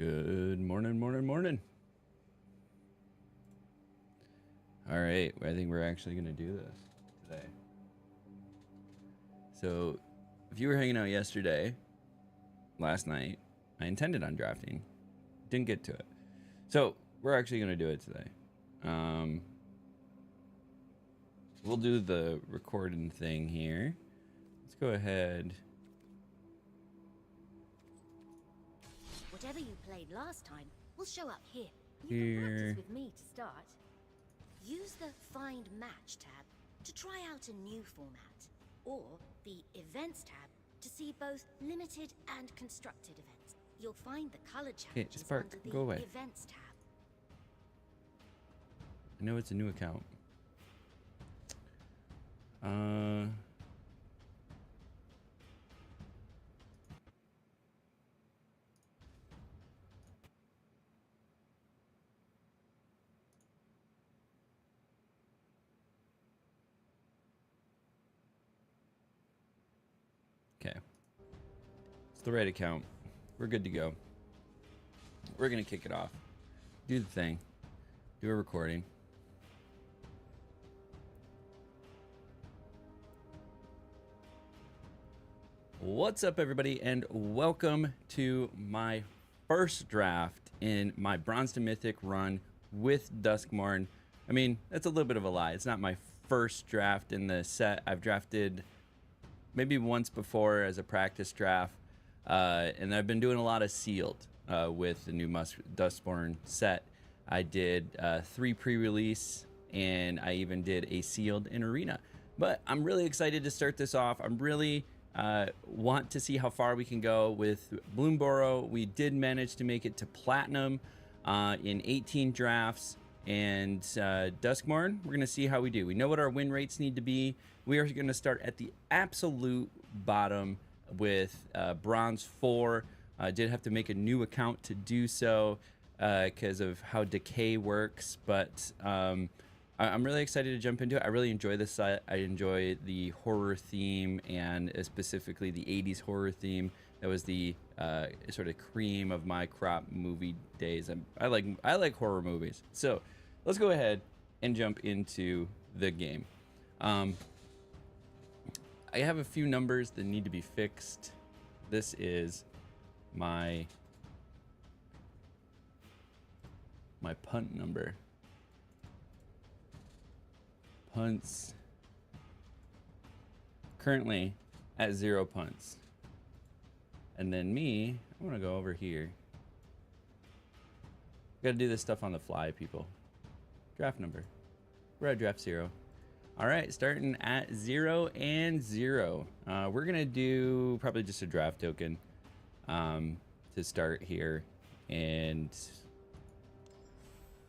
Good morning, morning. All right, I think we're actually going to do this today. So, if you were hanging out last night, I intended on drafting. Didn't get to it. So, we're actually going to do it today. We'll do the recording thing here. Let's go ahead. Whatever you played last time will show up here. You can practice with me to start. Use the Find Match tab to try out a new format, or the Events tab to see both limited and constructed events. You'll find the color challenges under the go away. Events tab. I know it's a new account. Okay. It's the right account. We're good to go. We're going to kick it off. Do the thing. Do a recording. What's up, everybody, and welcome to my first draft in my Bronze to Mythic run with Duskmourn. I mean, that's a little bit of a lie. It's not my first draft in the set. I've drafted maybe once before as a practice draft, and I've been doing a lot of sealed with the new Duskmourn set. I did 3 pre-release, and I even did a sealed in arena. But I'm really excited to start this off. I'm really want to see how far we can go with Bloomborough. We did manage to make it to platinum in 18 drafts, and Duskmourn, we're going to see how we do. We know what our win rates need to be. We are going to start at the absolute bottom with bronze 4. I did have to make a new account to do so because of how decay works, but I'm really excited to jump into it. I really enjoy this set. I enjoy the horror theme, and specifically the 80s horror theme. That was the sort of cream of my crop movie days. I like horror movies. So let's go ahead and jump into the game. I have a few numbers that need to be fixed. This is my punt number. Punts currently at 0 punts. And then me, I'm gonna go over here. Gotta do this stuff on the fly, people. Draft number. We're at draft 0. All right, starting at 0 and 0. We're gonna do probably just a draft token to start here, and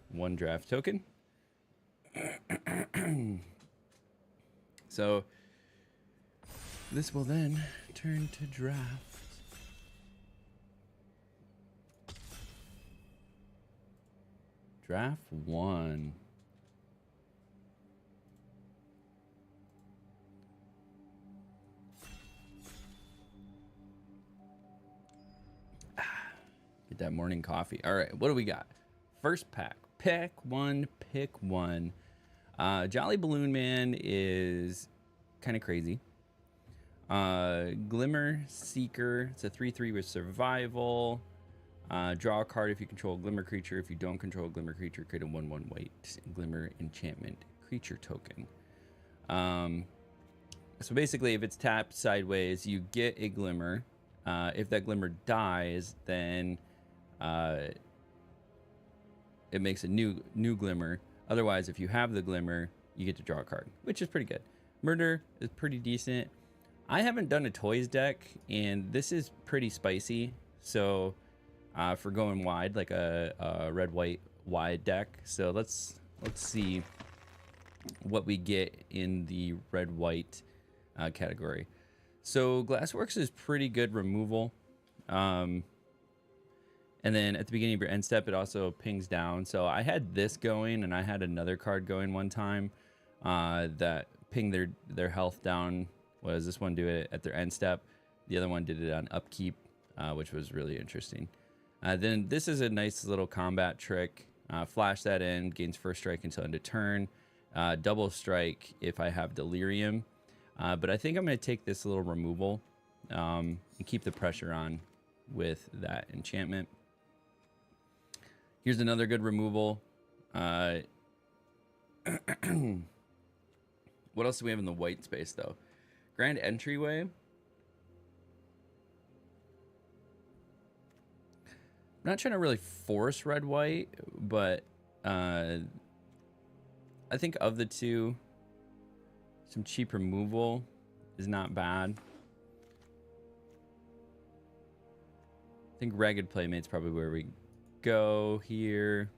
1 draft token. So this will then turn to draft. Draft 1. Get that morning coffee. All right, what do we got? First pack. Pick one. Jolly Balloon Man is kind of crazy. Glimmer Seeker. It's a 3/3 with survival. Draw a card if you control a Glimmer creature. If you don't control a Glimmer creature, create a 1/1 white Glimmer enchantment creature token. So basically, if it's tapped sideways, you get a Glimmer. If that Glimmer dies, then it makes a new Glimmer. Otherwise, if you have the Glimmer, you get to draw a card, which is pretty good. Murder is pretty decent. I haven't done a toys deck, and this is pretty spicy. So for going wide, like a red-white wide deck. So let's see what we get in the red-white category. So Glassworks is pretty good removal. And then at the beginning of your end step, it also pings down. So I had this going, and I had another card going one time that pinged their health down. Was this one do it at their end step? The other one did it on upkeep, which was really interesting. Then this is a nice little combat trick. Flash that in, gains first strike until end of turn. Double strike if I have delirium. But I think I'm going to take this little removal and keep the pressure on with that enchantment. Here's another good removal. What else do we have in the white space, though? Grand Entryway. I'm not trying to really force red-white, but I think of the two, some cheap removal is not bad. I think Ragged Playmate's probably where we go here.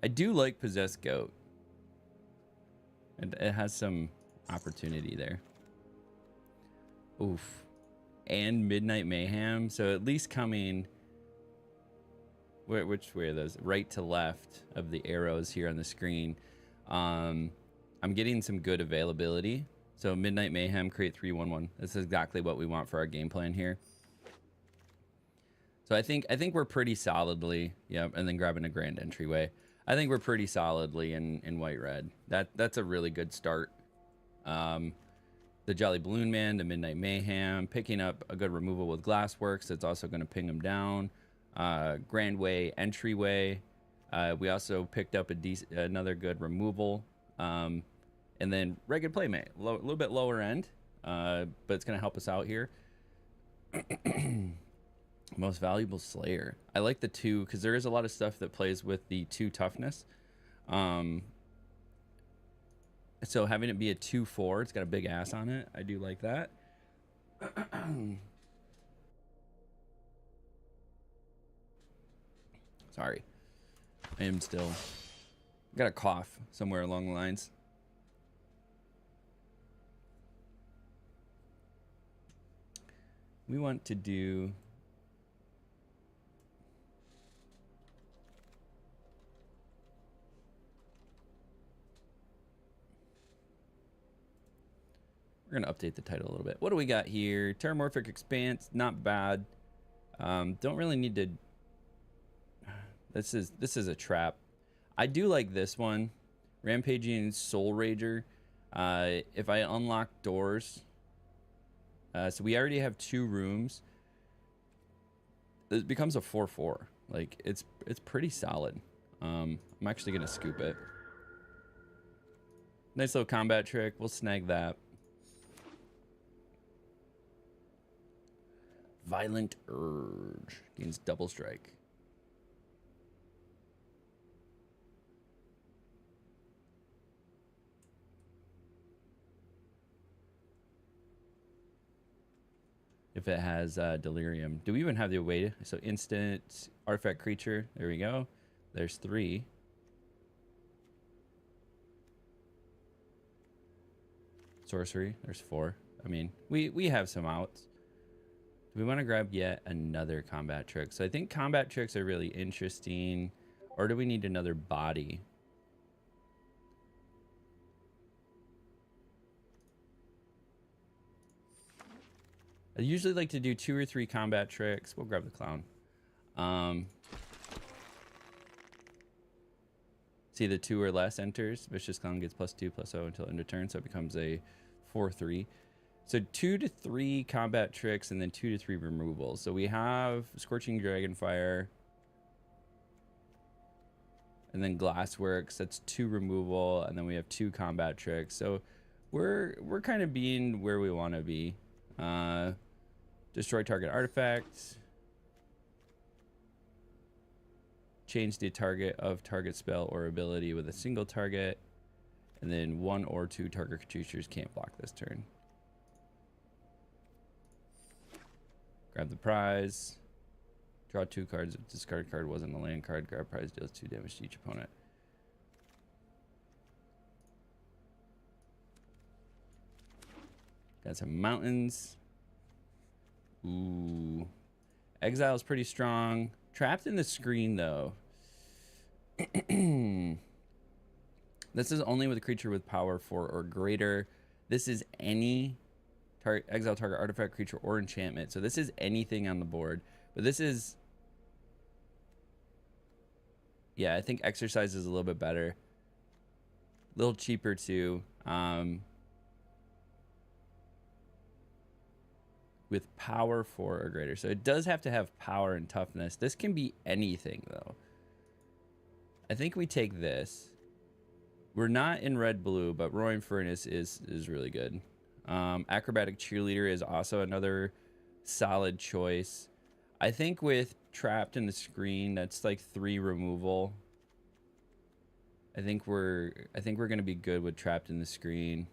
I do like Possessed Goat. It has some opportunity there. Oof. And Midnight Mayhem. So at least coming... Which way are those? Right to left of the arrows here on the screen. I'm getting some good availability. So Midnight Mayhem, create 3/1/1. This is exactly what we want for our game plan here. So I think we're pretty solidly, yeah, and then grabbing a Grand Entryway. I think we're pretty solidly in white-red. That's a really good start. The Jolly Balloon Man, the Midnight Mayhem, picking up a good removal with Glassworks. That's also going to ping them down. Grand Way, Entryway. We also picked up another good removal. And then Ragged Playmate, a little bit lower end, but it's going to help us out here. Most Valuable Slayer. I like the 2 because there is a lot of stuff that plays with the 2 toughness. So having it be a 2/4, it's got a big ass on it. I do like that. Sorry. I am still... got a cough somewhere along the lines. We want to do... We're going to update the title a little bit. What do we got here? Terramorphic Expanse, not bad. Don't really need to... This is a trap. I do like this one. Rampaging Soul Rager. If I unlock doors... so we already have 2 rooms. It becomes a 4/4. Like, it's pretty solid. I'm actually going to scoop it. Nice little combat trick. We'll snag that. Violent Urge gains double strike. If it has delirium. Do we even have the way? So instant artifact creature. There we go. There's 3. Sorcery. There's 4. I mean, we have some outs. Do we want to grab yet another combat trick? So I think combat tricks are really interesting. Or do we need another body? I usually like to do 2 or 3 combat tricks. We'll grab the clown. See the 2 or less enters. Vicious Clown gets +2/+0 until end of turn, so it becomes a 4/3. So 2 to 3 combat tricks and then 2 to 3 removals. So we have Scorching Dragonfire. And then Glassworks, that's 2 removal, and then we have 2 combat tricks. So we're kind of being where we want to be. Destroy target artifacts. Change the target of target spell or ability with a single target. And then 1 or 2 target creatures can't block this turn. Grab the prize. Draw 2 cards. If discard card wasn't a land card, grab prize, deals 2 damage to each opponent. Got some mountains. Ooh. Exile is pretty strong. Trapped in the Screen, though. This is only with a creature with power 4 or greater. This is any exile target artifact, creature, or enchantment. So this is anything on the board. But this is, yeah, I think exercise is a little bit better. A little cheaper too. With power 4 or greater. So it does have to have power and toughness. This can be anything though. I think we take this. We're not in red blue, but roaring furnace is really good. Acrobatic cheerleader is also another solid choice. I think with trapped in the screen, that's like 3 removal. I think we're gonna be good with trapped in the screen.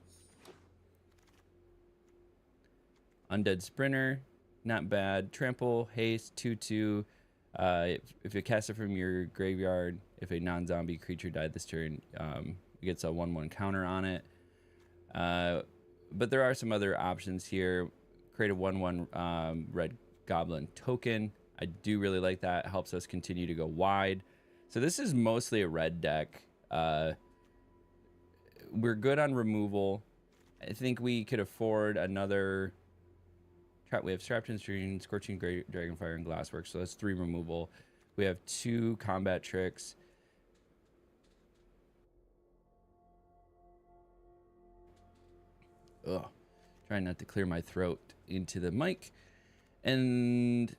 Undead sprinter, not bad. Trample, haste, 2/2. If you cast it from your graveyard, if a non-zombie creature died this turn, it gets a 1/1 counter on it. But there are some other options here. Create a 1/1 red goblin token. I do really like that. It helps us continue to go wide. So this is mostly a red deck. We're good on removal. I think we could afford another. We have Strapped in Stream, Scorching Dragonfire, and Glasswork. So that's 3 removal. We have 2 combat tricks. Ugh. Trying not to clear my throat into the mic. And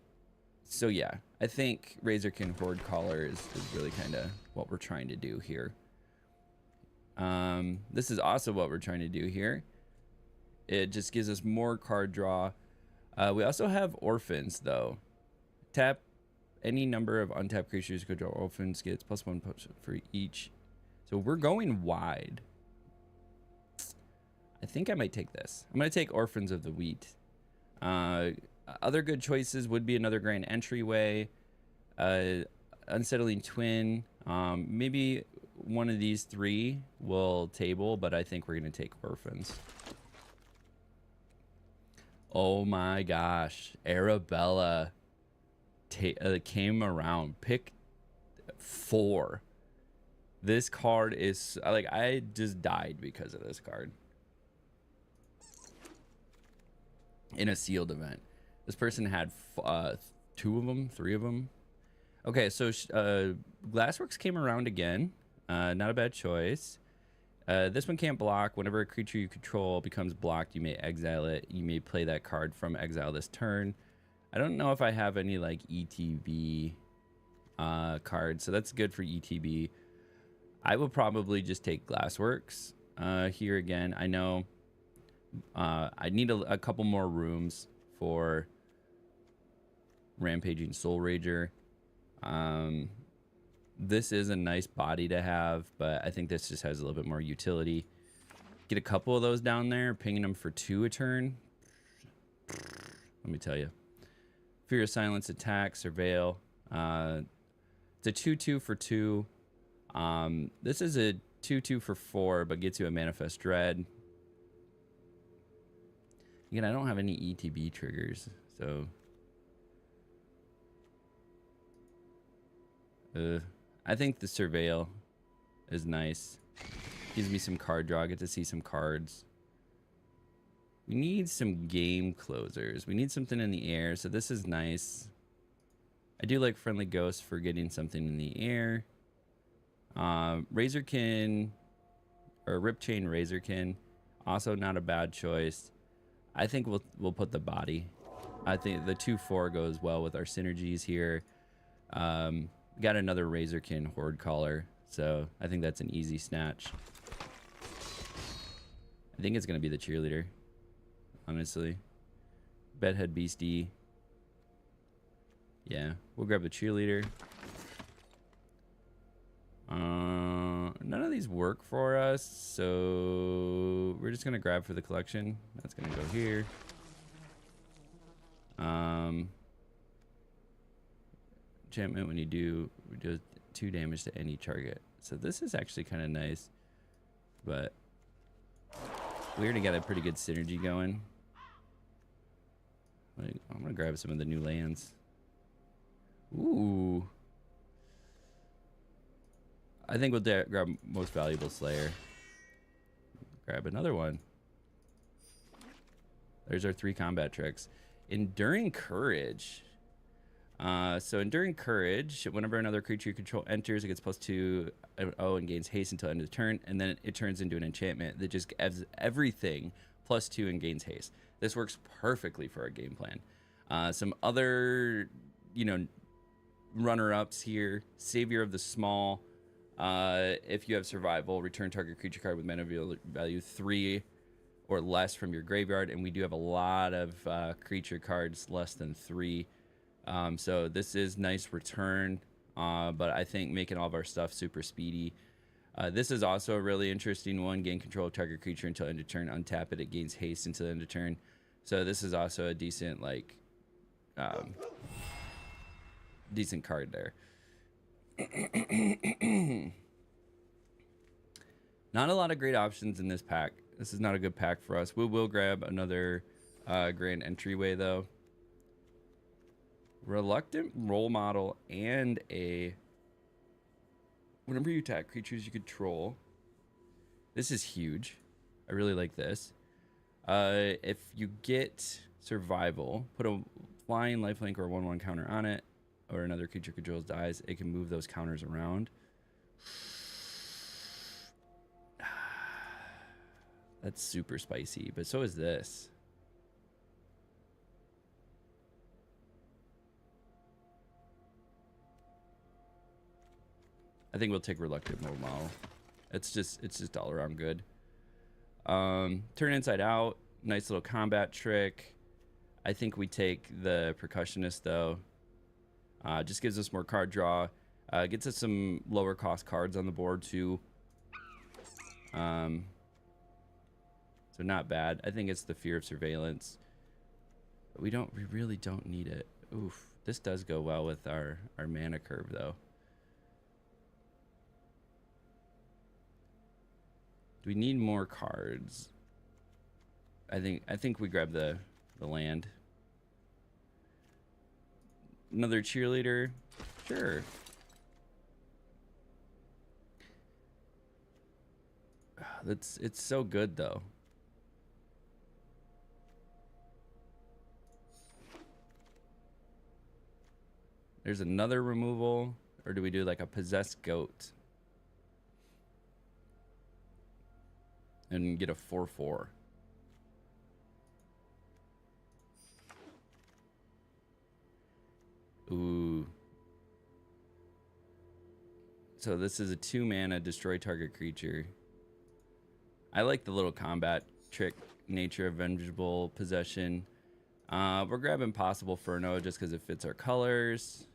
so, yeah, I think Razorkin Horde Caller is really kind of what we're trying to do here. This is also what we're trying to do here. It just gives us more card draw. We also have Orphans, though. Tap any number of untapped creatures. Go draw Orphans. Gets +1 for each. So we're going wide. I think I might take this. I'm going to take Orphans of the Wheat. Other good choices would be another Grand Entryway. Unsettling Twin. Maybe one of these 3 will table, but I think we're going to take Orphans. Oh my gosh, Arabella came around. Pick 4. This card is like, I just died because of this card in a sealed event. This person had 2 of them, 3 of them. Okay, so Glassworks came around again. Not a bad choice. This one can't block. Whenever a creature you control becomes blocked, you may exile it. You may play that card from exile this turn. I don't know if I have any like ETB cards, so that's good for ETB. I will probably just take Glassworks here again. I know I need a couple more rooms for Rampaging Soul Rager. This is a nice body to have, but I think this just has a little bit more utility. Get a couple of those down there, pinging them for 2 a turn. Let me tell you. Fear of Silence, attack, surveil. It's a 2/2 for 2. This is a 2/2 for 4, but gets you a Manifest Dread. Again, I don't have any ETB triggers, so I think the Surveil is nice. Gives me some card draw. I get to see some cards. We need some game closers. We need something in the air, so this is nice. I do like Friendly Ghost for getting something in the air. Razorkin or Ripchain Razorkin, also not a bad choice. I think we'll put the body. I think the 2/4 goes well with our synergies here. Got another Razorkin Horde Caller, so I think that's an easy snatch. I think it's gonna be the cheerleader, honestly. Bedhead Beastie. Yeah, we'll grab the cheerleader. None of these work for us, so we're just gonna grab for the collection. That's gonna go here. Enchantment, when you do 2 damage to any target. So this is actually kind of nice, but we already got a pretty good synergy going. Like, I'm gonna grab some of the new lands. Ooh. I think we'll grab Most Valuable Slayer. Grab another one. There's our 3 combat tricks. Enduring Courage. So Enduring Courage, whenever another creature you control enters, it gets +2 and gains haste until end of the turn, and then it turns into an enchantment that just gives everything +2 and gains haste. This works perfectly for our game plan. Some other, runner-ups here: Savior of the Small. If you have survival, return target creature card with mana value 3 or less from your graveyard, and we do have a lot of creature cards less than 3. So this is nice return, but I think making all of our stuff super speedy. This is also a really interesting one. Gain control of target creature until end of turn. Untap it. It gains haste until end of turn. So this is also a decent, decent card there. Not a lot of great options in this pack. This is not a good pack for us. We will grab another grand entryway, though. Reluctant Role Model and whenever you attack creatures you control. This is huge. I really like this. If you get survival, put a flying, lifelink, or 1/1 counter on it, or another creature controls dies, it can move those counters around. That's super spicy, but so is this. I think we'll take Reluctant Role Model. It's just all around good. Turn Inside Out, nice little combat trick. I think we take the Percussionist though. Just gives us more card draw. Gets us some lower cost cards on the board too. So not bad. I think it's the Fear of Surveillance. But we really don't need it. Oof. This does go well with our mana curve though. Do we need more cards? I think we grab the land. Another Cheerleader. Sure. It's so good though. There's another removal, or do we do like a Possessed Goat and get a 4/4? Ooh. So this is a 2-mana destroy target creature. I like the little combat trick nature of Vengeful Possession. We're grabbing Possible Furno just because it fits our colors.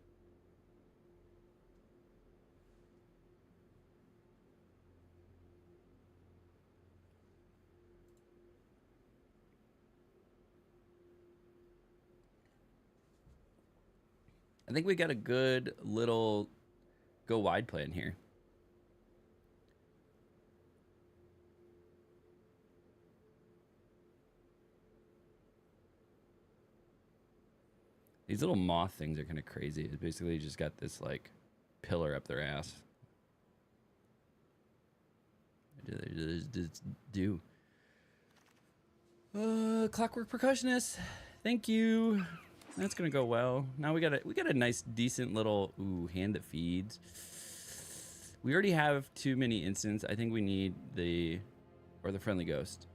I think we got a good little go wide plan here. These little moth things are kind of crazy. It's basically just got this like pillar up their ass. Do. Clockwork Percussionist. Thank you. That's gonna go well. Now we got a nice decent little hand that feeds. We already have too many instants. I think we need the Friendly Ghost.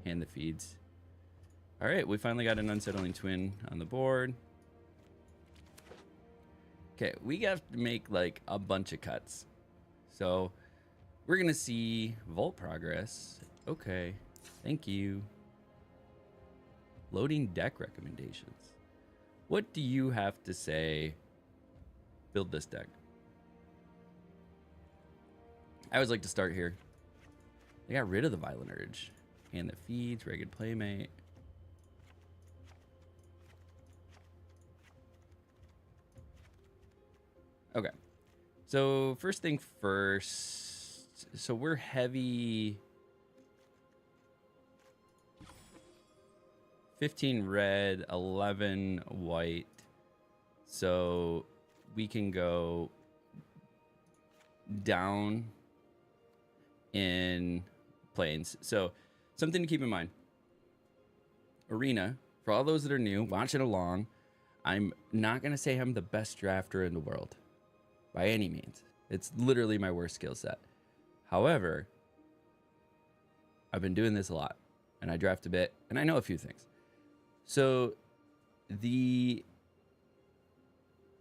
Hand that feeds. All right, we finally got an Unsettling Twin on the board. Okay, we have to make like a bunch of cuts. So we're gonna see Vault Progress. Okay, thank you. Loading deck recommendations. What do you have to say? Build this deck. I always like to start here. They got rid of the Violent Urge. Hand that feeds, Ragged Playmate. Okay. So first thing first. So we're heavy 15 red, 11 white. So we can go down in planes. So something to keep in mind. Arena for all those that are new, watching along, I'm not going to say I'm the best drafter in the world by any means. It's literally my worst skill set. However, I've been doing this a lot, and I draft a bit, and I know a few things. So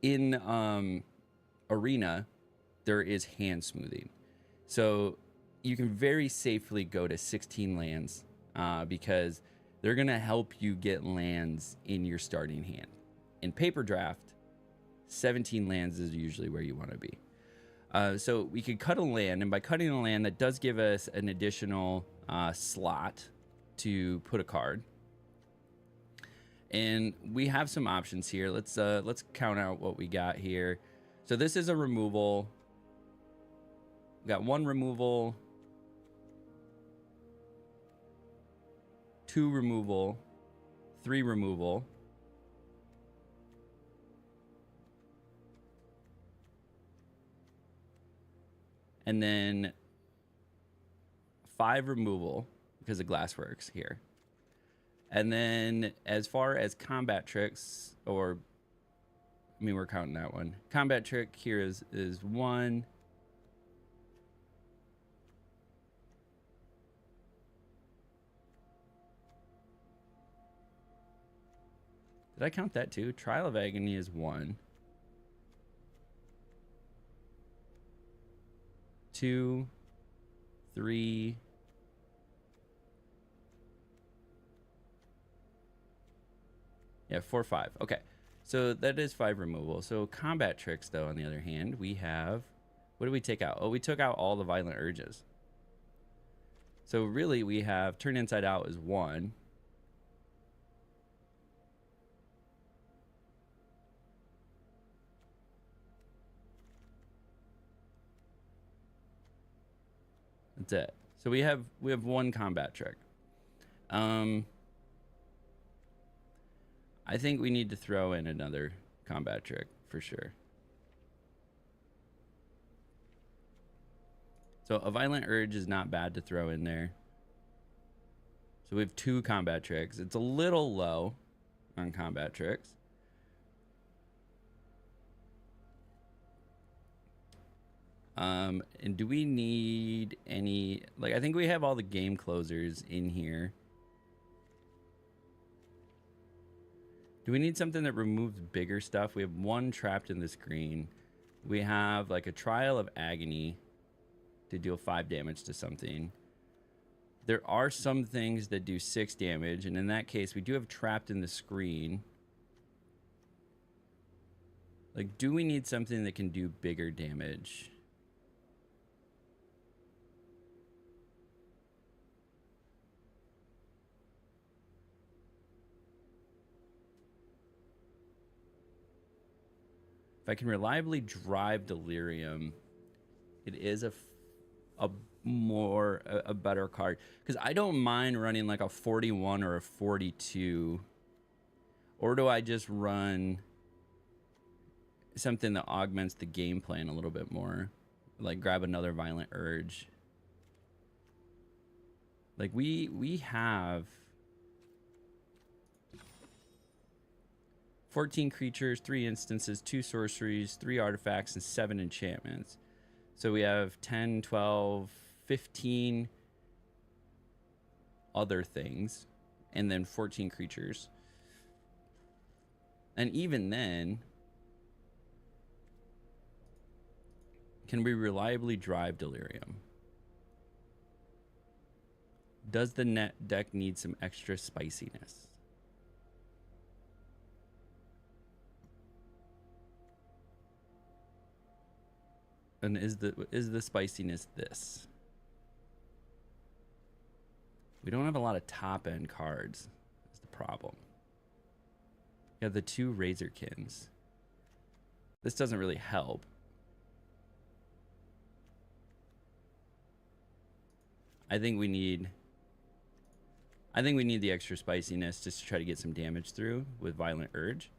in Arena, there is hand smoothing. So you can very safely go to 16 lands because they're going to help you get lands in your starting hand. In paper draft, 17 lands is usually where you want to be. So we could cut a land, and by cutting a land, that does give us an additional slot to put a card. And we have some options here. Let's count out what we got here. So this is a removal. We got 1 removal, 2 removal, 3 removal, and then 5 removal because of Glassworks here. And then as far as combat tricks, or I mean, we're counting that one. Combat trick here is 1. Did I count that too? Trial of Agony is 1. 2, 3. Yeah, 4, 5. Okay. So that is 5 removal. So combat tricks, though, on the other hand, we have... What did we take out? Oh, we took out all the violent urges. So really, we have turn inside out is 1. That's it. So we have 1 combat trick. I think we need to throw in another combat trick for sure. So a violent urge is not bad to throw in there. So we have 2 combat tricks. It's a little low on combat tricks. And do we need any, like, I think we have all the game closers in here. Do we need something that removes bigger stuff? We have 1 trapped in the screen. We have like a Trial of Agony to deal 5 damage to something. There are some things that do 6 damage, and in that case, we do have trapped in the screen. Like, do we need something that can do bigger damage? If I can reliably drive Delirium, it is a better card. Because I don't mind running like a 41 or a 42. Or do I just run something that augments the game plan a little bit more? Like grab another Violent Urge. Like we have 14 creatures, 3 instances, 2 sorceries, 3 artifacts, and 7 enchantments. So we have 10, 12, 15 other things, and then 14 creatures. And even then, can we reliably drive Delirium? Does the net deck need some extra spiciness? And is the spiciness this? We don't have a lot of top end cards. That's the problem. We have the 2 Razorkins. This doesn't really help. I think we need the extra spiciness just to try to get some damage through with Violent Urge.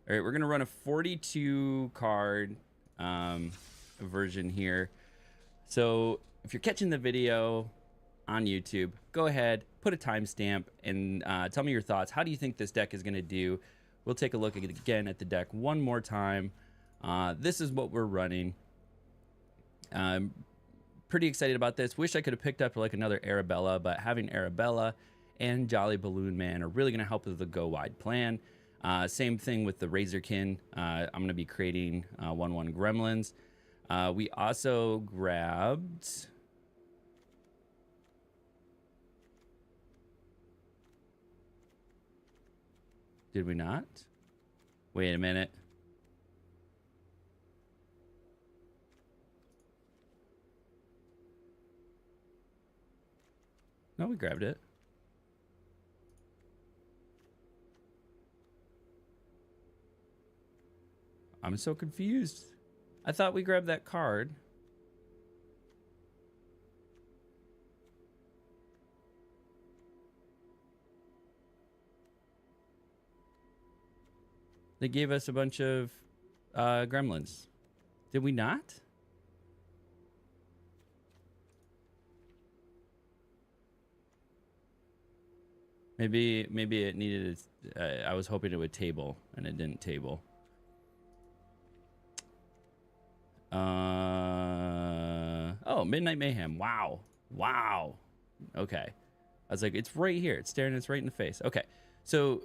All right, we're gonna run a 42 card version here. So if you're catching the video on YouTube, go ahead, put a timestamp and tell me your thoughts. How do you think this deck is going to do? We'll take a look again at the deck one more time. This is what we're running. I'm pretty excited about this. Wish I could have picked up like another Arabella, but having Arabella and Jolly Balloon Man are really going to help with the go wide plan. Same thing with the Razorkin. I'm going to be creating 1/1 Gremlins. We also grabbed... Did we not? Wait a minute. No, we grabbed it. I'm so confused. I thought we grabbed that card. They gave us a bunch of gremlins. Did we not? Maybe it needed. I was hoping it would table, and it didn't table. Oh, Midnight Mayhem. Wow. Wow. Okay. I was like, it's right here. It's staring us right in the face. Okay. So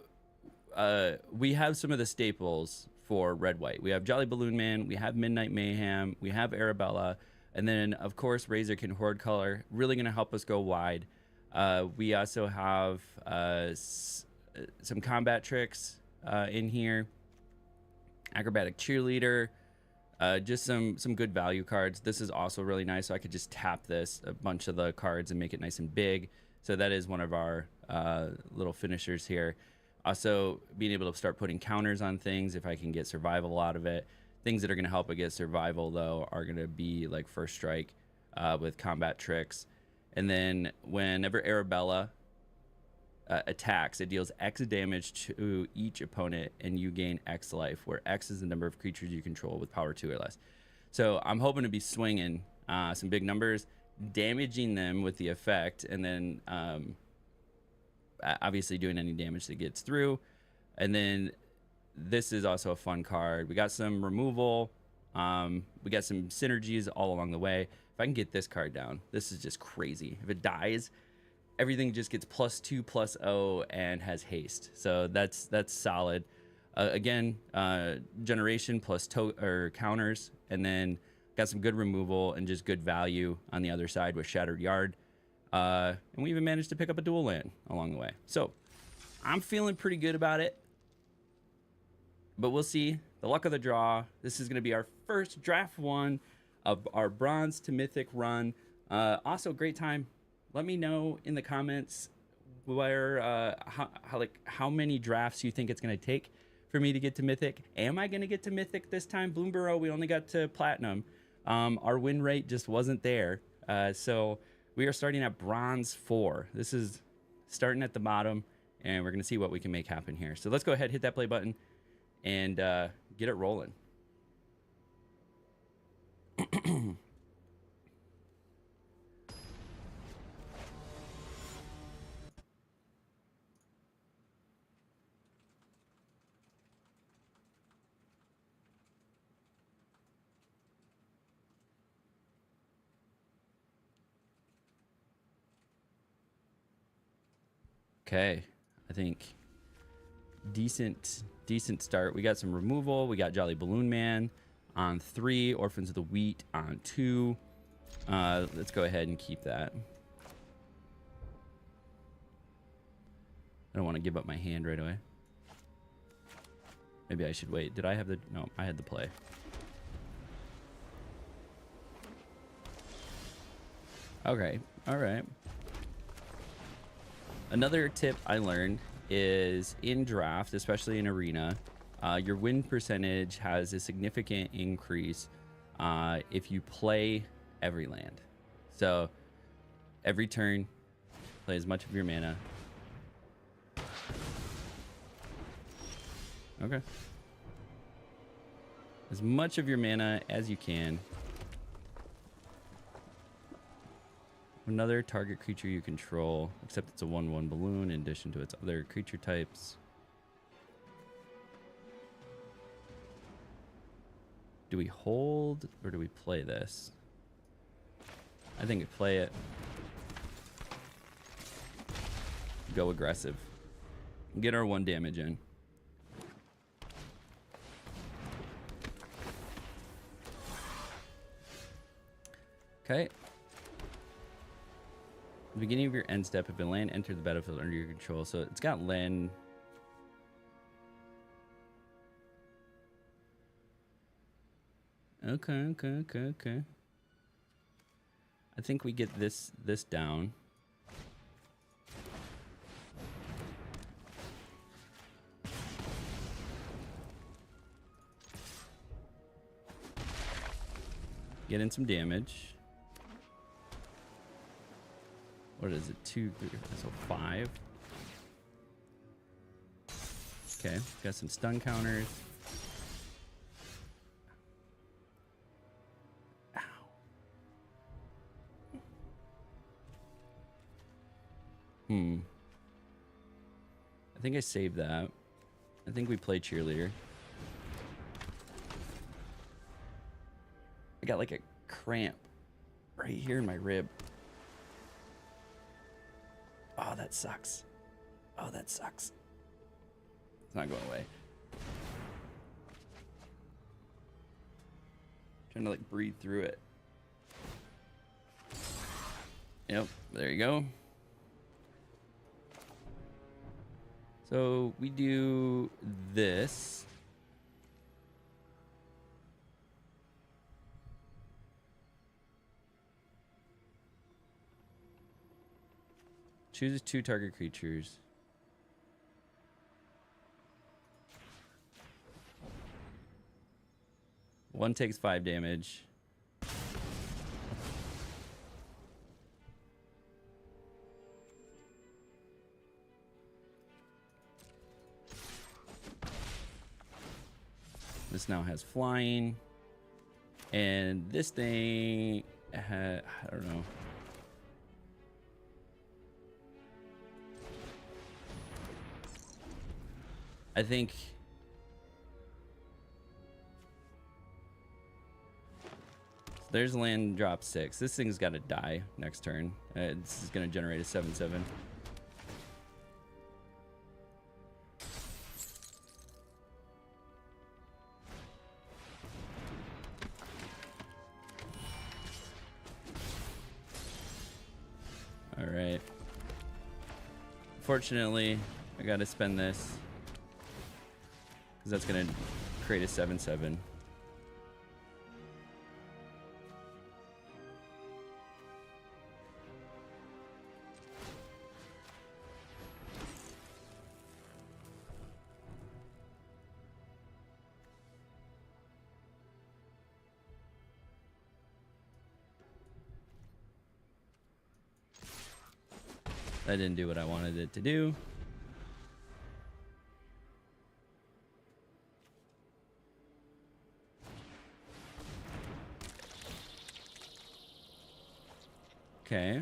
we have some of the staples for red white. We have Jolly Balloon Man, we have Midnight Mayhem, we have Arabella, and then of course Razorkin Horde Color, really going to help us go wide. We also have some combat tricks in here, Acrobatic Cheerleader, just some good value cards. This is also really nice, so I could just tap this a bunch of the cards and make it nice and big. So that is one of our little finishers here. Also, being able to start putting counters on things if I can get survival out of it. Things that are going to help against survival, though, are going to be like First Strike with combat tricks. And then whenever Arabella attacks, it deals X damage to each opponent, and you gain X life, where X is the number of creatures you control with power 2 or less. So I'm hoping to be swinging some big numbers, damaging them with the effect, and then... obviously doing any damage that gets through. And then this is also a fun card. We got some removal. We got some synergies all along the way. If I can get this card down, this is just crazy. If it dies, everything just gets +2/+0 and has haste. So that's solid. Again, generation plus counters, and then got some good removal and just good value on the other side with Shattered Yard. And we even managed to pick up a dual land along the way. So I'm feeling pretty good about it. But we'll see. The luck of the draw. This is going to be our first draft one of our bronze to mythic run. Also, great time. Let me know in the comments where how many drafts you think it's going to take for me to get to mythic. Am I going to get to mythic this time? Bloomborough, we only got to platinum. Our win rate just wasn't there. So we are starting at bronze 4. This is starting at the bottom, and we're going to see what we can make happen here. So let's go ahead, hit that play button, and get it rolling. Okay, I think decent start. We got some removal. We got Jolly Balloon Man on 3, Orphans of the Wheat on 2. Let's go ahead and keep that. I don't want to give up my hand right away. Maybe I should wait. Did I have the... No, I had the play. Okay, all right. Another tip I learned is in draft, especially in arena, your win percentage has a significant increase if you play every land. So every turn, play as much of your mana. Okay. As much of your mana as you can. Another target creature you control, except it's a 1/1 balloon in addition to its other creature types. Do we hold or do we play this? I think we play it. Go aggressive. Get our 1 damage in. Okay. The beginning of your end step, if a land entered the battlefield under your control, so it's got land. Okay. I think we get this down. Get in some damage. What is it? 2, 3, so 5. Okay, got some stun counters. Ow. I think I saved that. I think we play cheerleader. I got like a cramp right here in my rib. Oh, that sucks. Oh, that sucks. It's not going away. Trying to like breathe through it. Yep, there you go. So we do this. Chooses 2 target creatures. One takes 5 damage. This now has flying. And this thing, I don't know. I think there's land drop 6. This thing's got to die next turn. This is going to generate a 7/7. All right. Fortunately, I got to spend this. That's going to create a 7/7. That didn't do what I wanted it to do. Okay.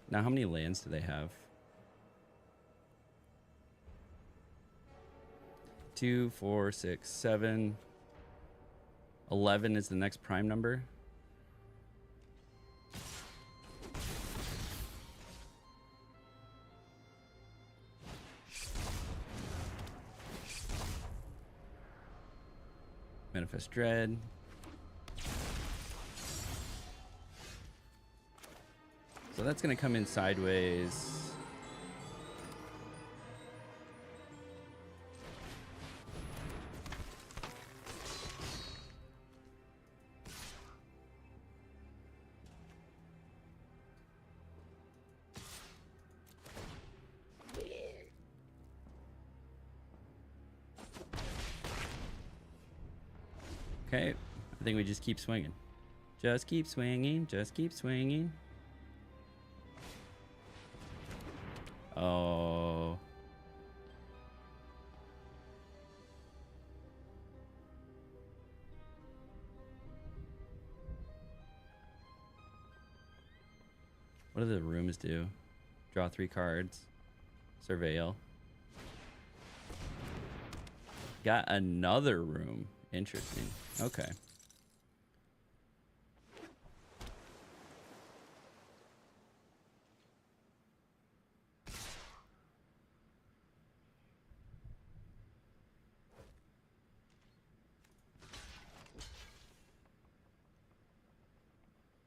Now, how many lands do they have? 2, 4, 6, 7. 11 is the next prime number. Manifest Dread. So that's going to come in sideways. Okay, I think we just keep swinging. Just keep swinging, just keep swinging. Oh. What do the rooms do? Draw 3 cards. Surveil. Got another room. Interesting. Okay.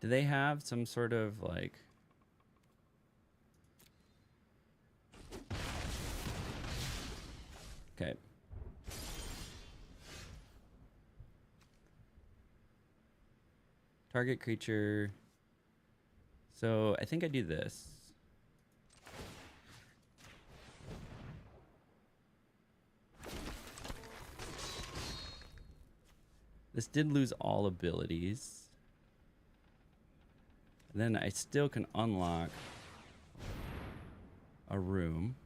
Do they have some sort of like... Okay. Target creature. So I think I do this. This did lose all abilities. Then I still can unlock a room.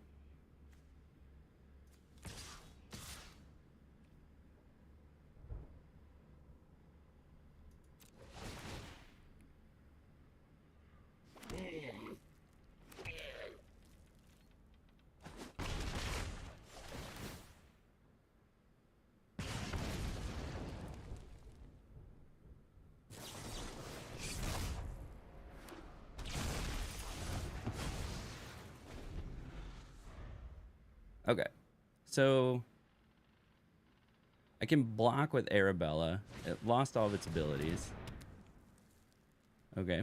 Okay, so I can block with Arabella. It lost all of its abilities. Okay.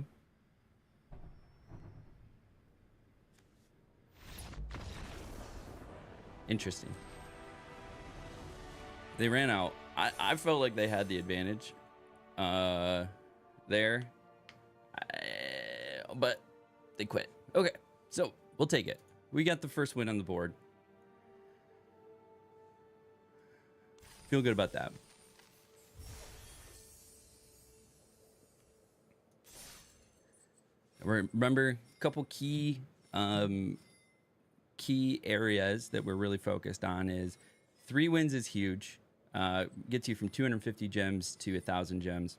Interesting. They ran out. I felt like they had the advantage there. But they quit. Okay, so we'll take it. We got the first win on the board. Feel good about that. Remember, a couple key areas that we're really focused on is 3 wins is huge. Gets you from 250 gems to 1,000 gems.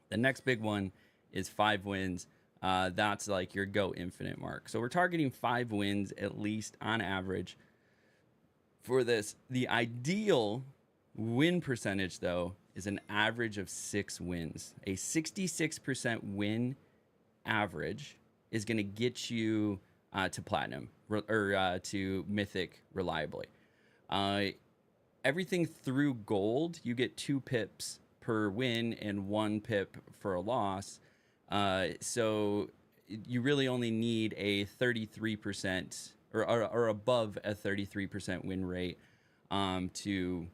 The next big one is 5 wins. That's like your go infinite mark. So we're targeting 5 wins at least on average for this. The ideal win percentage, though, is an average of 6 wins. A 66% win average is going to get you to platinum or to mythic reliably. Everything through gold, you get 2 pips per win and 1 pip for a loss. So you really only need a 33% or above a 33% win rate to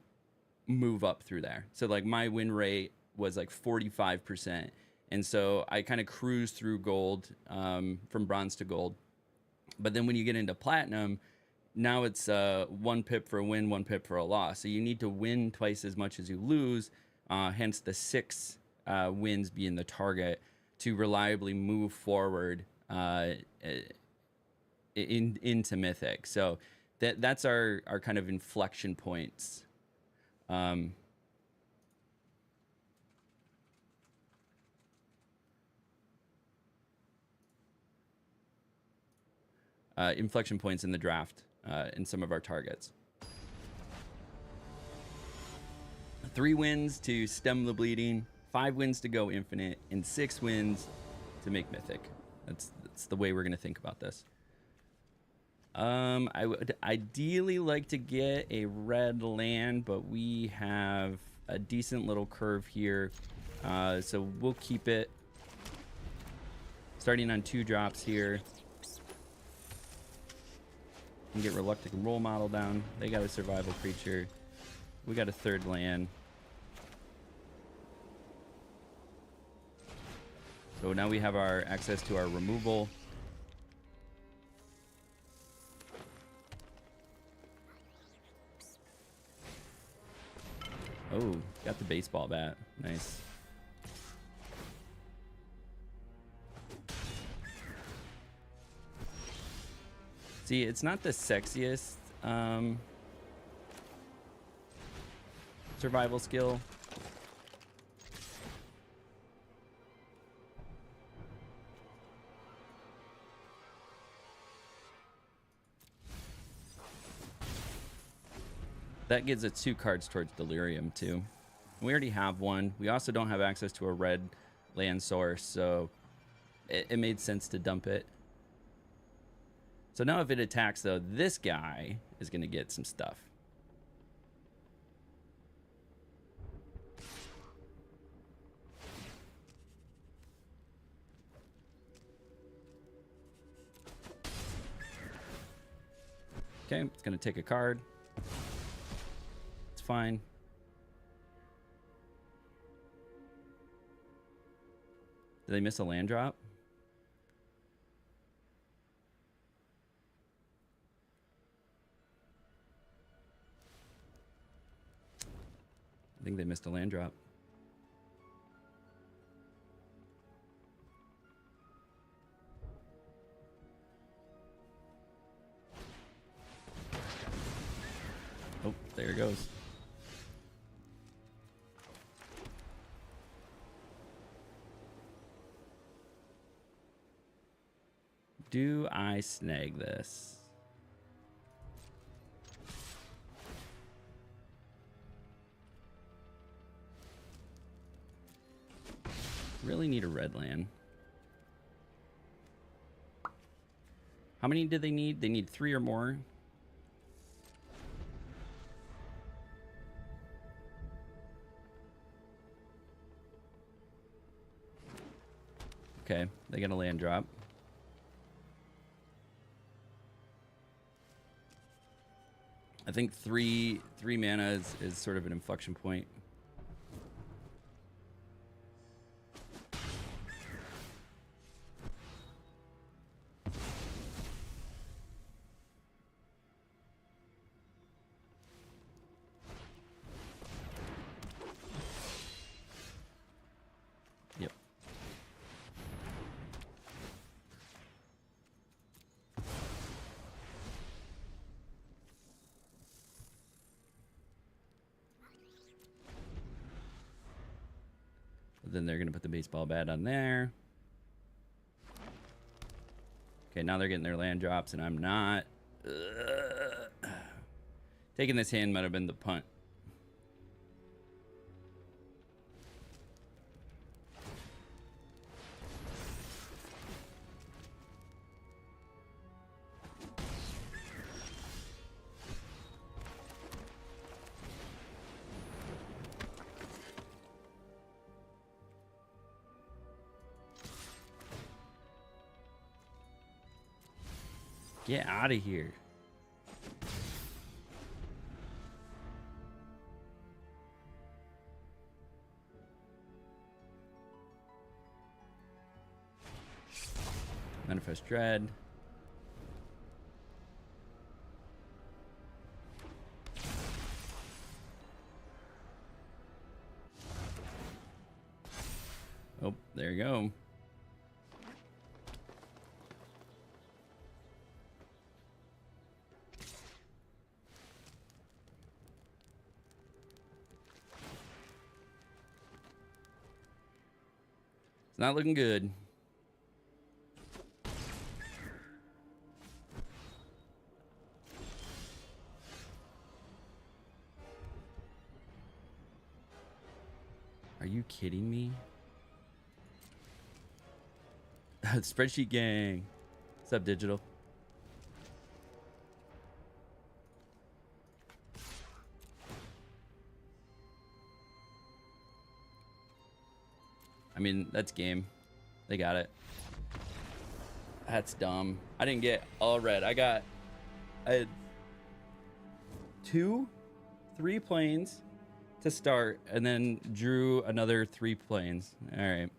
move up through there. So like my win rate was like 45%. And so I kind of cruise through gold from bronze to gold. But then when you get into platinum, now it's 1 pip for a win, 1 pip for a loss. So you need to win twice as much as you lose, hence the 6 wins being the target to reliably move forward into Mythic. So that's our kind of inflection points. Inflection points in the draft in some of our targets. 3 wins to stem the bleeding, 5 wins to go infinite, and 6 wins to make mythic. That's the way we're going to think about this. I would ideally like to get a red land, but we have a decent little curve here. So we'll keep it starting on 2 drops here. And get Reluctant Role Model down. They got a survival creature. We got a 3rd land. So now we have our access to our removal. Oh, got the baseball bat. Nice. See, it's not the sexiest survival skill. That gives us 2 cards towards Delirium too. We already have one. We also don't have access to a red land source, so it made sense to dump it. So now if it attacks, though, this guy is going to get some stuff. Okay, it's going to take a card. It's fine. Did they miss a land drop? I think they missed a land drop. Oh, there it goes. Do I snag this? Really need a red land. How many do they need? They need 3 or more. Okay, they get a land drop. I think three mana is sort of an inflection point. Yep. Then they're gonna put the baseball bat on there. Okay, now they're getting their land drops, and I'm not. Taking this hand might have been the punt. Get out of here. Manifest Dread. Oh, there you go. It's not looking good. Are you kidding me? Spreadsheet gang. What's up, Digital? I mean, that's game. They got it. That's dumb. I didn't get all red. I had 3 planes to start, and then drew another 3 planes. All right.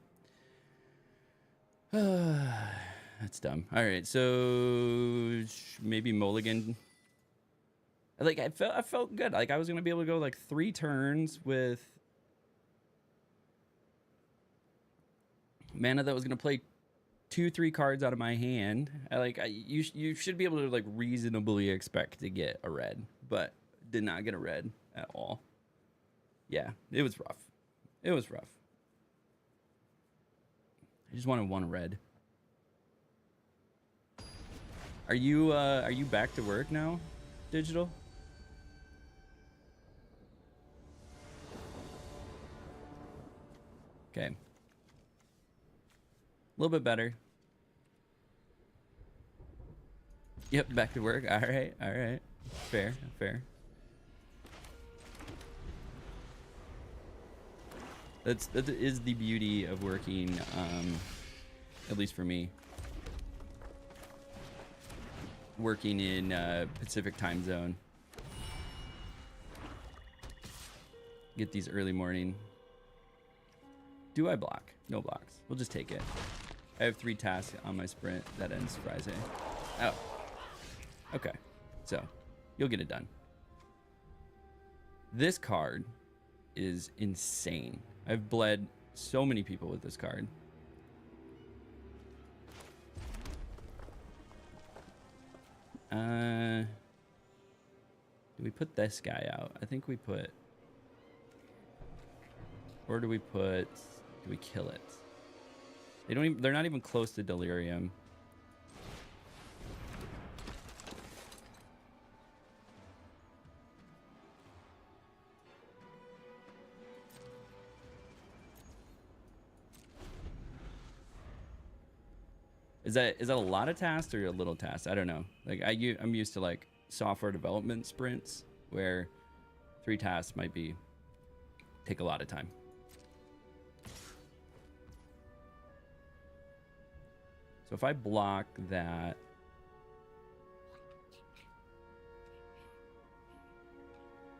That's dumb. All right, so maybe mulligan. Like I felt good. Like I was gonna be able to go like 3 turns with mana that was gonna play 2-3 cards out of my hand. You should be able to like reasonably expect to get a red, but did not get a red at all. Yeah, it was rough. It was rough. I just wanted 1 red. Are you back to work now, Digital? Okay. A little bit better. Yep, back to work. All right, all right. Fair, fair. That is the beauty of working, at least for me, working in Pacific time zone. Get these early morning. Do I block? No blocks. We'll just take it. I have 3 tasks on my sprint that ends Friday. Oh. Okay. So, you'll get it done. This card is insane. I've bled so many people with this card. Do we put this guy out? I think we put... Or do we put... Do we kill it? They don't even, they're not even close to delirium. Is that a lot of tasks or a little tasks? I don't know. Like I'm used to like software development sprints where 3 tasks might take a lot of time. So if I block that,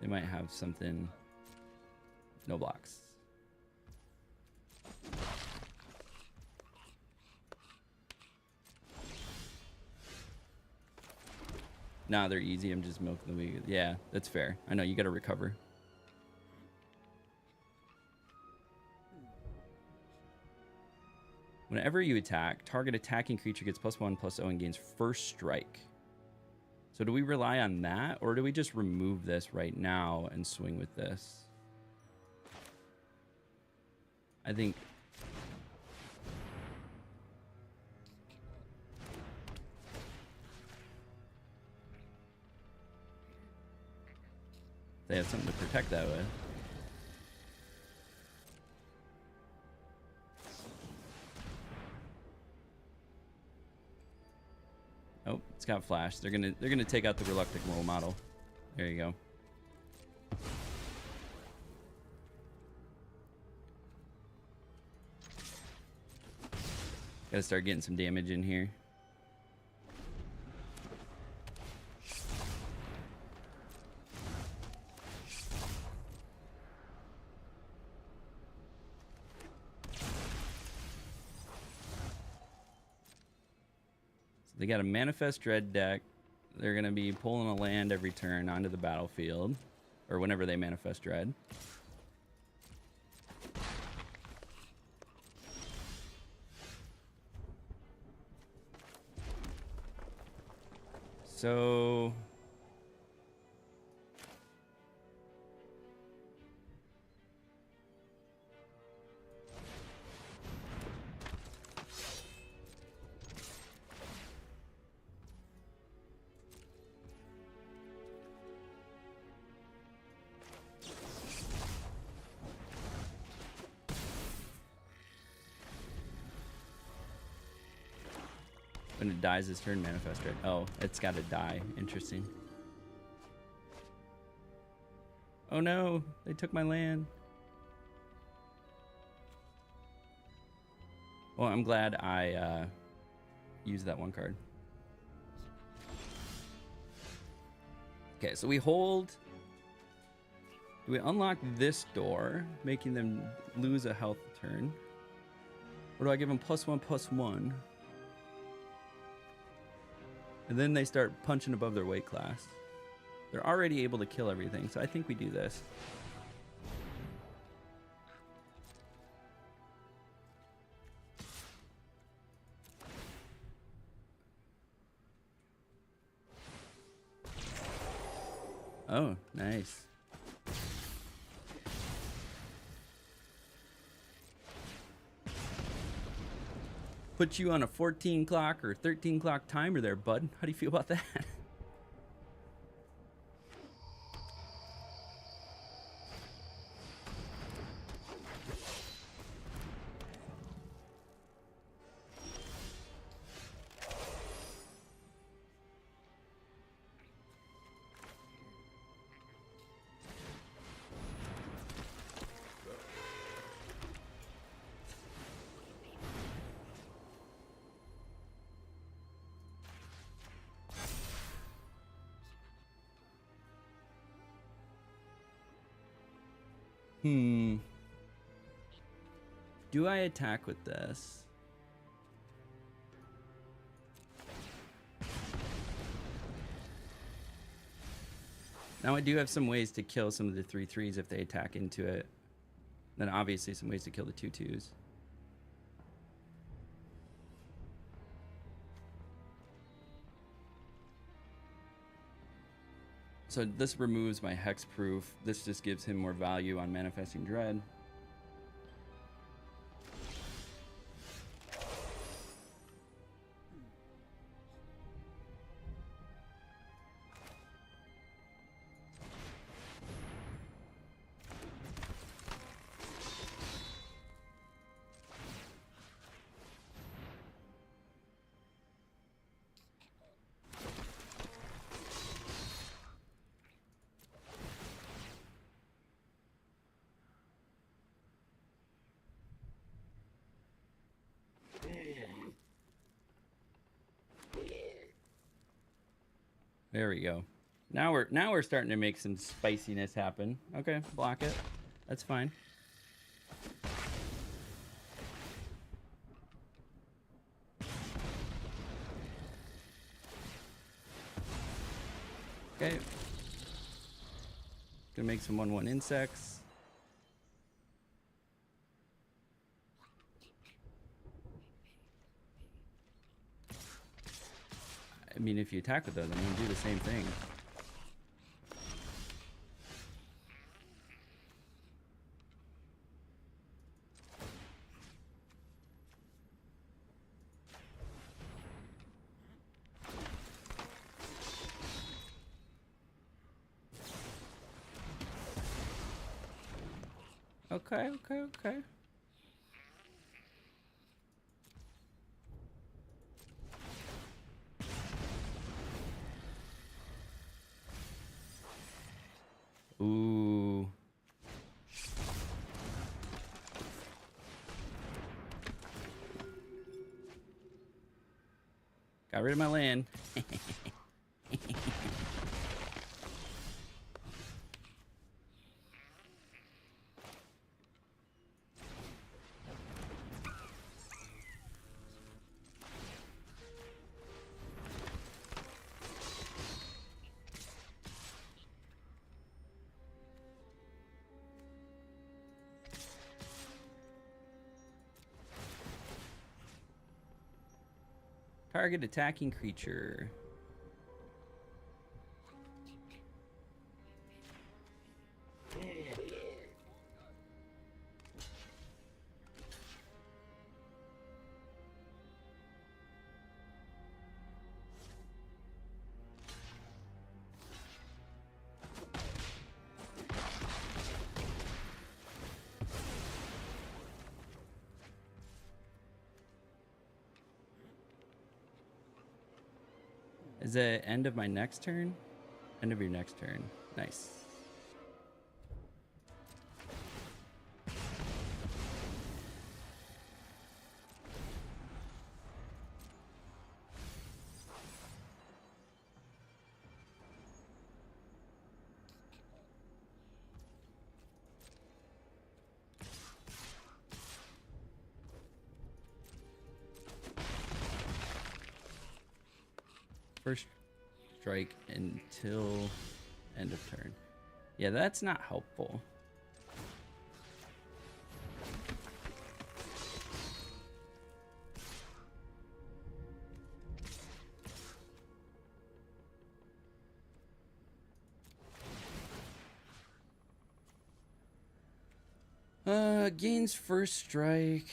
they might have something. No blocks. Nah, they're easy. I'm just milking the weed. Yeah, that's fair. I know you got to recover. Whenever you attack, target attacking creature gets +1/+0 and gains first strike. So do we rely on that, or do we just remove this right now and swing with this? I think... They have something to protect that with. Oh, it's got flash. They're gonna take out the reluctant role model. There you go. Gotta start getting some damage in here. They got a Manifest Dread deck. They're going to be pulling a land every turn onto the battlefield, or whenever they Manifest Dread. So... When it dies this turn, Manifest Dread. Oh, it's got to die. Interesting. Oh no, they took my land. Well, I'm glad I used that one card. Okay, so we hold. Do we unlock this door, making them lose a health turn? Or do I give them +1/+1? And then they start punching above their weight class. They're already able to kill everything, so I think we do this. Oh, nice. Put you on a 14 clock or 13 clock timer there, bud. How do you feel about that? Do I attack with this? Now I do have some ways to kill some of the 3/3s if they attack into it. Then obviously some ways to kill the 2/2s. So this removes my hexproof. This just gives him more value on Manifesting Dread. There we go. Now we're starting to make some spiciness happen. Okay, block it. That's fine. Okay. Gonna make some 1/1 insects. I mean, if you attack with those, I'm gonna do the same thing. Okay. Ooh. Got rid of my land. Target attacking creature. Is it end of my next turn? End of your next turn. Nice. First strike until end of turn. Yeah, that's not helpful. Gains first strike.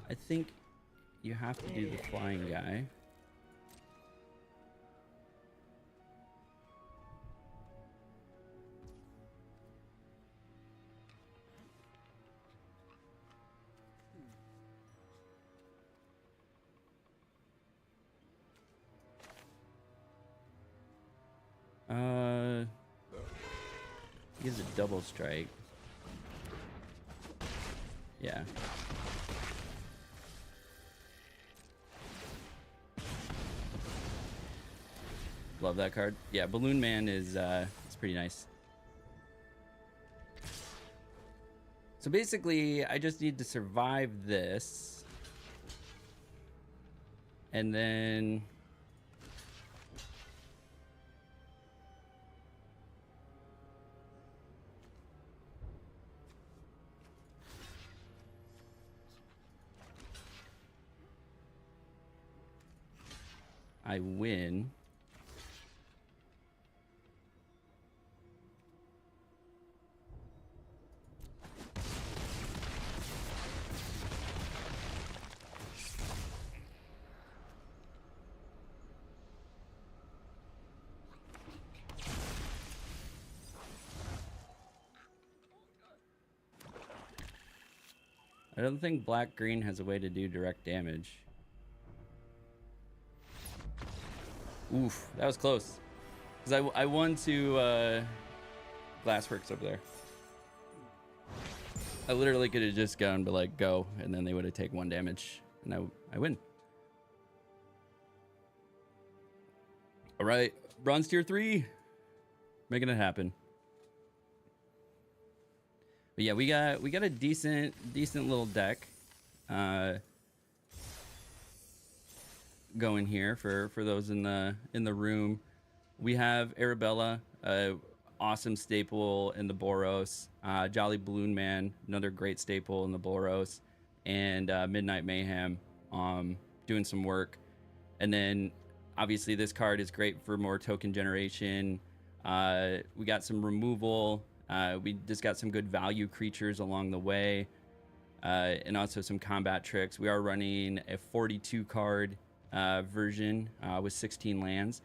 I think you have to do the flying guy. He gives a double strike. Yeah. Love that card. Yeah, Balloon Man is it's pretty nice. So basically, I just need to survive this. And then... I win. I don't think black-green has a way to do direct damage. Oof, that was close. Because I won to Glassworks over there. I literally could have just gone but like go, and then they would have taken 1 damage, and I win. All right, bronze tier 3, making it happen. But yeah, we got a decent little deck going here for those in the room. We have Arabella, awesome staple in the Boros. Jolly Balloon Man, another great staple in the Boros, and Midnight Mayhem, doing some work. And then obviously this card is great for more token generation. We got some removal. We just got some good value creatures along the way, and also some combat tricks. We are running a 42 card version with 16 lands,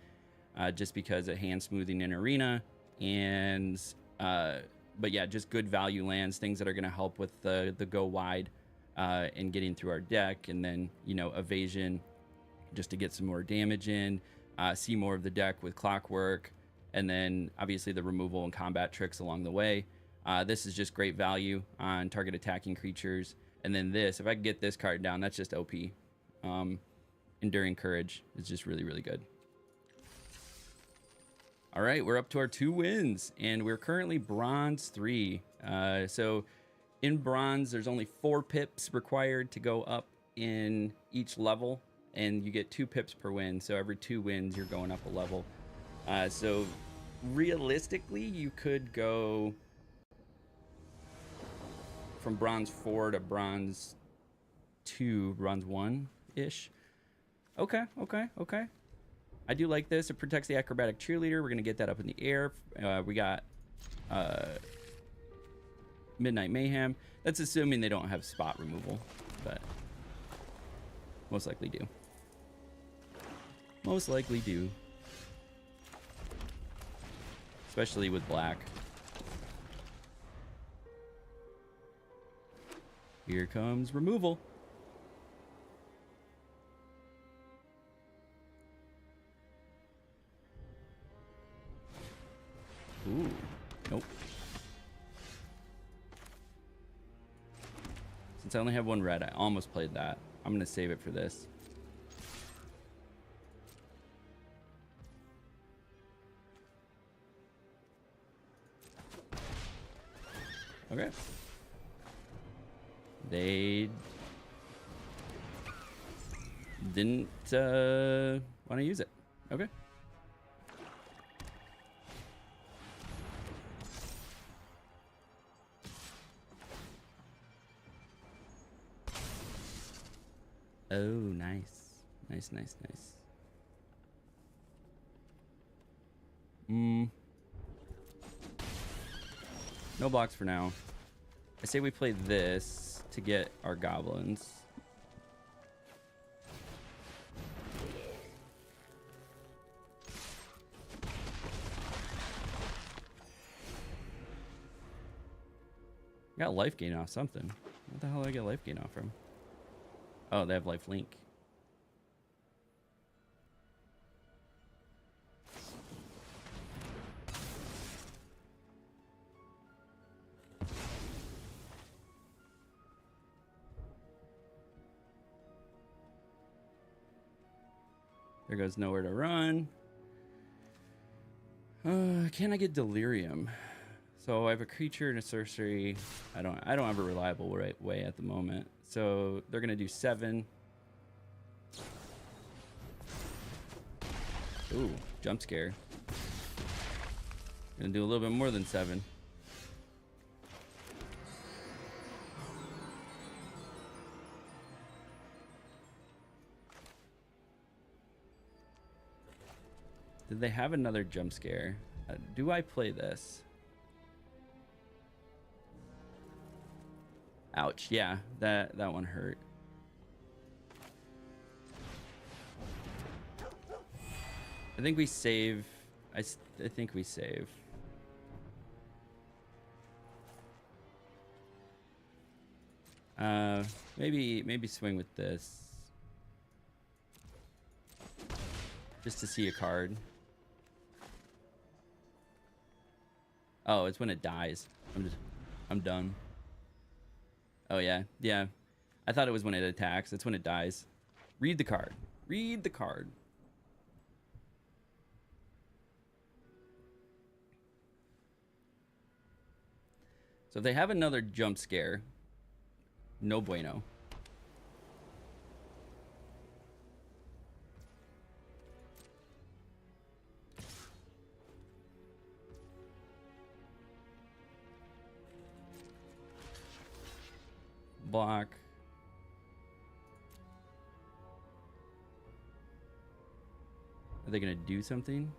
just because of hand smoothing in arena. And but yeah, just good value lands, things that are going to help with the go wide and getting through our deck. And then, you know, evasion just to get some more damage in, see more of the deck with clockwork, and then obviously the removal and combat tricks along the way. This is just great value on target attacking creatures. And then this, if I can get this card down, that's just OP. Enduring Courage is just really, really good. All right, we're up to our 2 wins, and we're currently bronze 3. So in bronze, there's only 4 pips required to go up in each level, and you get 2 pips per win. So every 2 wins, you're going up a level. So realistically, you could go from bronze 4 to bronze 2, bronze 1-ish. Okay. I do like this. It protects the acrobatic cheerleader. We're going to get that up in the air. We got Midnight Mayhem. That's assuming they don't have spot removal, but most likely do. Most likely do. Especially with black. Here comes removal. Ooh, nope. Since I only have 1 red, I almost played that. I'm gonna save it for this. Okay. They didn't want to use it. Okay. Oh, nice. Nice. No blocks for now. I say we play this to get our goblins. Got life gain off something. What the hell did I get life gain off from? Oh, they have life link. There goes nowhere to run. Can I get delirium? So I have a creature and a sorcery. I don't have a reliable way at the moment. So they're gonna do 7. Ooh, jump scare. Gonna do a little bit more than 7. Did they have another jump scare? Do I play this? Ouch. Yeah, that one hurt. I think we save. I think we save. Maybe swing with this. Just to see a card. Oh, it's when it dies. I'm done. Oh yeah. Yeah. I thought it was when it attacks. It's when it dies. Read the card. Read the card. So if they have another jump scare, no bueno. Block. Are they gonna do something?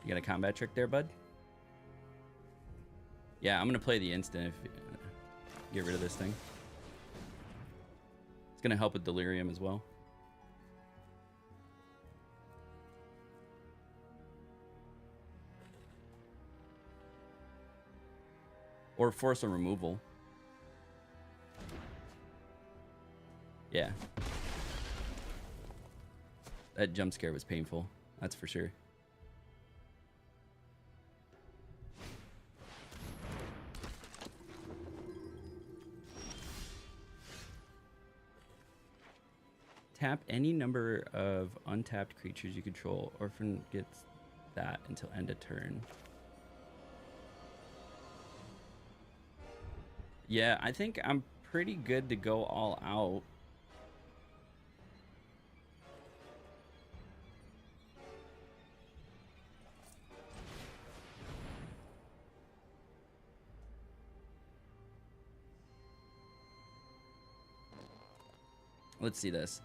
You got a combat trick there, bud? Yeah, I'm gonna play the instant if get rid of this thing. It's gonna help with delirium as well. Or force a removal. Yeah. That jump scare was painful. That's for sure. Tap any number of untapped creatures you control. Orphan gets that until end of turn. Yeah, I think I'm pretty good to go all out. Let's see this.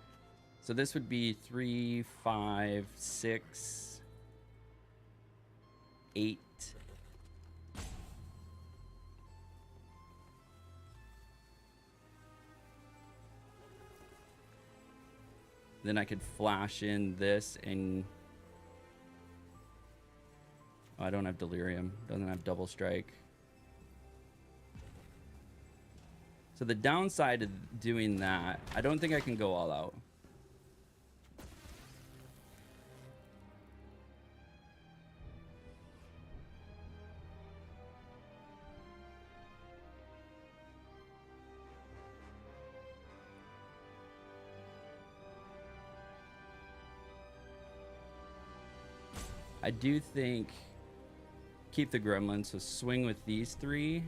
So this would be 3, 5, 6, 8. Then I could flash in this and... Oh, I don't have delirium. Doesn't have double strike. So the downside of doing that, I don't think I can go all out. I do think keep the gremlins, so swing with these 3.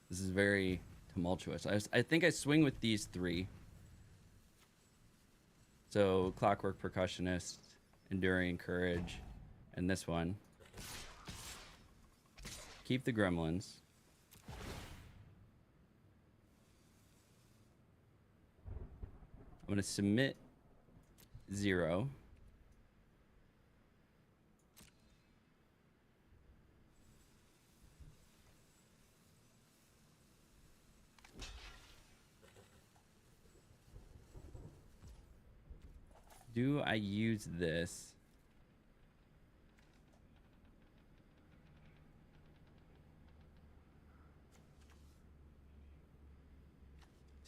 This is very tumultuous. I think I swing with these 3. So Clockwork Percussionist, Enduring Courage, and this one. Keep the gremlins. I'm going to submit 0. Do I use this?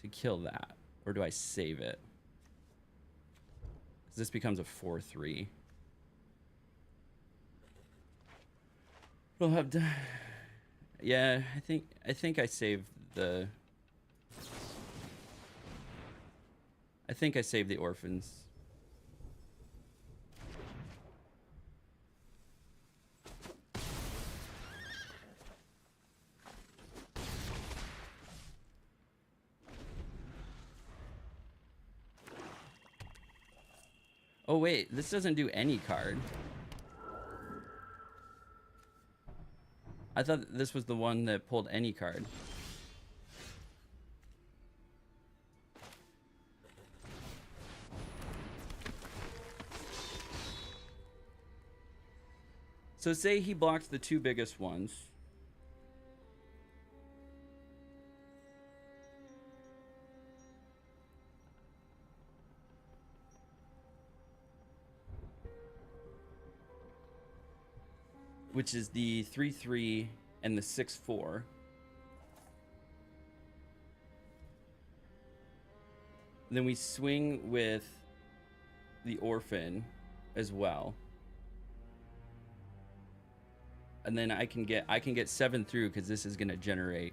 to kill that, or do I save it? 'Cause this becomes a 4/3. We'll have to. Yeah, I think I saved the. I think I saved the orphans. Oh wait, this doesn't do any card. I thought this was the one that pulled any card. So say he blocks the 2 biggest ones. Which is the 3/3 and the 6/4. Then we swing with the orphan as well. And then I can get 7 through because this is gonna generate.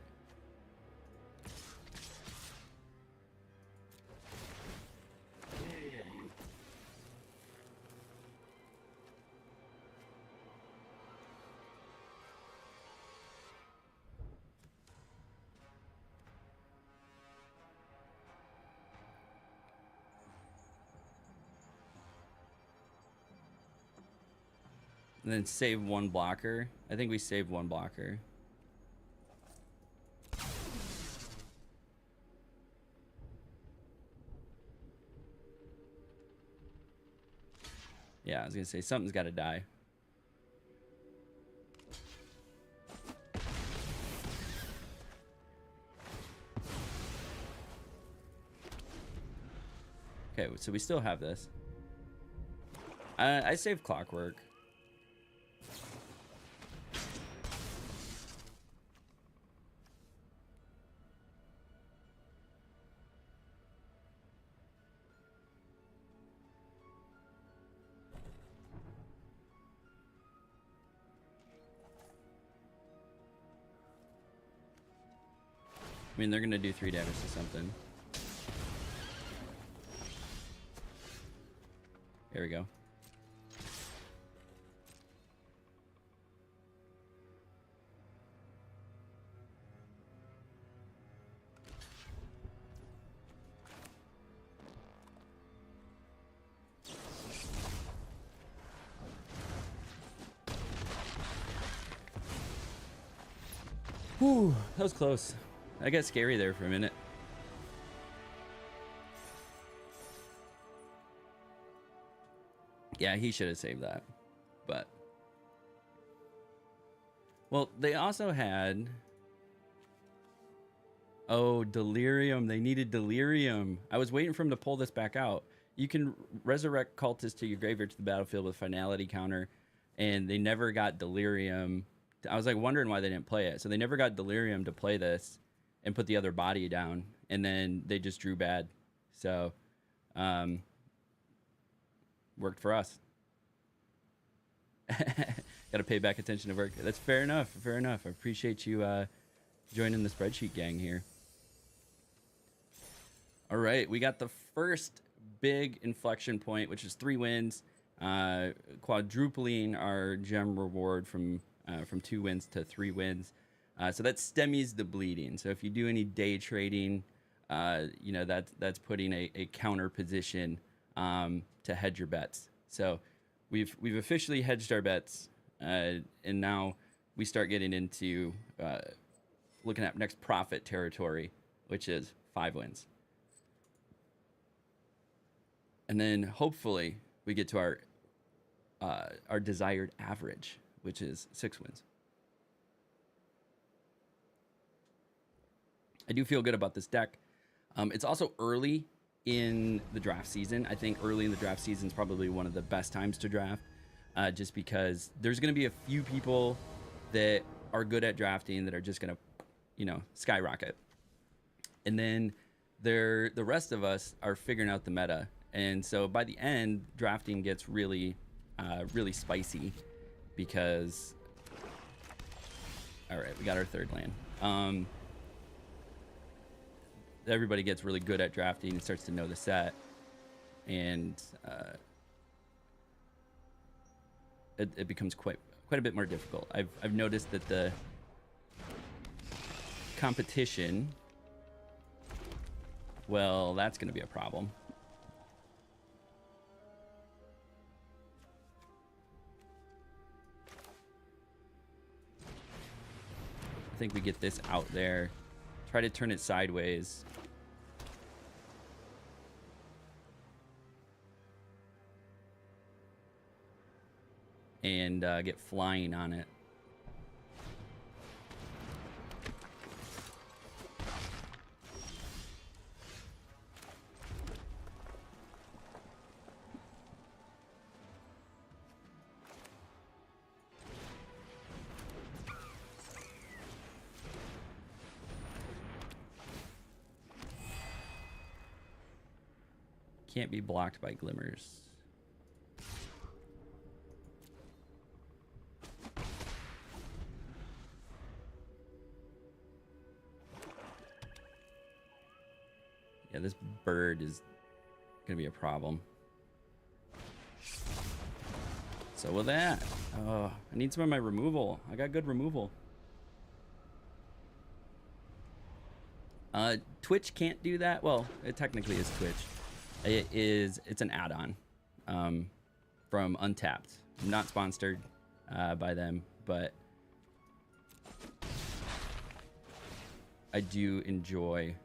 And then save 1 blocker. I think we saved 1 blocker. Yeah, I was gonna say something's gotta die. Okay, so we still have this. I saved Clockwork. I mean, they're gonna do 3 damage to something. There we go. Whew, that was close. I got scary there for a minute. Yeah, he should have saved that. But. Well, they also had. Oh, Delirium. They needed Delirium. I was waiting for him to pull this back out. You can resurrect cultists to your graveyard to the battlefield with finality counter. And they never got Delirium. I was like wondering why they didn't play it. So they never got Delirium to play this and put the other body down. And then they just drew bad. So, worked for us. Got to pay back attention to work. That's fair enough. Fair enough. I appreciate you joining the spreadsheet gang here. All right, we got the first big inflection point, which is 3 wins, quadrupling our gem reward from 2 wins to 3 wins. So that stemmies the bleeding. So if you do any day trading, you know that's putting a counter position to hedge your bets. So we've officially hedged our bets, and now we start getting into looking at next profit territory, which is 5 wins. And then hopefully we get to our desired average, which is 6 wins. I do feel good about this deck. It's also early in the draft season. I think early in the draft season is probably one of the best times to draft, just because there's going to be a few people that are good at drafting that are just going to, you know, skyrocket. And then the rest of us are figuring out the meta, and so by the end, drafting gets really, really spicy because. All right, we got our third land. Everybody gets really good at drafting and starts to know the set, and it becomes quite a bit more difficult. I've noticed that the competition, well, that's going to be a problem. I think we get this out there, try to turn it sideways. And get flying on it. Can't be blocked by glimmers. Yeah, this bird is gonna be a problem. So will that. Oh, I need some of my removal. I got good removal. Twitch can't do that. Well, it technically is Twitch. It's an add-on from Untapped. I'm not sponsored by them, but I do enjoy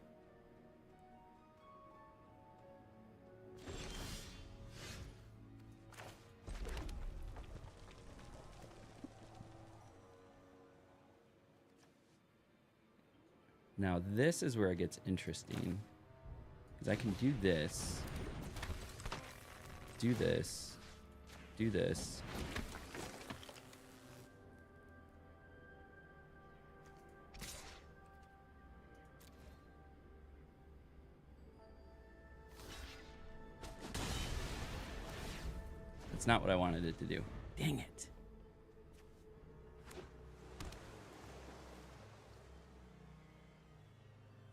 now. This is where it gets interesting. Because I can do this, do this, do this. That's not what I wanted it to do. Dang it.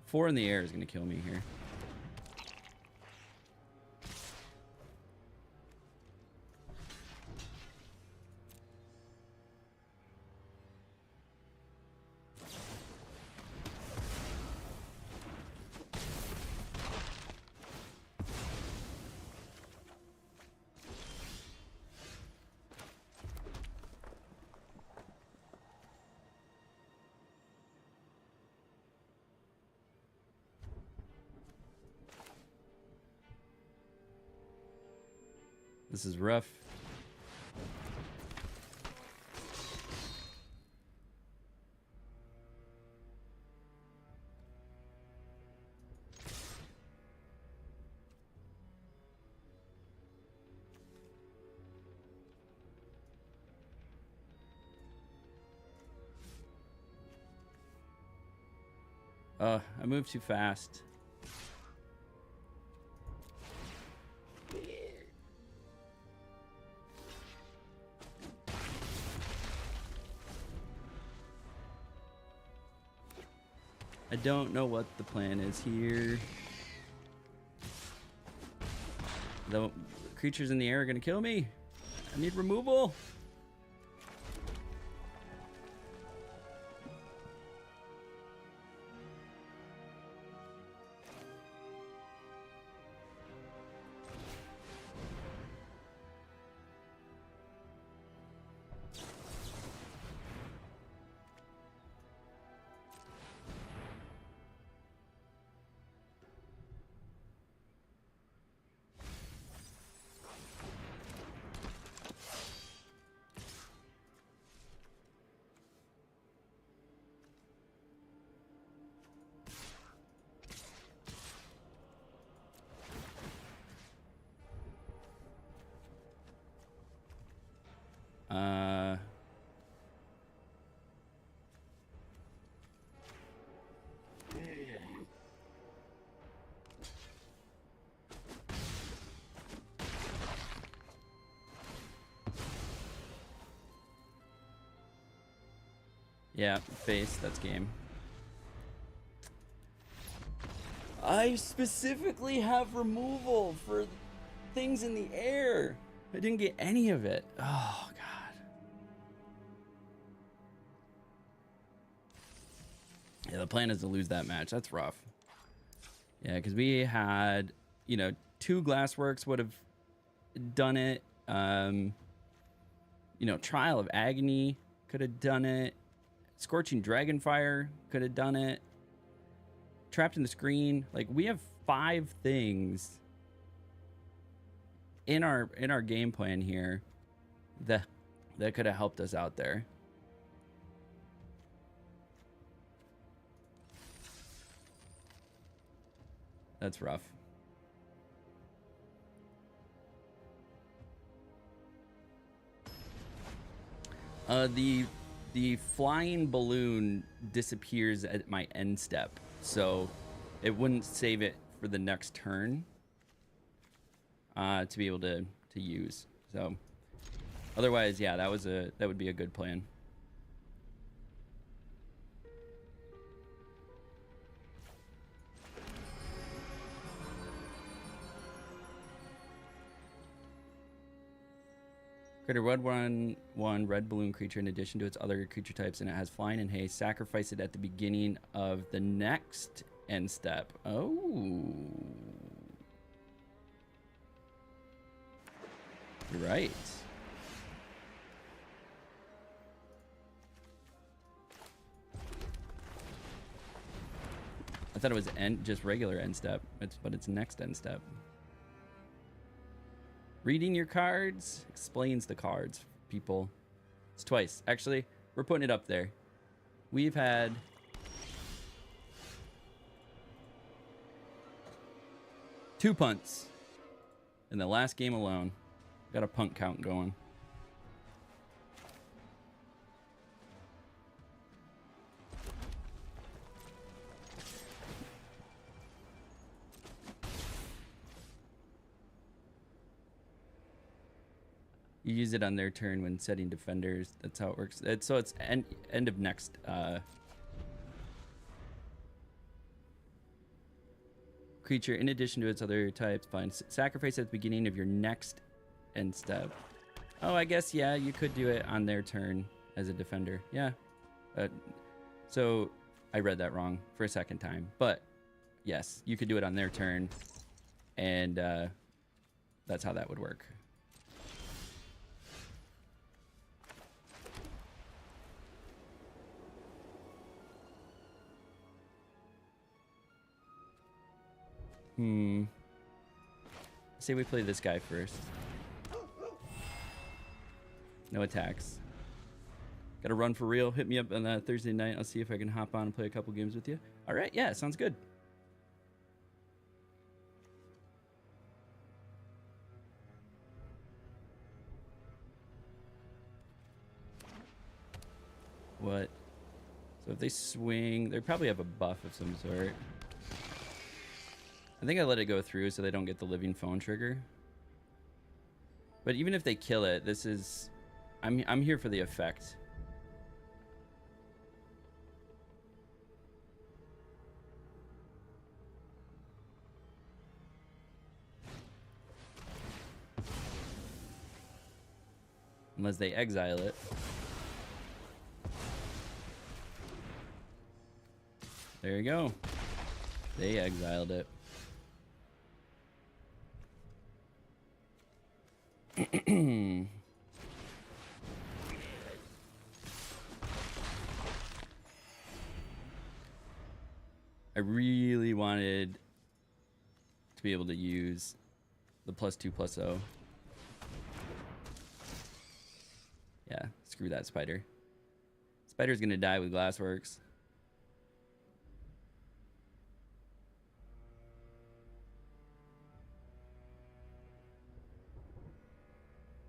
Four in the air is going to kill me here. This is rough. I moved too fast. I don't know what the plan is here. The creatures in the air are gonna kill me. I need removal. Yeah, face, that's game. I specifically have removal for things in the air. I didn't get any of it. Oh, God. Yeah, the plan is to lose that match. That's rough. Yeah, because we had, you know, 2 Glassworks would have done it. You know, Trial of Agony could have done it. Scorching Dragonfire could have done it. Trapped in the Screen. Like, we have 5 things in our game plan here that could have helped us out there. That's rough. The flying balloon disappears at my end step, so it wouldn't save it for the next turn to be able to use. So otherwise, yeah, that would be a good plan. Create a red one red balloon creature in addition to its other creature types, and it has flying and haste. Sacrifice it at the beginning of the next end step. Oh. You're right. I thought it was just regular end step, but it's next end step. Reading your cards explains the cards, people. It's twice. Actually, we're putting it up there. We've had 2 punts in the last game alone. Got a punt count going. You use it on their turn when setting defenders. That's how it works. So it's end of next. Creature, in addition to its other types, find sacrifice at the beginning of your next end step. Oh, I guess, yeah, you could do it on their turn as a defender. Yeah. So I read that wrong for a second time. But yes, you could do it on their turn. And that's how that would work. Say we play this guy first. No attacks. Gotta run for real. Hit me up on that Thursday night. I'll see if I can hop on and play a couple games with you. All right, yeah, sounds good. What? So if they swing, they probably have a buff of some sort. I think I let it go through so they don't get the living phone trigger. But even if they kill it, this is... I'm here for the effect. Unless they exile it. There you go. They exiled it. I really wanted to be able to use the +2/+0. Yeah, screw that spider. Spider's gonna die with Glassworks.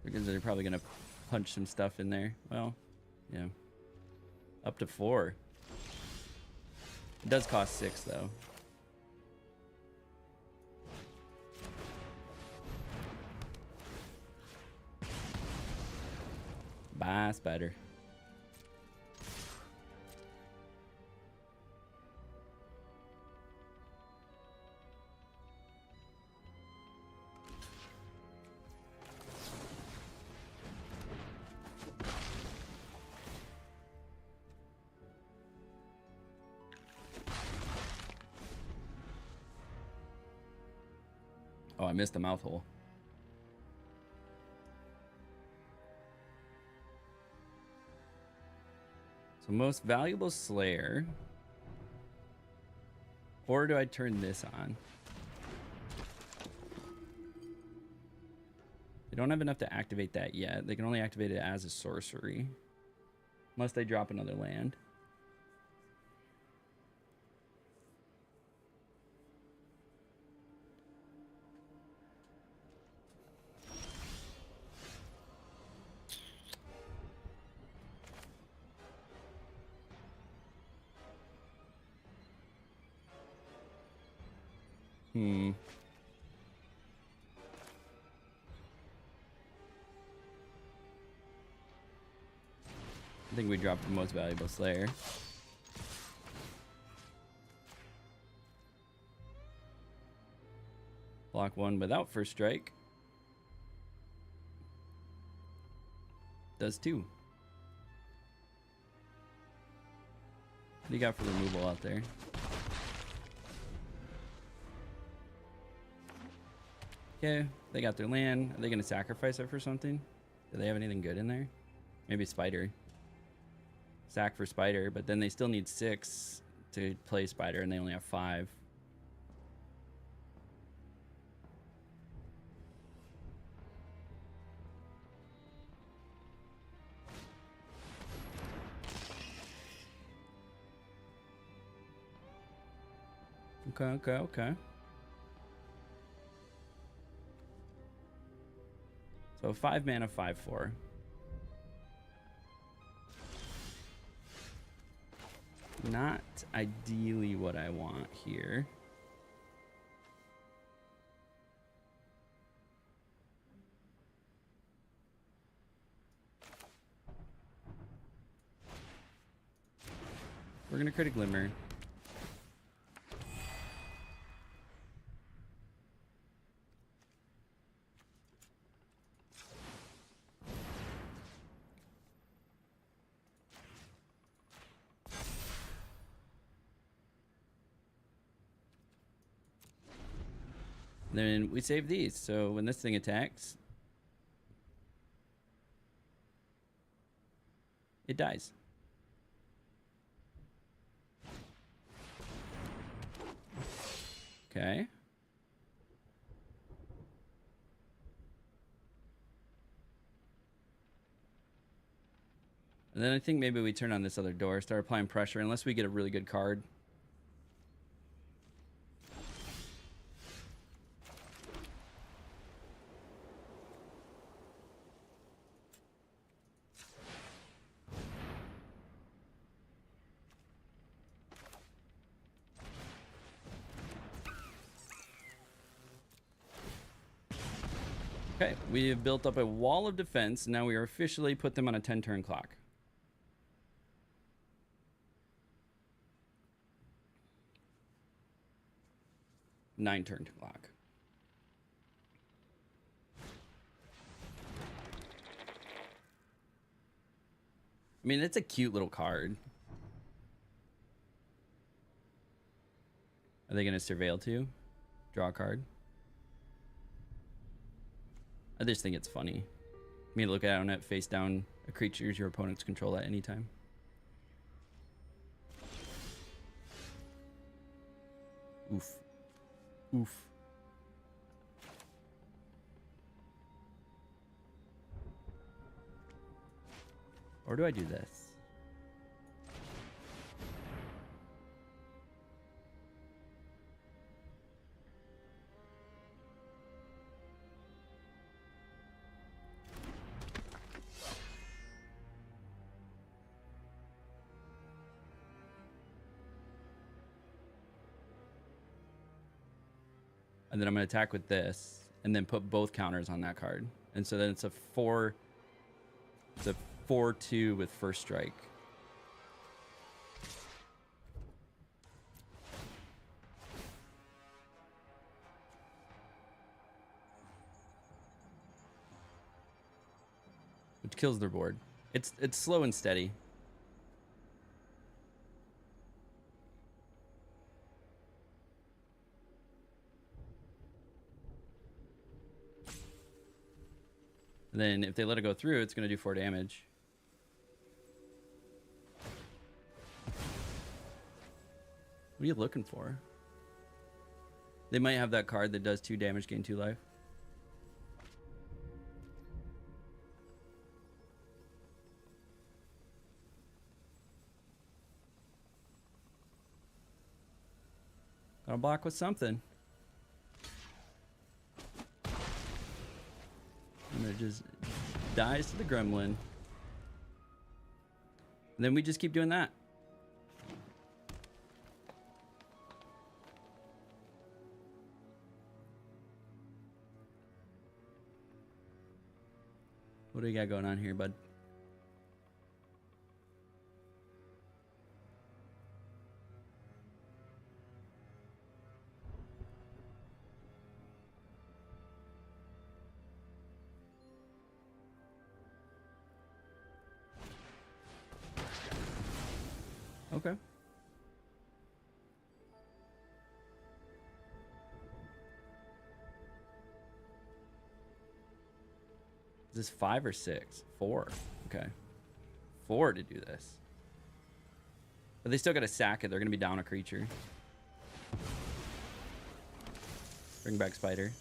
Because they're probably gonna punch some stuff in there. Well, yeah. Up to 4. It does cost 6 though. Bye, spider. Oh, I missed the mouth hole. So most valuable Slayer. Or do I turn this on? They don't have enough to activate that yet. They can only activate it as a sorcery. Unless they drop another land. I think we dropped the most valuable Slayer. Block one without first strike. Does two. What do you got for removal out there? Okay, they got their land. Are they going to sacrifice it for something? Do they have anything good in there? Maybe Spider. Sack for Spider, but then they still need 6 to play Spider, and they only have 5. Okay. So 5 mana, 5/4. Not ideally what I want here. We're gonna create a Glimmer. Then we save these, so when this thing attacks, it dies. Okay. And then I think maybe we turn on this other door, start applying pressure, unless we get a really good card. Okay, we have built up a wall of defense. Now we are officially put them on a 10-turn clock. Nine-turn clock. I mean, it's a cute little card. Are they going to surveil too? Draw a card? I just think it's funny. I mean, look out on it, face down a creatures your opponents control at any time. Oof. Oof. Or do I do this? And then I'm going to attack with this and then put both counters on that card. And so then it's a 4/2 with first strike. Which kills their board. It's slow and steady. And then if they let it go through, it's going to do 4 damage. What are you looking for? They might have that card that does 2 damage, gain 2 life. Gotta block with something. And it just dies to the gremlin. And then we just keep doing that. What do you got going on here, bud? Okay. Is this 5 or 6? 4. Okay. 4 to do this. But they still got to sack it. They're going to be down a creature. Bring back Spider.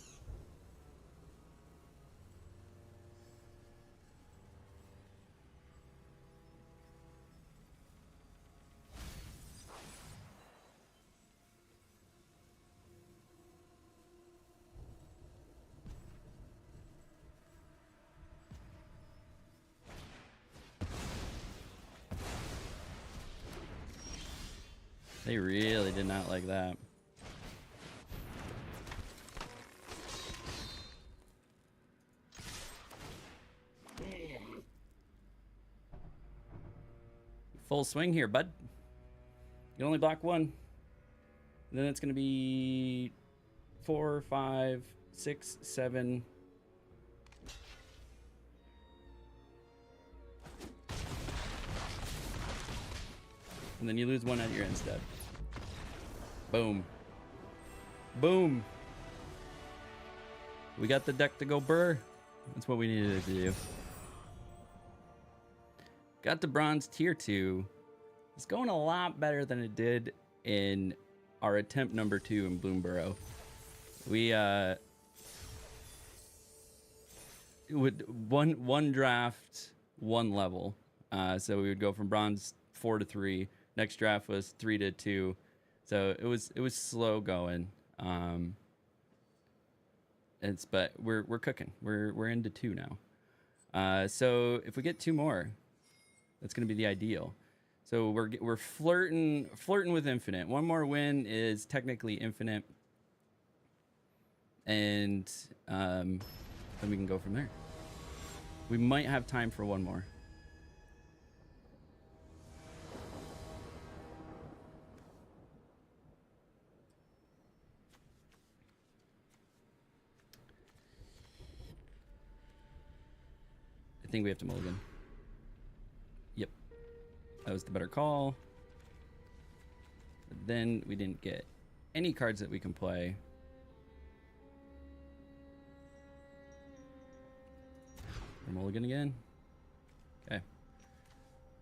They really did not like that. Full swing here, bud. You can only block 1. And then it's going to be 4, 5, 6, 7. And then you lose 1 at your end step. Boom. Boom. We got the deck to go burr. That's what we needed to do. Got the bronze tier 2. It's going a lot better than it did in our attempt number 2 in Bloomburrow. We would one draft, 1 level. So we would go from bronze 4 to 3. Next draft was 3 to 2. So it was slow going. But we're cooking. We're into 2 now. So if we get 2 more, that's going to be the ideal. So we're flirting with infinite. 1 more win is technically infinite, and then we can go from there. We might have time for 1 more. I think we have to mulligan. Yep. That was the better call. But then we didn't get any cards that we can play. We're mulligan again. Okay.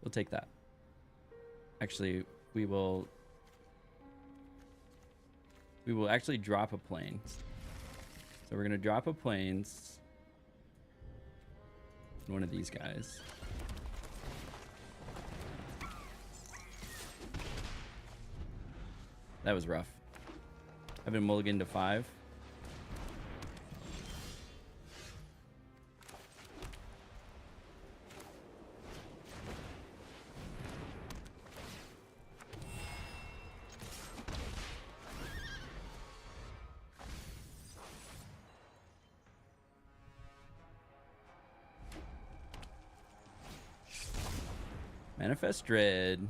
We'll take that. Actually, we will actually drop a plains. So we're going to drop a plains. One of these guys. That was rough. I've been mulligan to 5. Manifest Dread.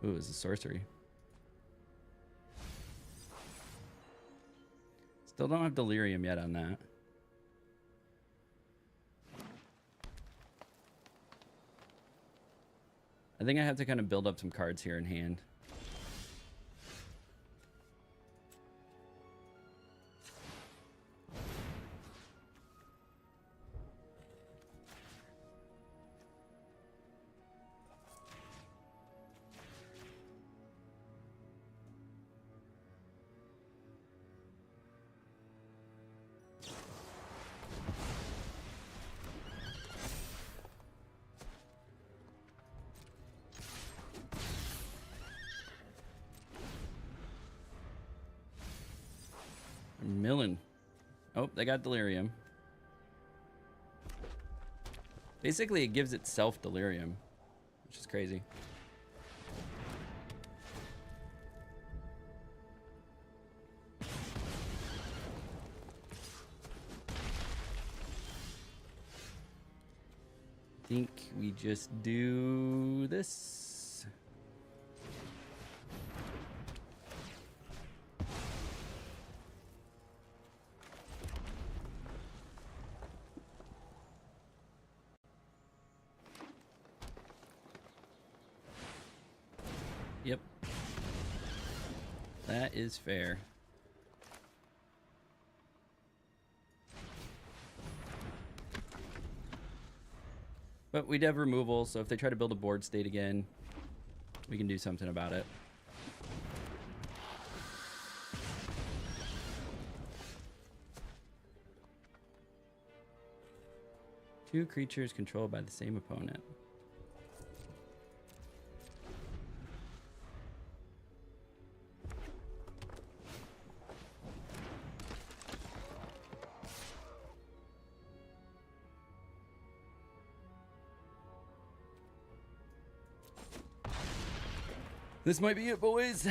Ooh, it's a sorcery. Still don't have delirium yet on that. I think I have to kind of build up some cards here in hand. Milling. Oh, they got delirium. Basically, it gives itself delirium, which is crazy. I think we just do this. Yep. That is fair. But we'd have removal, so if they try to build a board state again, we can do something about it. Two creatures controlled by the same opponent. This might be it, boys.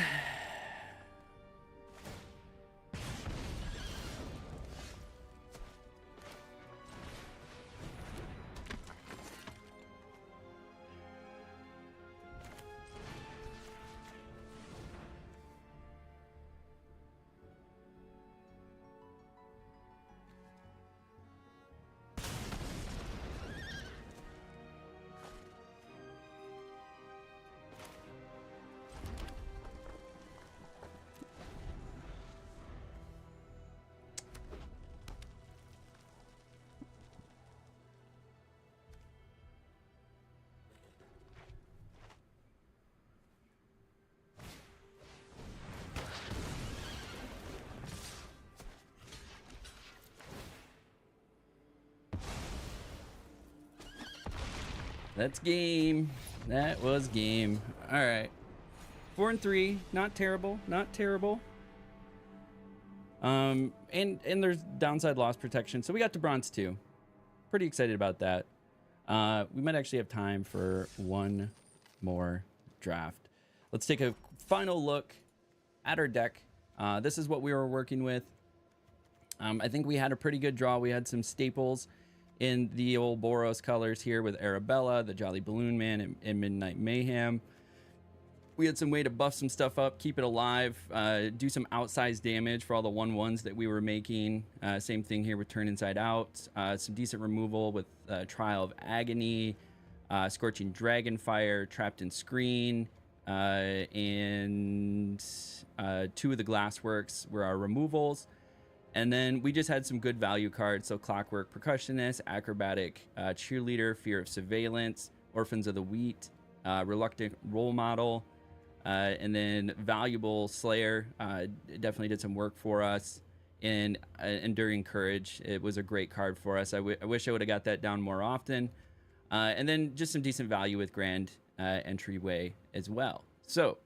That's game. That was game. All right. 4-3. Not terrible. Not terrible. And there's downside loss protection. So we got to bronze 2. Pretty excited about that. We might actually have time for one more draft. Let's take a final look at our deck. This is what we were working with. I think we had a pretty good draw. We had some staples in the old Boros colors here with Arabella, the Jolly Balloon Man, and Midnight Mayhem. We had some way to buff some stuff up, keep it alive, do some outsized damage for all the 1/1s that we were making. Same thing here with Turn Inside Out. Some decent removal with Trial of Agony, Scorching Dragonfire, Trapped in Screen, and 2 of the Glassworks were our removals. And then we just had some good value cards. So Clockwork Percussionist, Acrobatic Cheerleader, Fear of Surveillance, Orphans of the Wheat, Reluctant Role Model, and then Valuable Slayer. Definitely did some work for us. And Enduring Courage, it was a great card for us. I wish I would have got that down more often. And then just some decent value with Grand Entryway as well. So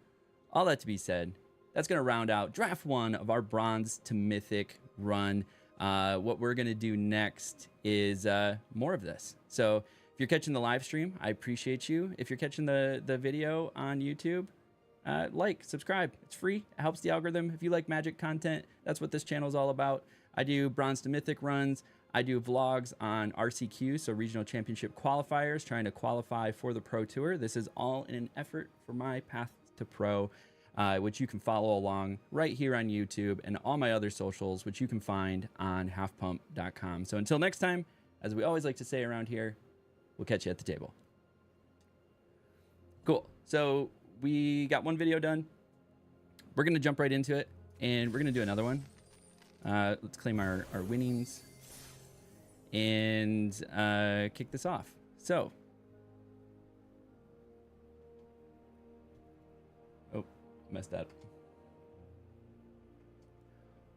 all that to be said, that's going to round out draft 1 of our Bronze to Mythic run. What we're going to do next is more of this. So if you're catching the live stream, I appreciate you. If you're catching the video on YouTube, like, subscribe. It's free. It helps the algorithm. If you like Magic content, that's what this channel is all about. I do Bronze to Mythic runs. I do vlogs on RCQ, so Regional Championship Qualifiers, trying to qualify for the Pro Tour. This is all in an effort for my path to pro. which you can follow along right here on YouTube, and all my other socials, which you can find on halfpump.com. So until next time, as we always like to say around here, we'll catch you at the table. Cool. So we got one video done. We're going to jump right into it, and we're going to do another one. Let's claim our winnings and kick this off. So, oh, messed up.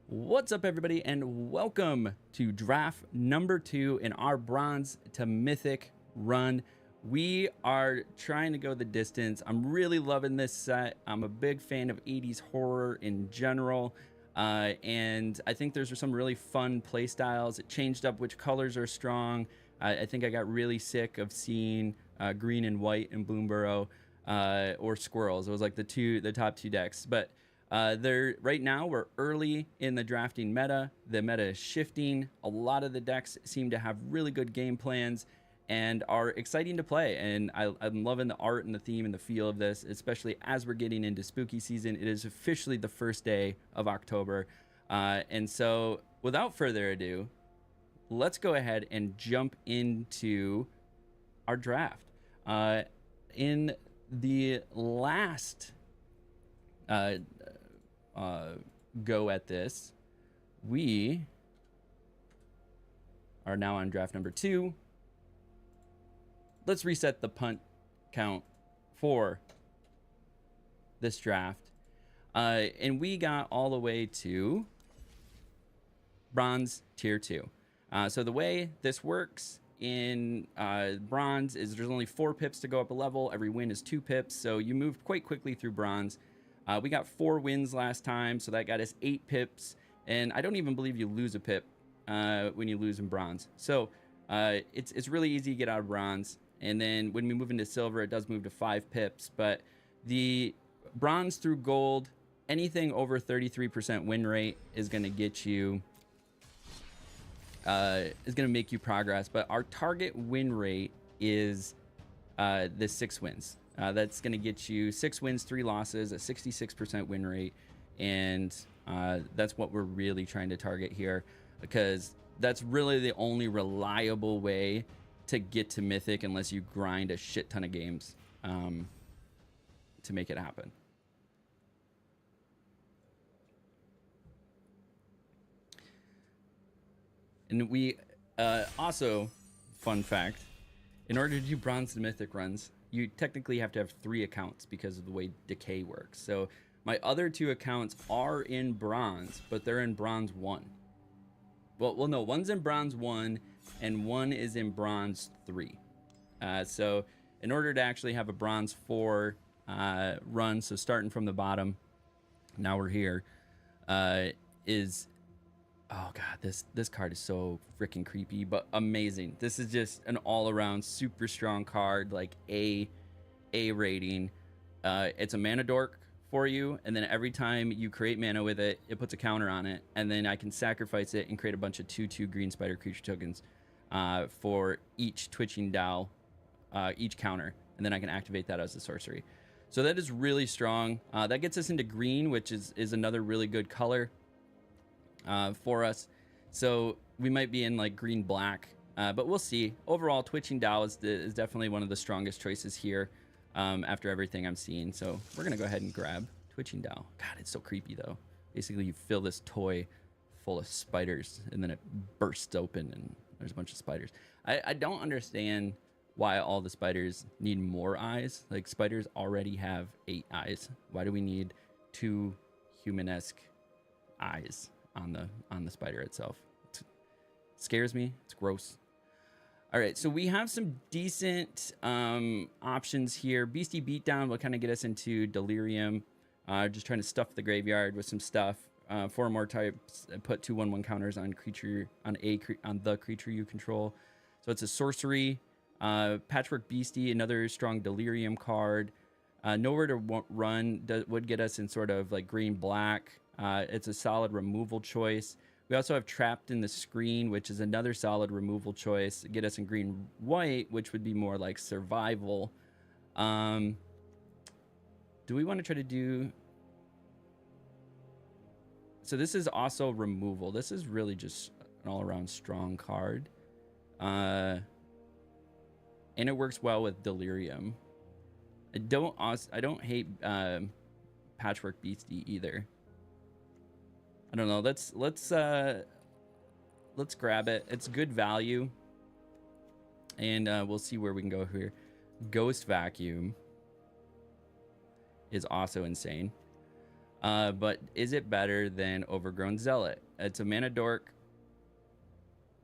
What's up, everybody, and welcome to draft number 2 in our bronze to mythic run. We are trying to go the distance. I'm really loving this set. I'm a big fan of 80s horror in general. And I think there's some really fun play styles. It changed up which colors are strong. I think I got really sick of seeing green and white in Bloomburrow or squirrels. It was like the top 2 decks. But right now we're early in the drafting meta. The meta is shifting. A lot of the decks seem to have really good game plans and are exciting to play. And I'm loving the art and the theme and the feel of this, especially as we're getting into spooky season. It is officially the first day of October. And so without further ado, let's go ahead and jump into our draft. In the last go at this, we are now on draft number 2. Let's reset the punt count for this draft. And we got all the way to bronze tier 2. So the way this works in bronze is there's only 4 pips to go up a level. Every win is 2 pips. So you move quite quickly through bronze. We got 4 wins last time, so that got us 8 pips. And I don't even believe you lose a pip when you lose in bronze. So it's really easy to get out of bronze. And then when we move into silver, it does move to 5 pips. But the bronze through gold, anything over 33% win rate is going to get you, is going to make you progress. But our target win rate is the 6 wins. That's going to get you 6 wins, 3 losses, a 66% win rate. And that's what we're really trying to target here, because that's really the only reliable way to get to mythic, unless you grind a shit ton of games to make it happen. And we also, fun fact, in order to do bronze to mythic runs, you technically have to have 3 accounts because of the way decay works. So my other 2 accounts are in bronze, but they're in bronze 1. Well, no, one's in bronze 1 and one is in bronze 3. So in order to actually have a bronze 4 run, so starting from the bottom, now we're here, is, oh god, this card is so freaking creepy, but amazing. This is just an all-around super strong card, like A rating. It's a mana dork for you, and then every time you create mana with it, it puts a counter on it, and then I can sacrifice it and create a bunch of 2/2 green spider creature tokens for each twitching Dow, each counter, and then I can activate that as a sorcery. So that is really strong. That gets us into green, which is another really good color for us. So we might be in like green black, but we'll see. Overall, twitching Dow is definitely one of the strongest choices here after everything I'm seeing. So we're gonna go ahead and grab twitching Dow. God, it's so creepy though. Basically, you fill this toy full of spiders, and then it bursts open, and there's a bunch of spiders. I don't understand why all the spiders need more eyes. Like, spiders already have 8 eyes. Why do we need 2 human-esque eyes on the spider itself? It scares me. It's gross. All right, so we have some decent options here. Beastie Beatdown will kind of get us into Delirium. Just trying to stuff the graveyard with some stuff. 4 more types. Put 2/1/1 counters on the creature you control. So it's a sorcery. Patchwork Beastie, another strong Delirium card. Nowhere to Run would get us in sort of like green black. It's a solid removal choice. We also have Trapped in the Screen, which is another solid removal choice. Get us in green white, which would be more like survival. Do we want to try to do So this is also removal. This is really just an all-around strong card. And it works well with Delirium. I don't hate Patchwork Beastie either. I don't know. Let's grab it. It's good value. And we'll see where we can go here. Ghost Vacuum is also insane. But is it better than Overgrown Zealot? It's a mana dork.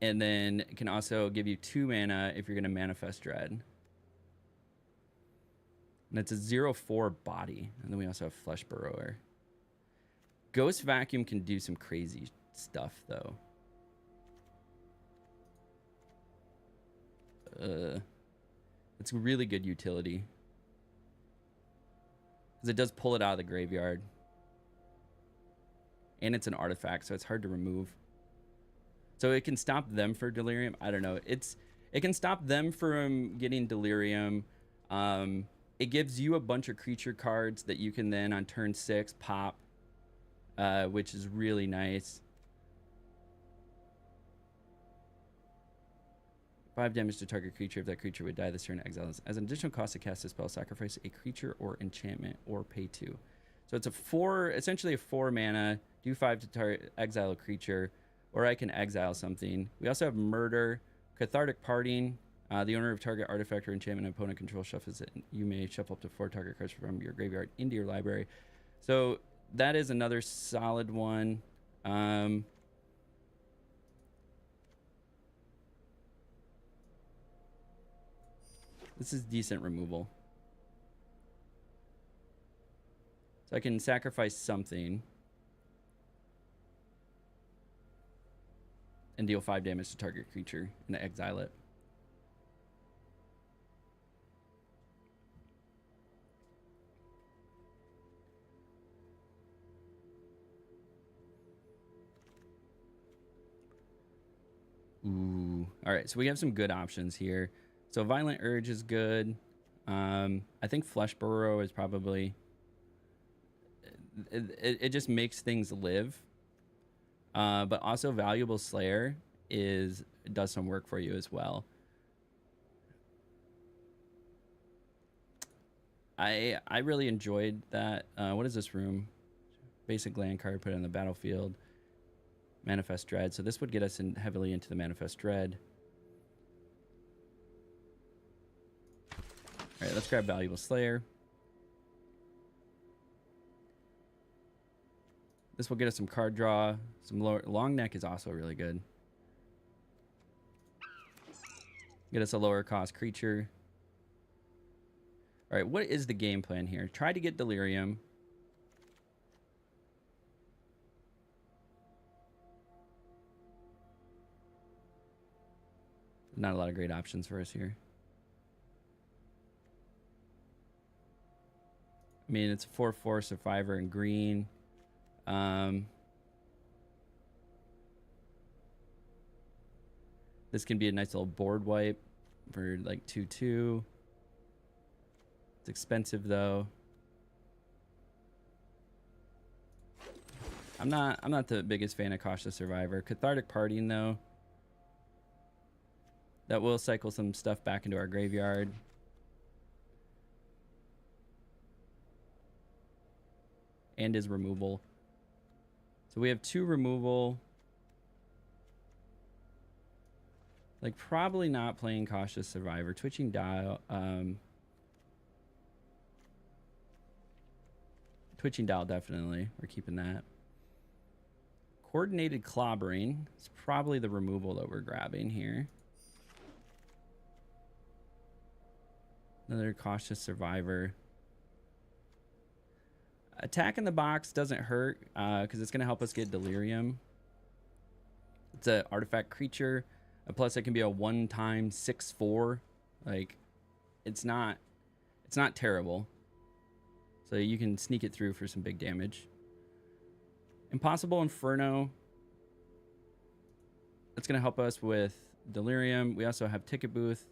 And then it can also give you 2 mana if you're going to Manifest Dread. And it's a 0/4 body. And then we also have Flesh Burrower. Ghost Vacuum can do some crazy stuff, though. It's really good utility. Because it does pull it out of the graveyard. And it's an artifact, so it's hard to remove. So it can stop them for Delirium. I don't know. It can stop them from getting Delirium. It gives you a bunch of creature cards that you can then on turn 6 pop, which is really nice. 5 damage to target creature. If that creature would die this turn, exile this. As an additional cost to cast a spell, sacrifice a creature or enchantment or pay 2. So it's essentially a 4 mana. Do 5 to target, exile a creature, or I can exile something. We also have Murder, Cathartic Parting. The owner of target artifact or enchantment opponent control shuffles it. You may shuffle up to 4 target cards from your graveyard into your library. So that is another solid one. This is decent removal. So I can sacrifice something and deal 5 damage to target creature and exile it. Ooh. All right, so we have some good options here. So Violent Urge is good. I think Flesh Burrow is probably... It just makes things live. But also Valuable Slayer does some work for you as well. I really enjoyed that. What is this room? Basic land card, put it on the battlefield. Manifest Dread. So this would get us heavily into the Manifest Dread. All right, let's grab Valuable Slayer. This will get us some card draw. Some long neck is also really good. Get us a lower cost creature. All right, what is the game plan here? Try to get Delirium. Not a lot of great options for us here. I mean, it's a 4/4 Survivor in green. This can be a nice little board wipe for like 2/2. It's expensive though. I'm not the biggest fan of Cautious Survivor. Cathartic Parting though. That will cycle some stuff back into our graveyard. And is removal. So we have 2 removal. Like probably not playing Cautious Survivor. Twitching Dial. Twitching Dial definitely. We're keeping that. Coordinated Clobbering. It's probably the removal that we're grabbing here. Another Cautious Survivor. Attack in the box doesn't hurt because it's going to help us get Delirium. It's an artifact creature. Plus, it can be a 1-time 6/4. Like, it's not terrible. So you can sneak it through for some big damage. Impossible Inferno. That's going to help us with Delirium. We also have Ticket Booth.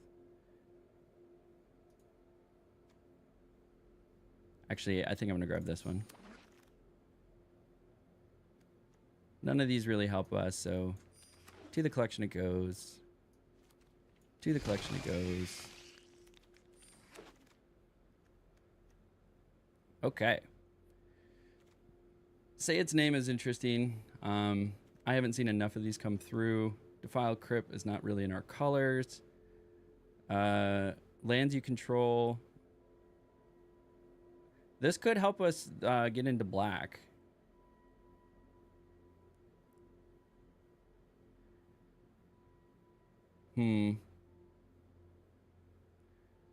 Actually, I think I'm going to grab this one. None of these really help us, so to the collection it goes. To the collection it goes. Okay. Say its name is interesting. I haven't seen enough of these come through. Defiled Crypt is not really in our colors. Lands you control. This could help us get into black. We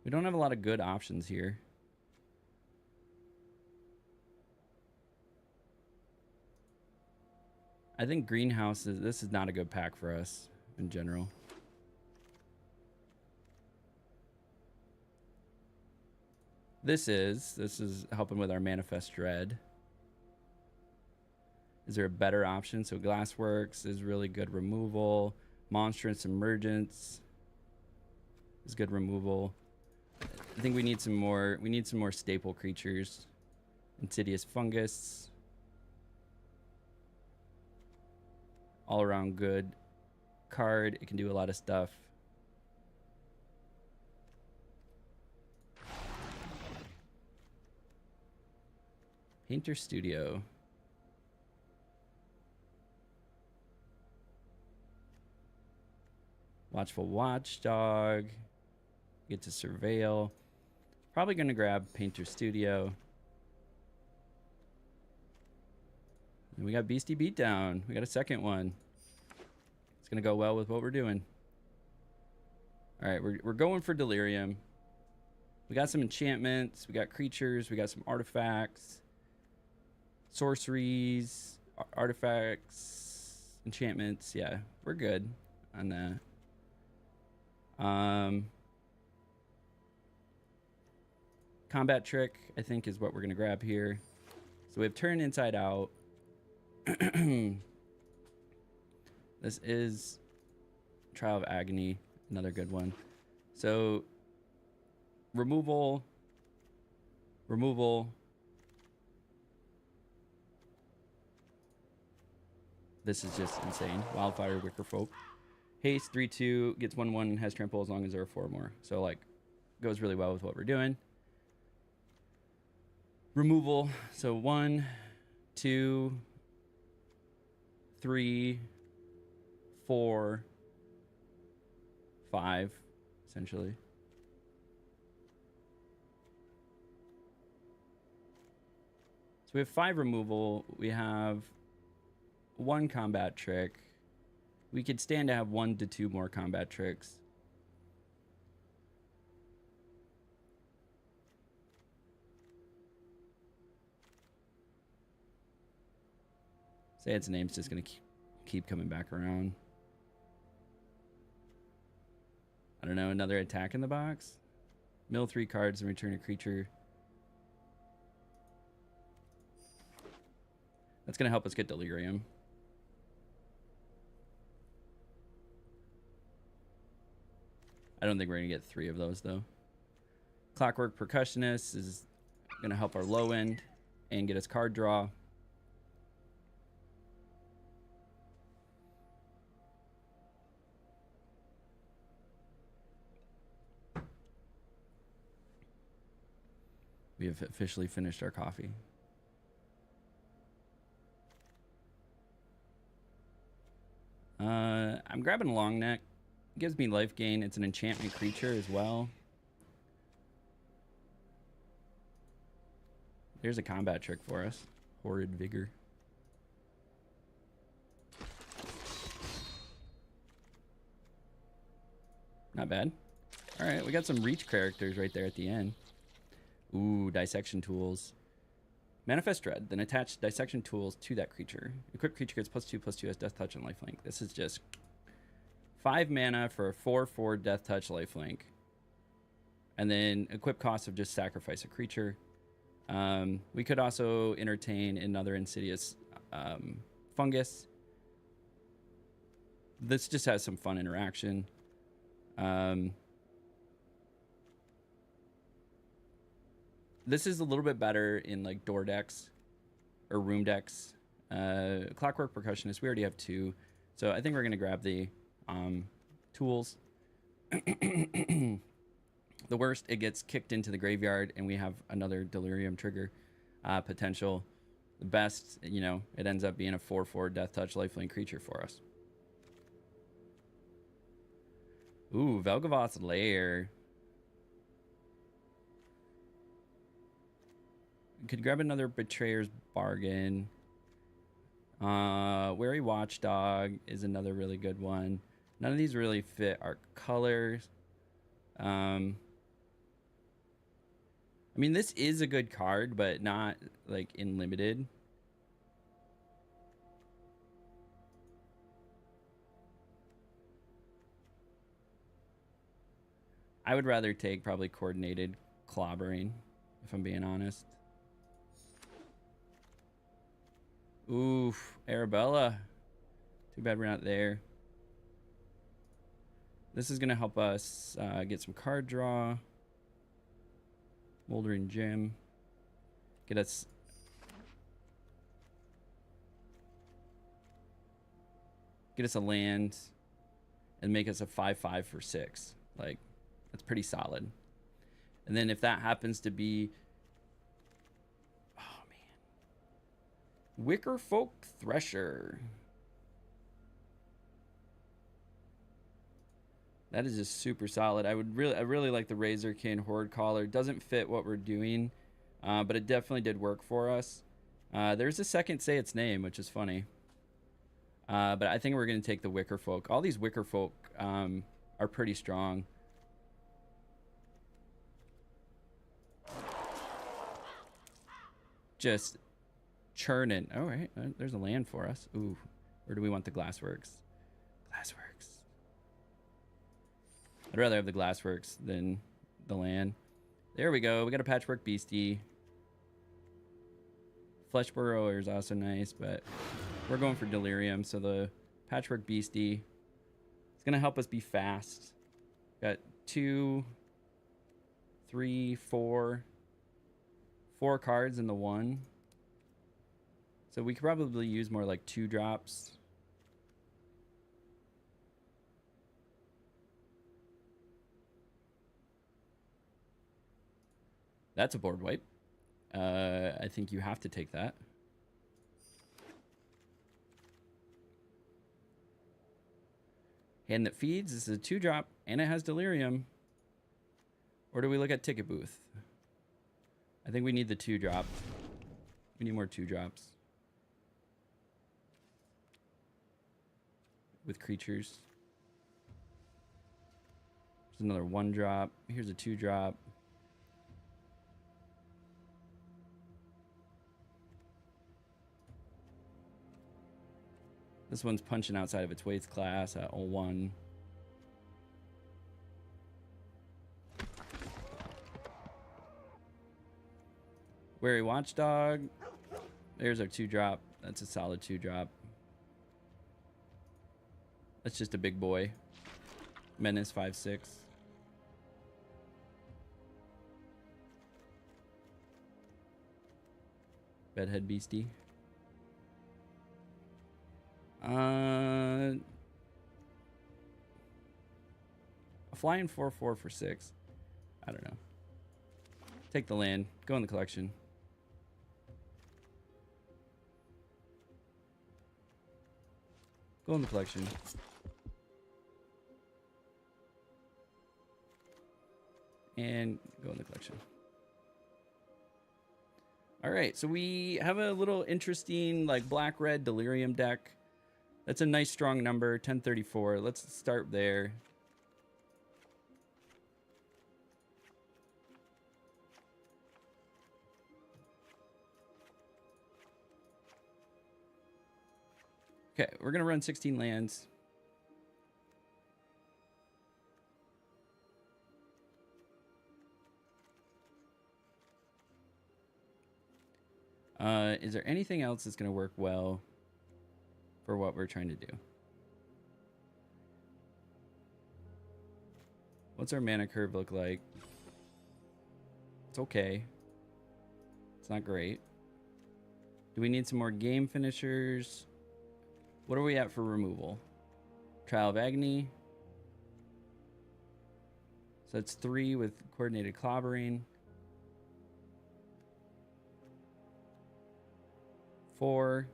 don't have a lot of good options here. I think greenhouse this is not a good pack for us in general. This is helping with our Manifest Dread. Is there a better option? So Glassworks is really good removal. Monstrous Emergence is good removal. I think we need some more. We need some more staple creatures. Insidious Fungus. All around good card. It can do a lot of stuff. Painter Studio. Watchful Watchdog. Get to Surveil. Probably going to grab Painter Studio. And we got Beastie Beatdown. We got a second one. It's going to go well with what we're doing. All right, we're going for Delirium. We got some enchantments. We got creatures. We got some artifacts. Sorceries. Artifacts. Enchantments. Yeah, we're good on that. Combat Trick, I think, is what we're going to grab here. So we have Turn Inside Out. This is Trial of Agony, another good one. So removal. This is just insane. Wildfire Wickerfolk. Haste 3/2 gets 1/1, has trample as long as there are 4 more. So like goes really well with what we're doing. Removal. So 1, 2, 3, 4, 5, essentially. So we have 5 removal. We have 1 combat trick. We could stand to have 1 to 2 more combat tricks. Say its name's just going to keep coming back around. I don't know, another attack in the box? Mill 3 cards and return a creature. That's going to help us get Delirium. I don't think we're going to get 3 of those, though. Clockwork Percussionist is going to help our low end and get us card draw. We have officially finished our coffee. I'm grabbing a long neck. It gives me life gain. It's an enchantment creature as well. There's a combat trick for us. Horrid Vigor. Not bad. All right, we got some reach characters right there at the end. Ooh, Dissection Tools. Manifest Dread, then attach Dissection Tools to that creature. Equipped creature gets +2/+2 has Death Touch and Lifelink. This is just 5 mana for a 4/4 Death Touch Lifelink. And then equip cost of just sacrifice a creature. We could also entertain another Insidious Fungus. This just has some fun interaction. This is a little bit better in like door decks or room decks. Clockwork Percussionist, we already have 2. So I think we're going to grab the tools. The worst, it gets kicked into the graveyard and we have another Delirium trigger potential. The best, you know, it ends up being a 4/4 Death Touch lifelink creature for us. Ooh, Velgavoth's Lair. Could grab another Betrayer's Bargain. Wary Watchdog is another really good one. None of these really fit our colors. I mean, this is a good card, but not like in limited. I would rather take probably Coordinated Clobbering, if I'm being honest. Oof, Arabella. Too bad we're not there. This is going to help us get some card draw. Moldering Gem. Get us... Get us a land and make us a 5/5 for 6. Like, that's pretty solid. And then if that happens to be... Oh, man. Wickerfolk Thresher. That is just super solid. I really like the Razorkin Horde Caller. Doesn't fit what we're doing, but it definitely did work for us. There's a second say its name, which is funny. But I think we're going to take the Wickerfolk. All these Wickerfolk are pretty strong. Just churning. All right, there's a land for us. Ooh, where do we want the Glassworks? Glassworks. I'd rather have the Glassworks than the land. There we go. We got a Patchwork Beastie. Flesh Burrower is also nice, but we're going for Delirium. So the Patchwork Beastie is going to help us be fast. Got 2, 3, 4 cards in the 1. So we could probably use more like 2 drops. That's a board wipe. I think you have to take that. Hand that feeds. This is a 2-drop, and it has Delirium. Or do we look at Ticket Booth? I think we need the 2-drop. We need more 2-drops. With creatures. There's another 1-drop. Here's a 2-drop. This one's punching outside of its weights class at 01. Wary Watchdog. There's our 2-drop. That's a solid 2-drop. That's just a big boy. Menace 5/6. Bedhead Beastie. A flying 4/4 for 6. I don't know. Take the land. Go in the collection. Go in the collection. And go in the collection. All right, so we have a little interesting like black-red Delirium deck. That's a nice strong number, 1034. Let's start there. Okay, we're gonna run 16 lands. Is there anything else that's gonna work well for what we're trying to do? What's our mana curve look like? It's okay. It's not great. Do we need some more game finishers? What are we at for removal? Trial of Agony. So that's 3 with coordinated clobbering. 4.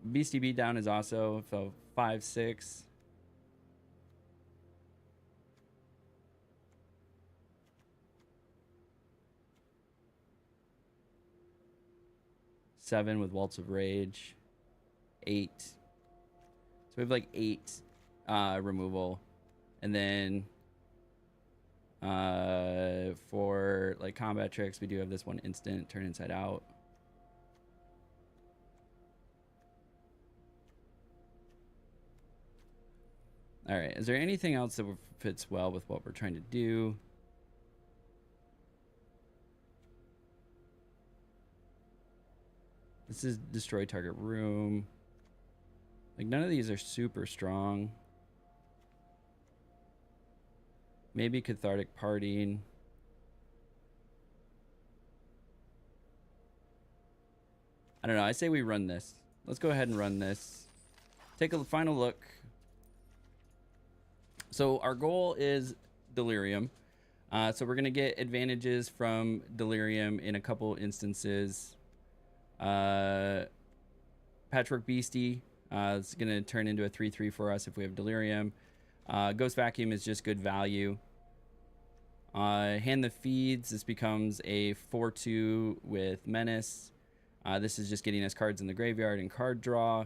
Beastie Beat Down is also, so 5, 6. Seven with Waltz of Rage. 8. So we have like 8 removal. And then for like combat tricks, we do have this one instant, turn inside out. All right, is there anything else that fits well with what we're trying to do? This is destroy target room. Like, none of these are super strong. Maybe cathartic partying. I don't know. I say we run this. Let's go ahead and run this. Take a final look. So our goal is Delirium. So we're going to get advantages from Delirium in a couple instances. Patchwork Beastie is going to turn into a 3/3 for us if we have Delirium. Ghost Vacuum is just good value. Hand the Feeds. This becomes a 4/2 with Menace. This is just getting us cards in the graveyard and card draw.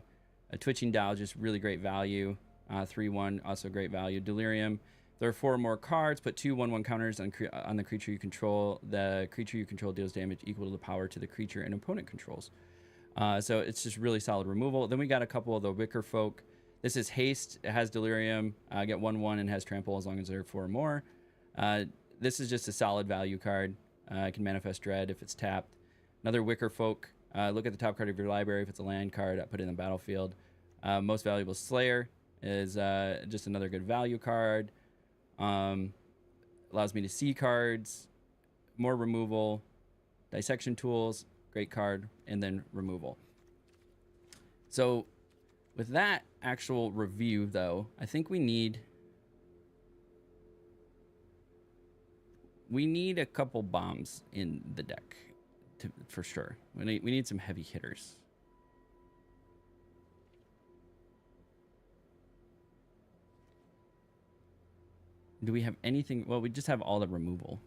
A Twitching Dial, just really great value. 3/1, also great value. Delirium. There are 4 more cards. Put 2 1/1 counters on the creature you control. The creature you control deals damage equal to the power to the creature and opponent controls. So it's just really solid removal. Then we got a couple of the Wicker Folk. This is Haste. It has Delirium. Get 1/1 and has Trample as long as there are 4 more. This is just a solid value card. It can manifest Dread if it's tapped. Another Wicker Folk. Look at the top card of your library. If it's a land card, put it in the battlefield. Most Valuable Slayer is just another good value card. Allows me to see cards. More removal. Dissection Tools. Great card. And then removal. So with that actual review, though, I think we need a couple bombs in the deck for sure. We need some heavy hitters. Do we have anything? Well, we just have all the removal.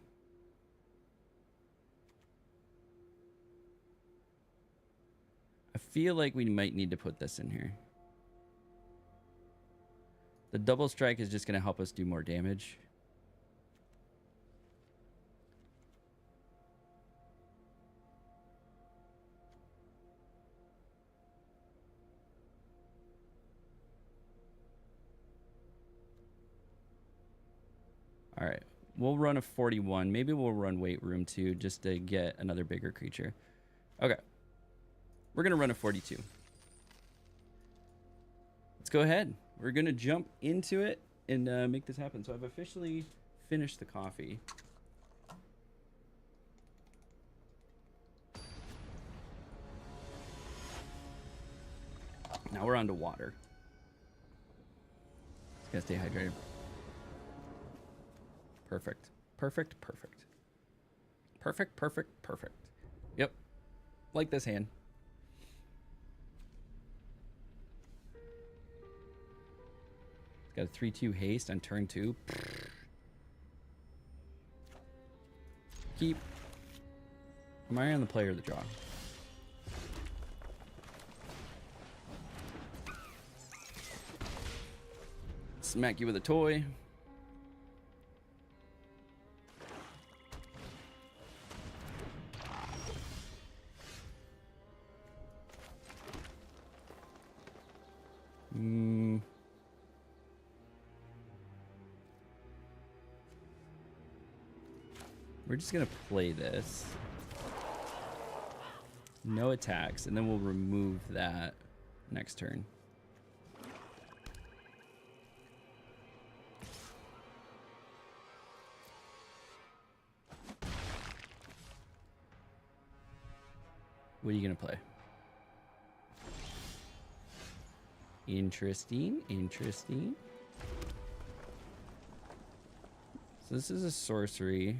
I feel like we might need to put this in here. The double strike is just going to help us do more damage. All right, we'll run a 41. Maybe we'll run Weight Room too, just to get another bigger creature. Okay, we're gonna run a 42. Let's go ahead. We're gonna jump into it and make this happen. So I've officially finished the coffee. Now we're on to water. Just gotta stay hydrated. Perfect. Perfect, perfect. Perfect, perfect, perfect. Yep. Like this hand. It's got a 3/2 haste on turn 2. Keep. Am I on the play or the draw? Smack you with a toy. We're just gonna play this. No attacks, and then we'll remove that next turn. What are you gonna play? Interesting, interesting. So this is a sorcery.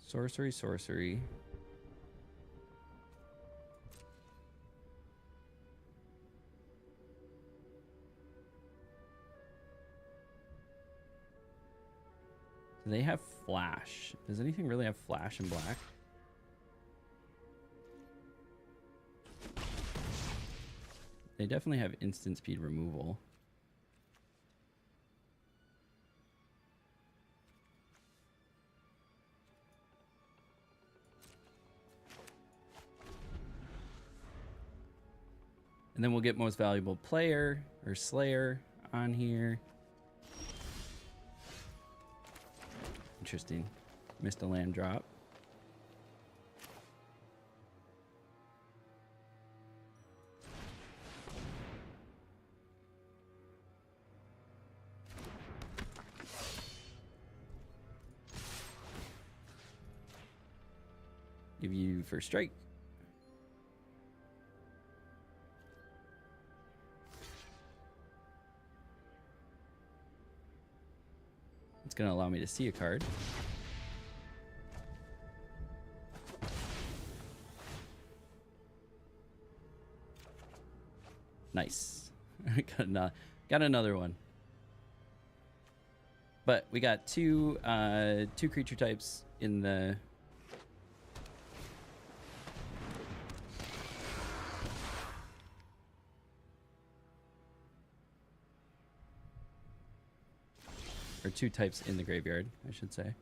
Sorcery, sorcery. Do they have flash? Does anything really have flash in black? They definitely have instant speed removal. And then we'll get most valuable player or slayer on here. Interesting. Missed a land drop. Give you first strike. It's going to allow me to see a card. Nice. got another one. But we got two creature types in the or two types in the graveyard, I should say.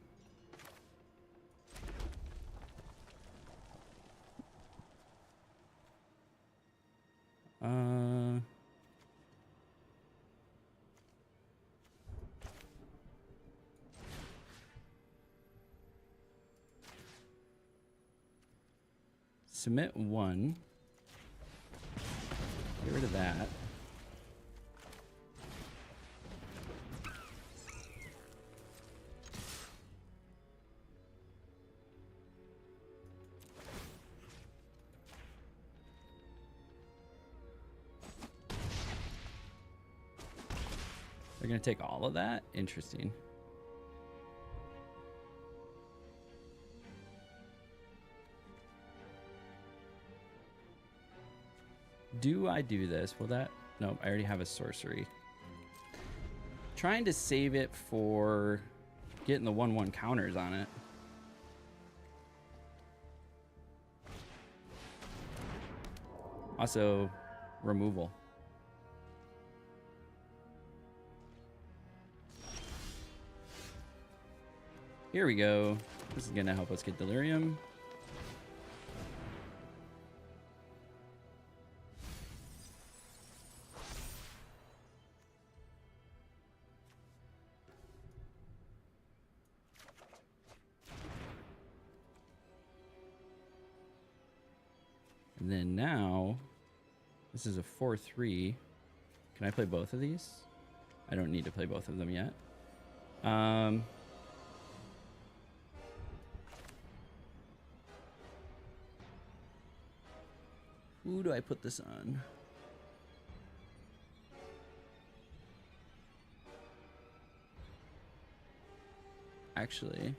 Submit one. Get rid of that. They're going to take all of that? Interesting. Do I do this? Will that... No, I already have a sorcery. Trying to save it for getting the 1/1 counters on it. Also, removal. Here we go. This is going to help us get Delirium. And then now, this is a 4/3. Can I play both of these? I don't need to play both of them yet. Who do I put this on? Actually,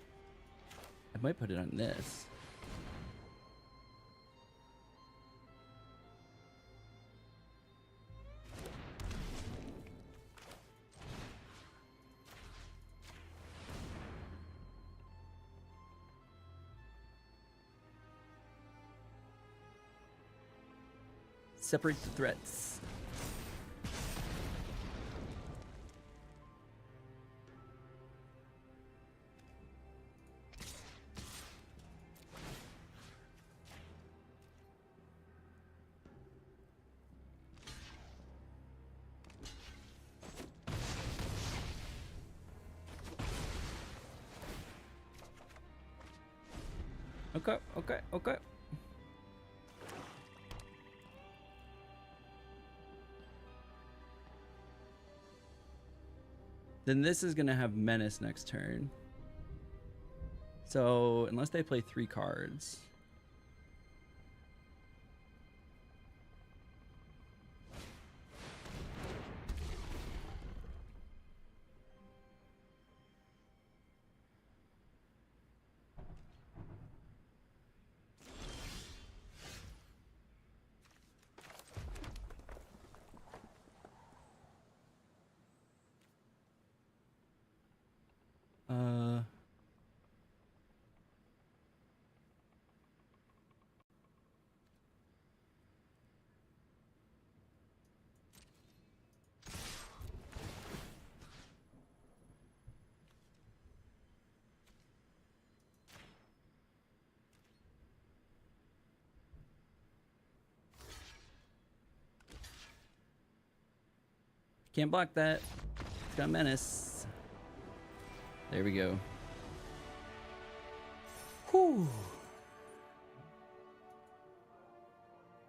I might put it on this. Separate the threats. Okay. Then this is going to have Menace next turn. So unless they play 3 cards. Can't block that. It's got menace. There we go. Whew.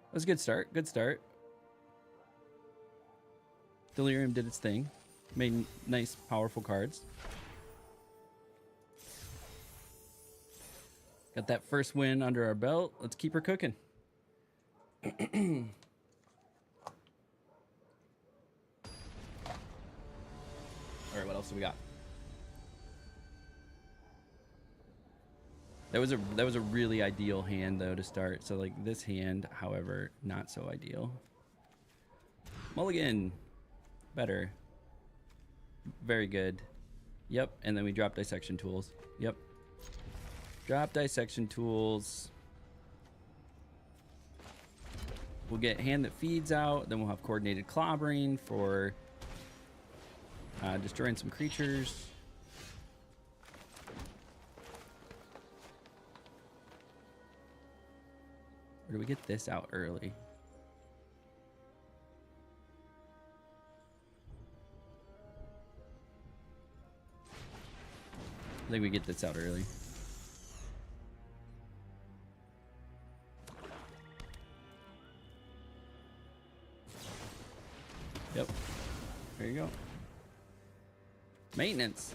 That was a good start. Good start. Delirium did its thing. Made nice, powerful cards. Got that first win under our belt. Let's keep her cooking. All right, what else do we got? That was a really ideal hand though to start. So like this hand, however, not so ideal. Mulligan, better. Very good. Yep, and then we drop dissection tools. Yep. Drop dissection tools. We'll get hand that feeds out. Then we'll have coordinated clobbering for destroying some creatures. Or do we get this out early? I think we get this out early. Yep. There you go. Maintenance.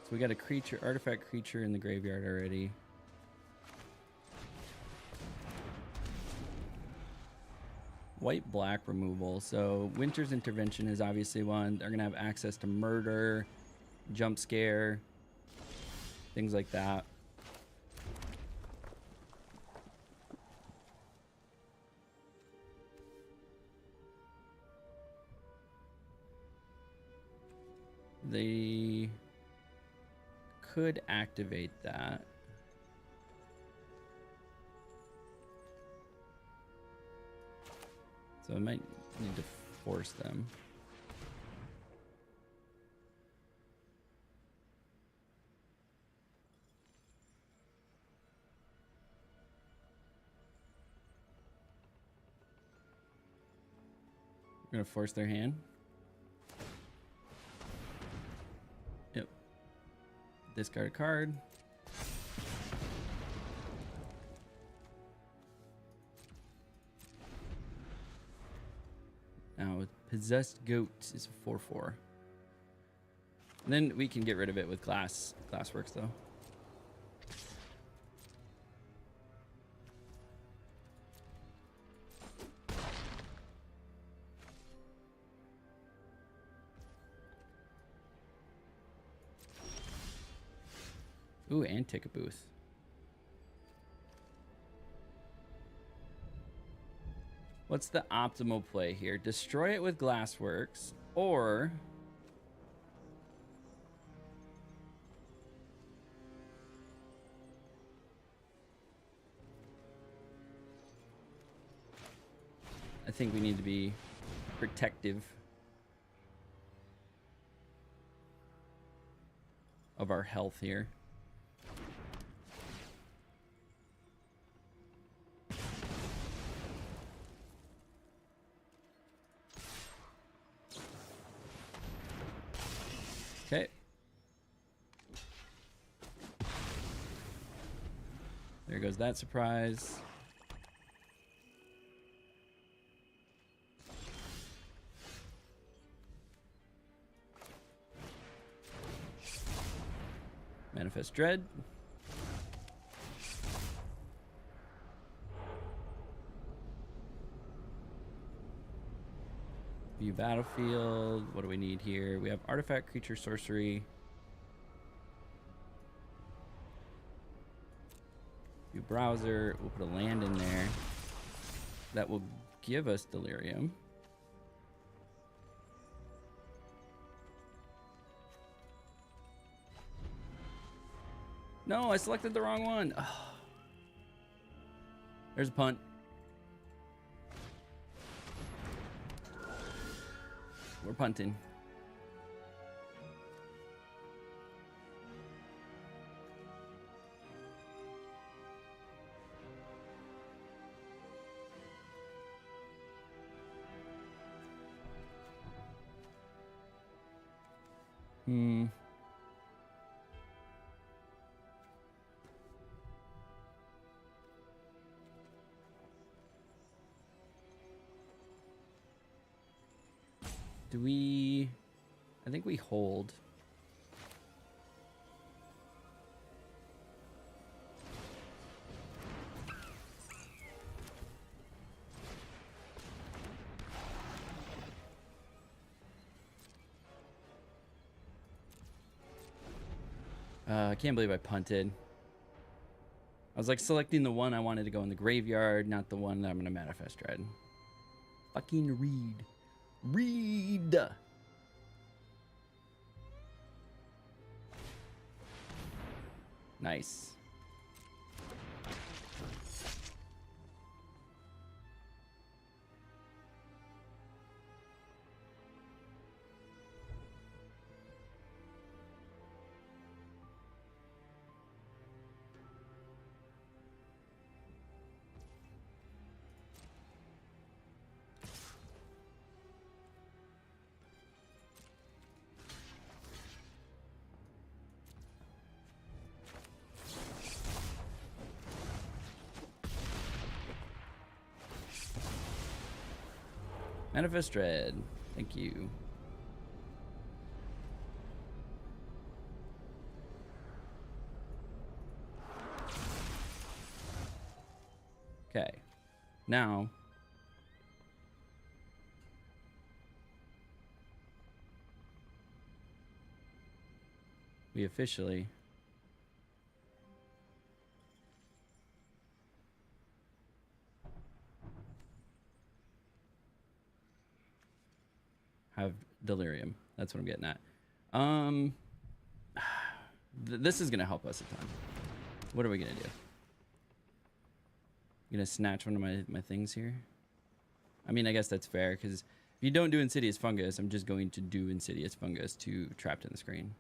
So we got a creature, artifact creature in the graveyard already. White-black removal. So Winter's Intervention is obviously one. They're going to have access to murder, jump scare, things like that. They could activate that. So I might need to force them. We're gonna force their hand. Yep. Discard a card. Now, Possessed Goat is a 4/4. And then we can get rid of it with Glassworks, though. Ooh, and Ticket Booth. What's the optimal play here? Destroy it with Glassworks, or I think we need to be protective of our health here. Okay. There goes that surprise. Manifest Dread. View battlefield. What do we need here? We have artifact, creature, sorcery. View browser. We'll put a land in there. That will give us delirium. No, I selected the wrong one. Oh. There's a punt. We're punting. Do we... I think we hold. I can't believe I punted. I was like selecting the one I wanted to go in the graveyard, not the one that I'm going to manifest dread. Fucking read. Read! Nice. Manifest Dread. Thank you. Okay. Now we officially have delirium. That's what I'm getting at. This is gonna help us a ton. What are we gonna do? Gonna snatch one of my things here? I mean, I guess that's fair, because if you don't do Insidious Fungus, I'm just going to do Insidious Fungus to Trapped in the Screen.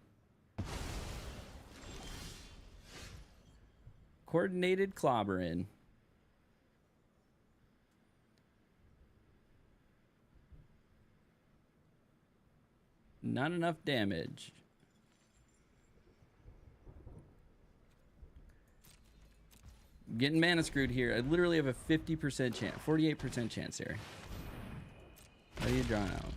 Coordinated Clobbering. Not enough damage. Getting mana screwed here. I literally have a 50% chance, 48% chance here. How do you draw out?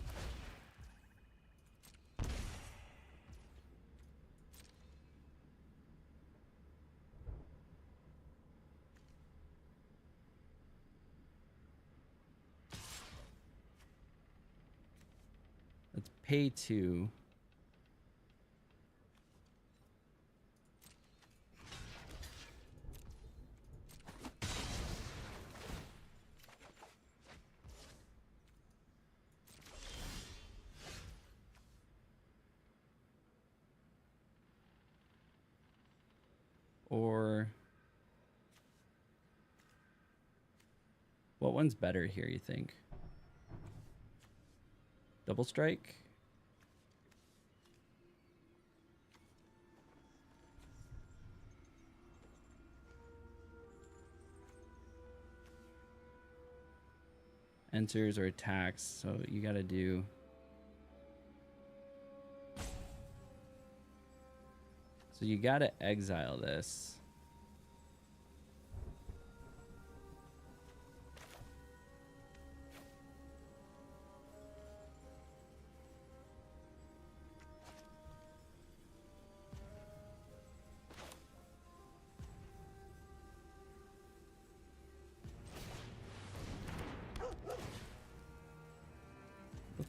Let's pay 2. Or what one's better here, you think? Double strike? Enters or attacks, so you gotta do... So you gotta exile this.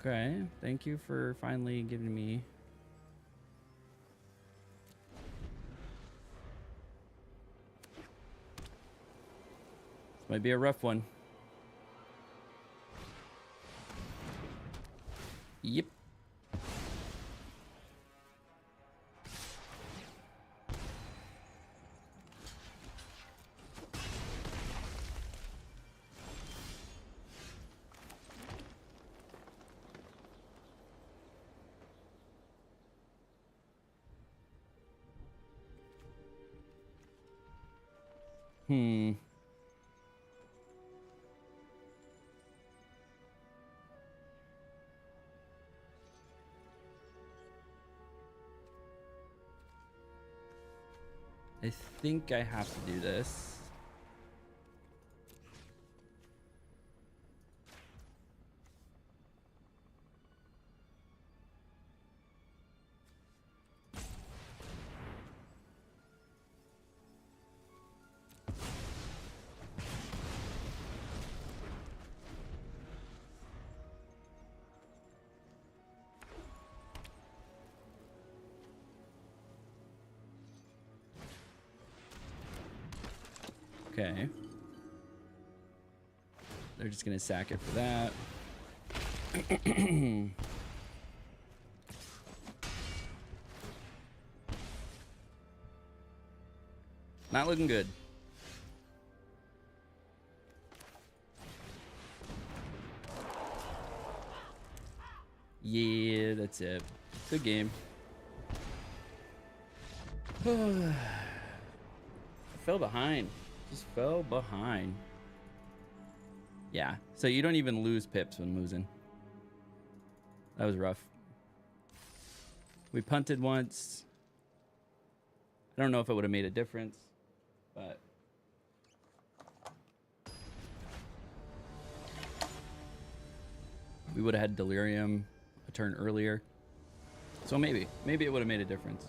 Okay, thank you for finally giving me. This might be a rough one. Yep. I think I have to do this. Okay. They're just gonna sack it for that. Not looking good. Yeah, that's it. Good game. Fell behind. Just fell behind. Yeah, so you don't even lose pips when losing. That was rough. We punted once. I don't know if it would have made a difference, but we would have had Delirium a turn earlier. So maybe it would have made a difference.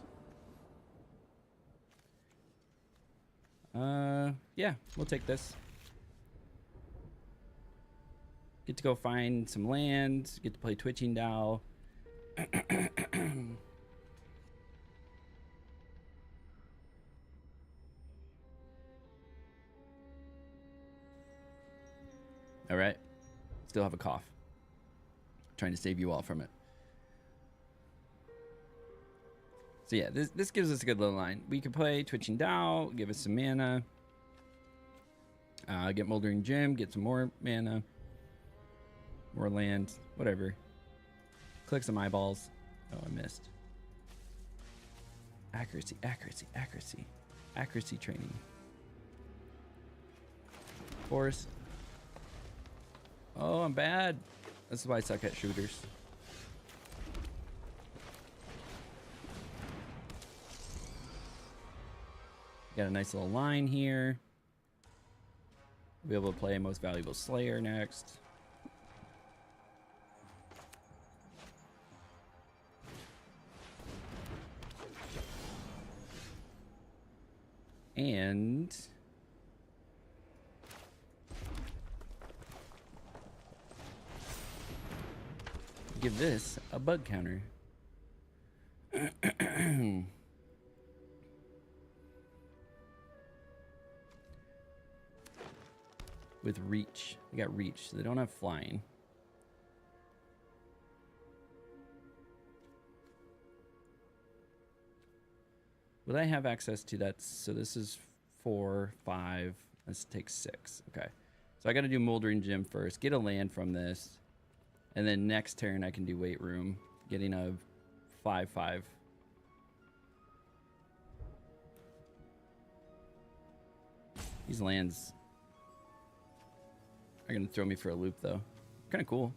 Yeah, we'll take this. Get to go find some land, get to play Twitching Dow. All right. Still have a cough. Trying to save you all from it. So yeah, this gives us a good little line. We could play Twitching Dow, give us some mana. Get Moldering Gem, get some more mana. More land, whatever. Click some eyeballs. Oh, I missed. Accuracy, accuracy, accuracy. Accuracy training. Force. Oh, I'm bad. This is why I suck at shooters. Got a nice little line here. We'll be able to play Most Valuable Slayer next. And give this a bug counter. With reach. They got reach, so they don't have flying. Will I have access to that? So this is 4, 5. Let's take 6. Okay. So I got to do Moldering Gem first. Get a land from this. And then next turn I can do Weight Room. Getting a 5/5. These lands are going to throw me for a loop, though. Kind of cool.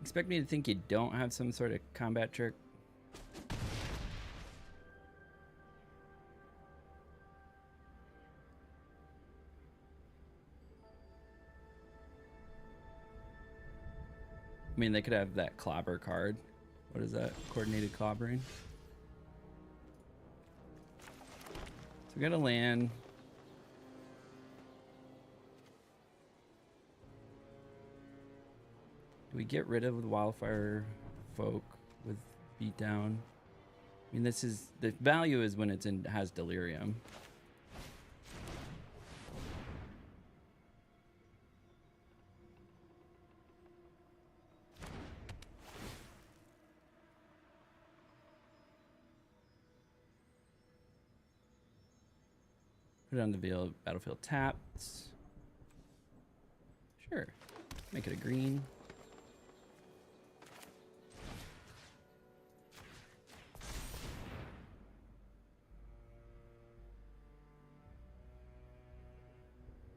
Expect me to think you don't have some sort of combat trick? I mean, they could have that clobber card. What is that? Coordinated clobbering. So we got a land. Do we get rid of the wildfire folk with beatdown? I mean, this is the value is when it's in has delirium. Put it on the battlefield tapped. Sure. Make it a green.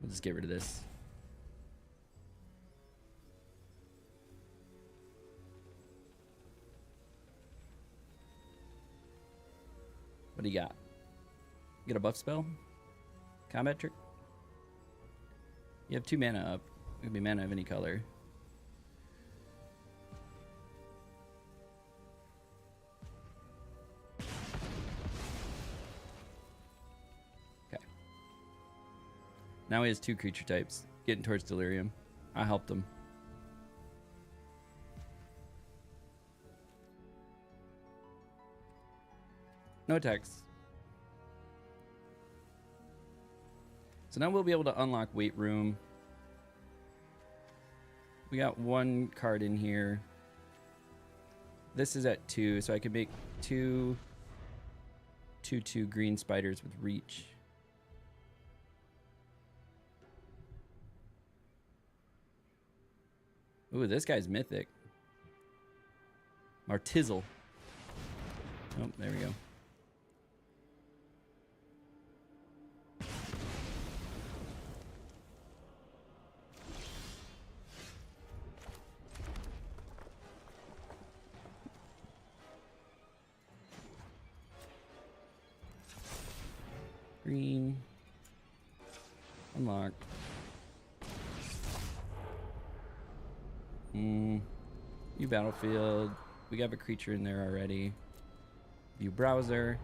We'll just get rid of this. What do you got? Get a buff spell? Combat trick? You have 2 mana up. It could be mana of any color. Okay. Now he has 2 creature types. Getting towards delirium. I helped him. No attacks. So now we'll be able to unlock Weight Room. We got 1 card in here. This is at 2, so I could make 2 2/2 green spiders with reach. Ooh, this guy's mythic. Martizzle. Oh, there we go. Green. Unlock. New battlefield. We have a creature in there already. View browser.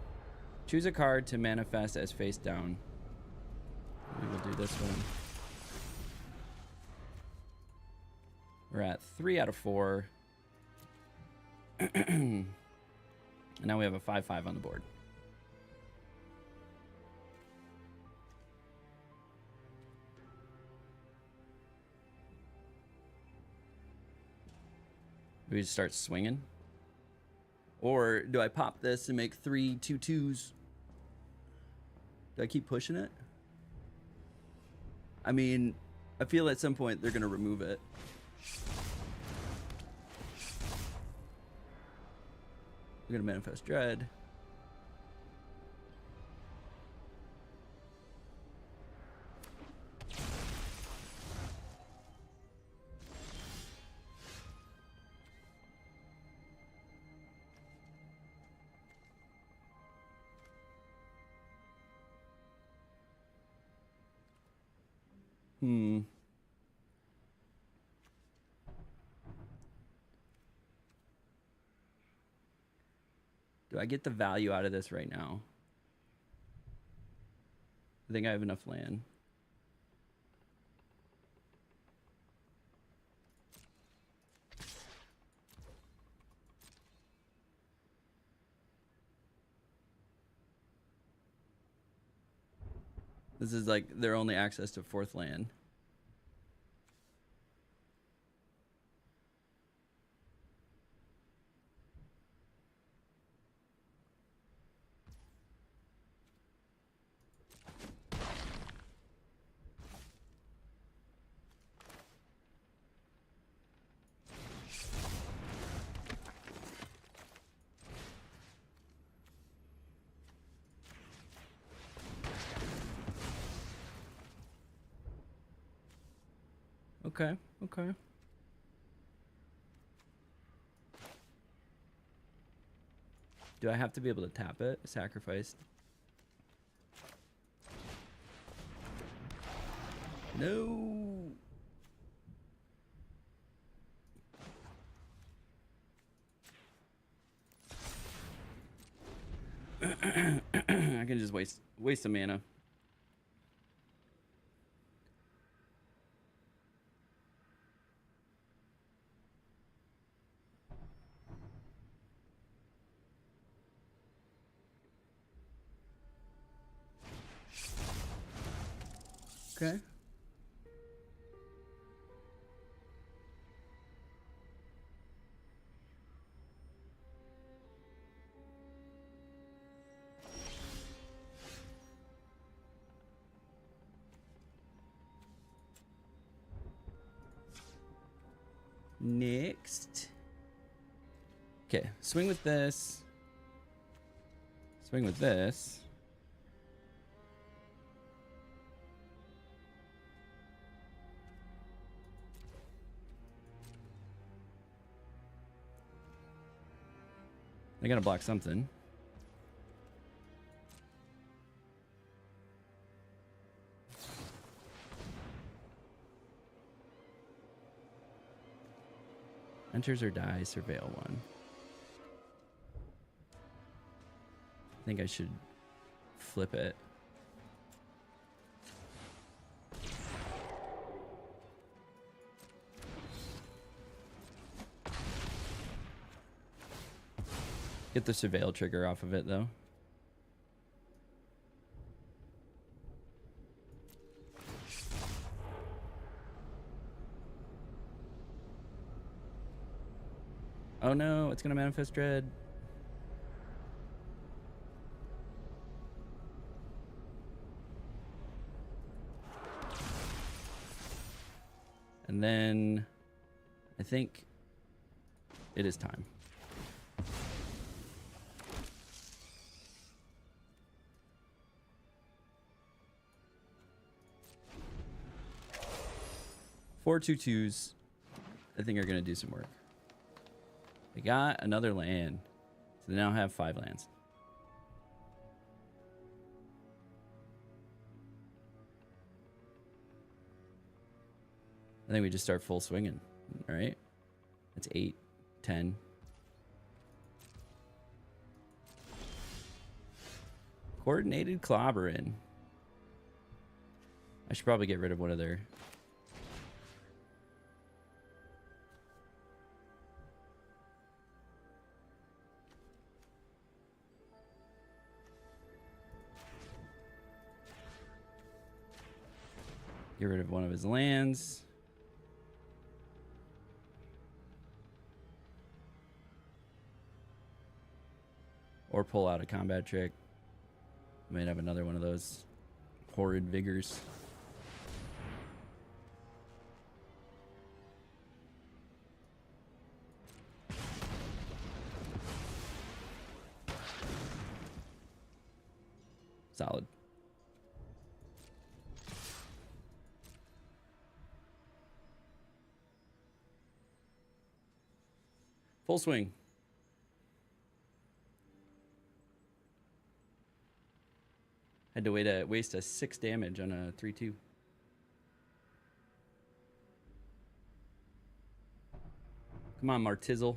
Choose a card to manifest as face down. We will do this one. We're at 3 out of 4. And now we have a 5/5 on the board. Do we just start swinging? Or do I pop this and make 3 2/2s? Do I keep pushing it? I mean, I feel at some point they're going to remove it. We're going to manifest dread. Do I get the value out of this right now? I think I have enough land. This is like their only access to 4th land. Okay, okay. Do I have to be able to tap it? Sacrificed. No. I can just waste some mana. Okay. Next. Okay, swing with this. Swing with this. I gotta block something. Enters or dies, surveil one. I think I should flip it. Get the surveil trigger off of it though. Oh no, it's gonna manifest dread. And then I think it is time. Four 2/2s, I think are gonna do some work. They got another land, so they now have 5 lands. I think we just start full swinging. All right, that's 8, 10. Coordinated clobbering. I should probably get rid of one of their. Get rid of one of his lands. Or pull out a combat trick. Might have another one of those horrid vigors. Solid. Full swing. Had to waste a 6 damage on a 3/2. Come on, Martizzle.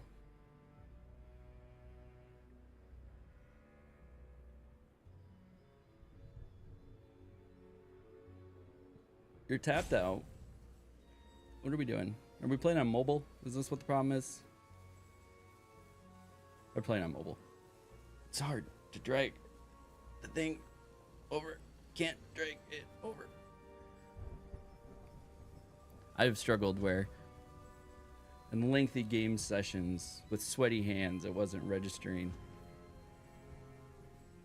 You're tapped out. What are we doing? Are we playing on mobile? Is this what the problem is? We're playing on mobile. It's hard to drag the thing over. Can't drag it over. I've struggled where in lengthy game sessions with sweaty hands, it wasn't registering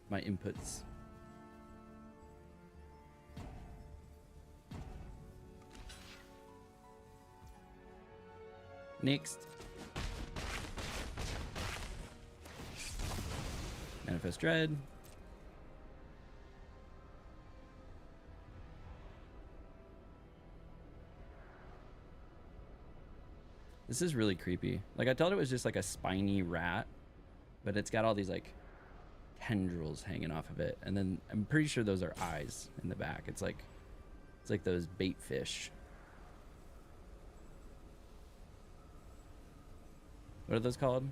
my inputs. Next. Manifest Dread. This is really creepy. Like, I thought it was just like a spiny rat, but it's got all these like tendrils hanging off of it, and then I'm pretty sure those are eyes in the back. It's like those bait fish. What are those called?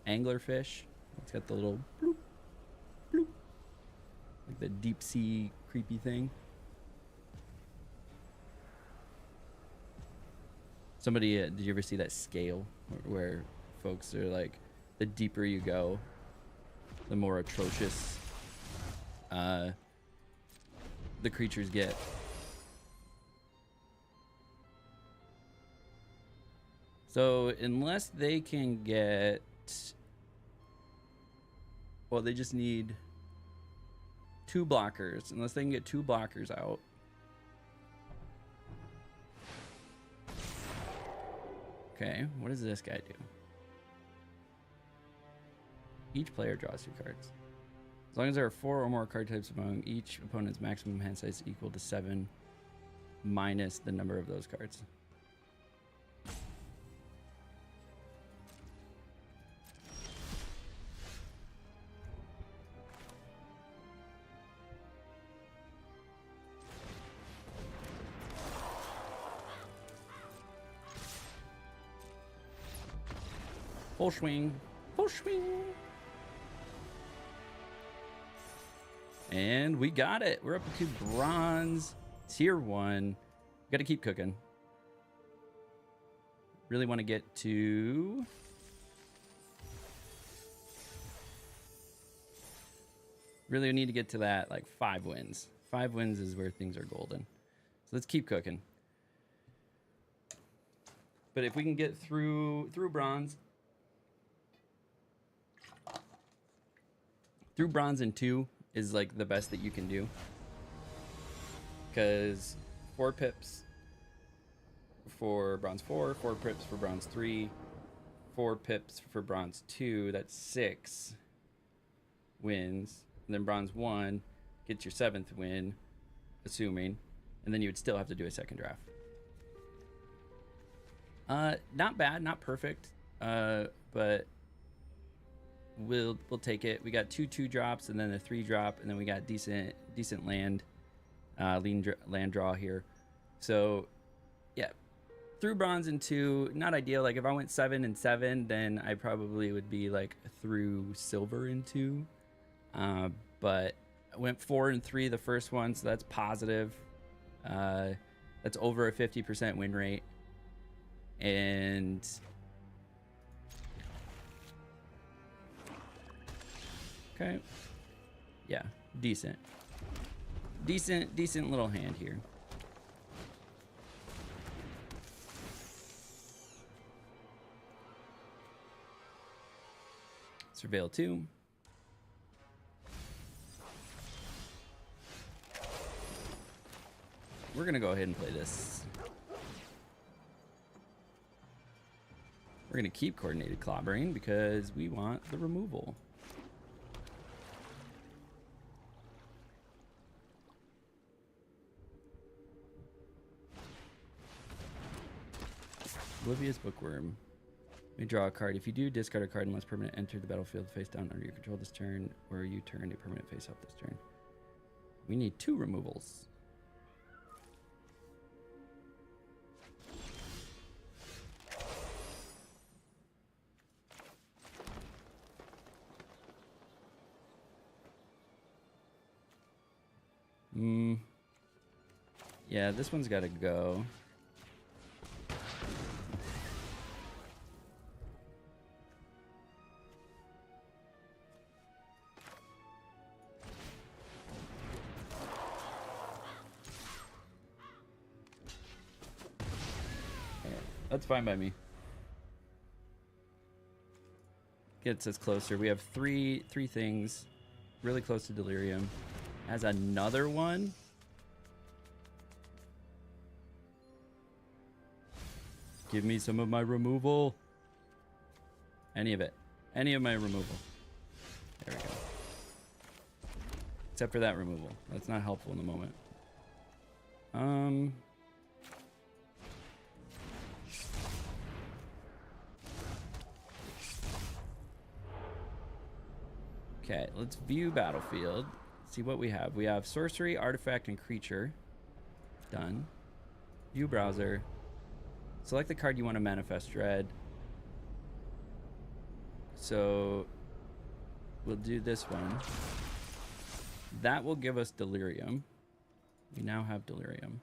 Anglerfish. It's got the little bloop, bloop. Like the deep sea creepy thing. Somebody, did you ever see that scale where folks are like, the deeper you go, the more atrocious the creatures get. So unless they can get, well, they just need 2 blockers. Unless they can get 2 blockers out. Okay, what does this guy do? Each player draws 2 cards. As long as there are 4 or more card types among each opponent's maximum hand size equal to 7 minus the number of those cards. Full swing. Full swing. And we got it. We're up to bronze tier 1. Got to keep cooking. Really want to get to... Really need to get to that, like, 5 wins. 5 wins is where things are golden. So let's keep cooking. But if we can get through bronze... Through bronze and 2 is like the best that you can do. Because 4 pips for bronze 4, 4 pips for bronze 3, 4 pips for bronze 2, that's 6 wins. And then bronze 1 gets your 7th win, assuming. And then you would still have to do a second draft. Not bad, not perfect, but we'll take it. We got 2 2-drops and then a 3-drop, and then we got decent land draw here. So yeah, through bronze and 2, not ideal. Like if I went 7 and 7, then I probably would be like through silver and 2. But I went 4 and 3 the first one, so that's positive. That's over a 50% win rate. And okay, yeah, decent little hand here. Surveil 2. We're gonna go ahead and play this. We're gonna keep coordinated clobbering because we want the removal. Oblivious Bookworm. You draw a card. If you do, discard a card unless permanent enter the battlefield face down under your control this turn, or you turn a permanent face up this turn. We need 2 removals. Yeah, this one's got to go. That's fine by me. Gets us closer. We have three things really close to delirium. Has another one. Give me some of my removal. Any of it. Any of my removal. There we go. Except for that removal. That's not helpful in the moment. Okay, let's view battlefield. See what we have. We have sorcery, artifact, and creature. Done. View browser. Select the card you want to manifest dread. So we'll do this one. that will give us delirium. We now have delirium.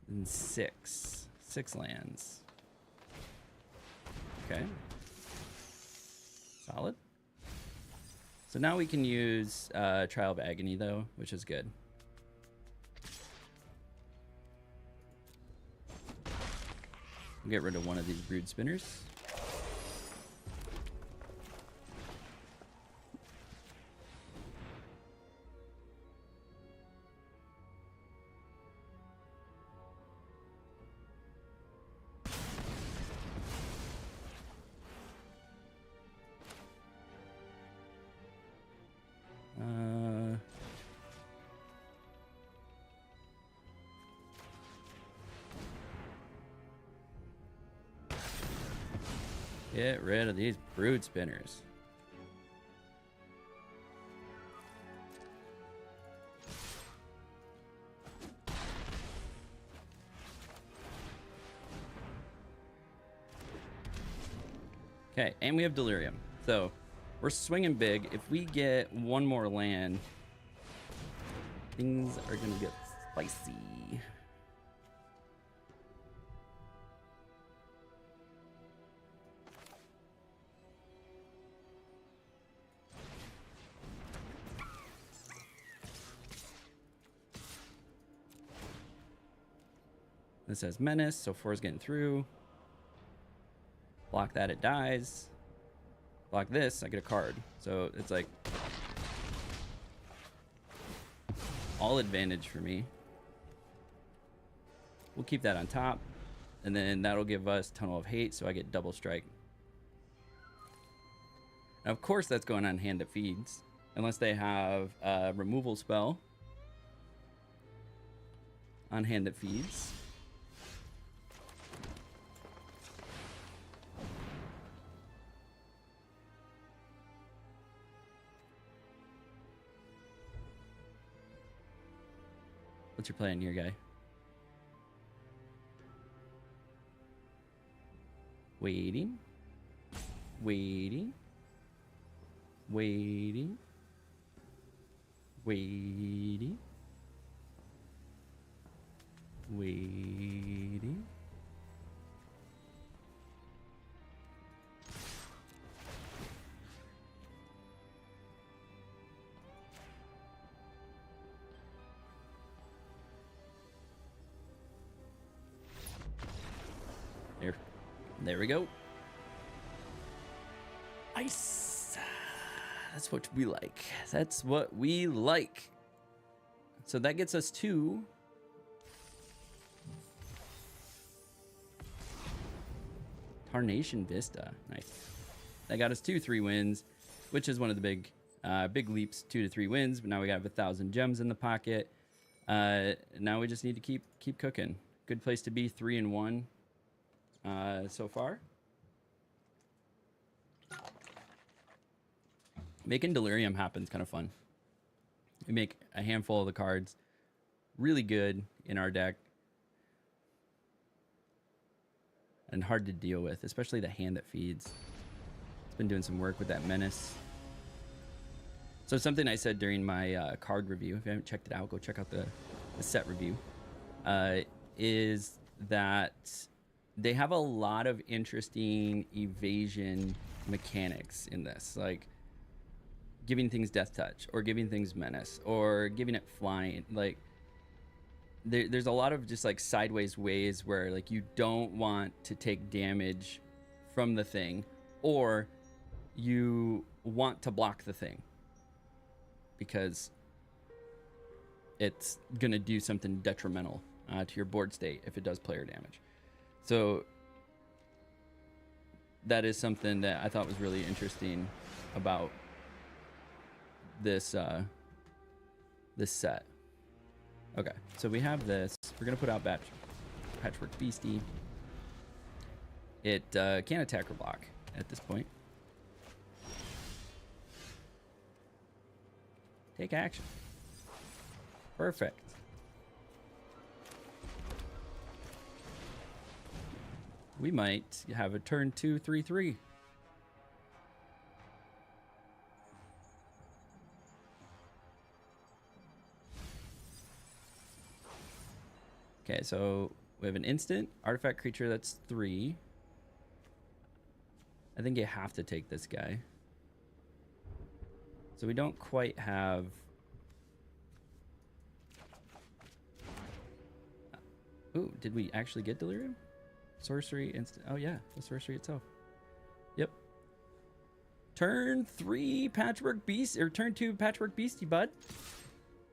And six lands. Okay. Solid. So now we can use Trial of Agony, though, which is good. We'll get rid of one of these Brood Spinners. Get rid of these Brood Spinners. Okay, and we have Delirium. So we're swinging big. If we get one more land, things are going to get spicy. This says Menace, so 4 is getting through. Block that, it dies. Block this, I get a card. So it's like all advantage for me. We'll keep that on top. And then that'll give us Tunnel of Hate, so I get double strike. Now, of course, that's going on Hand That Feeds. Unless they have a removal spell on Hand That Feeds. What's your plan here, guy? Waiting. Waiting. Waiting. Waiting. Waiting. There we go. Ice. That's what we like. That's what we like. So that gets us to Tarnation Vista. Nice. That got us to 3 wins, which is one of the big leaps, 2 to 3 wins. But now we got 1,000 gems in the pocket. Now we just need to keep cooking. Good place to be, 3-1. So far. Making Delirium happen is kind of fun. We make a handful of the cards really good in our deck and hard to deal with, especially the Hand That Feeds. It's been doing some work with that Menace. So something I said during my card review, if you haven't checked it out, go check out the set review, is that they have a lot of interesting evasion mechanics in this, like giving things Death Touch or giving things Menace or giving it flying. Like there's a lot of just like sideways ways where like you don't want to take damage from the thing, or you want to block the thing because it's gonna do something detrimental to your board state if it does player damage. So that is something that I thought was really interesting about this this set. Okay, so we have this. We're gonna put out Patchwork Beastie. It can't attack or block at this point. Take action. Perfect. we might have a turn 2, 3/3. Okay, so we have an instant artifact creature that's 3. I think you have to take this guy. So we don't quite have... Ooh, did we actually get Delirium? Sorcery instant. Oh yeah, the sorcery itself. Yep. Turn 3 Patchwork Beast, or turn 2 Patchwork Beastie, bud.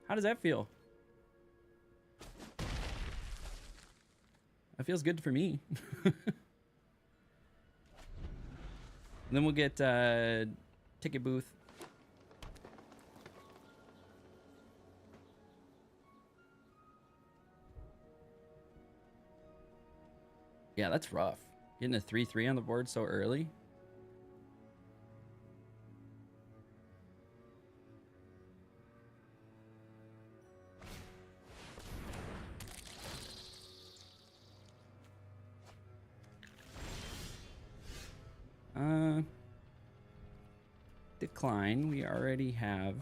How does that feel? That feels good for me. And then we'll get Ticket Booth. Yeah, that's rough. Getting a 3/3 on the board so early. Decline. We already have.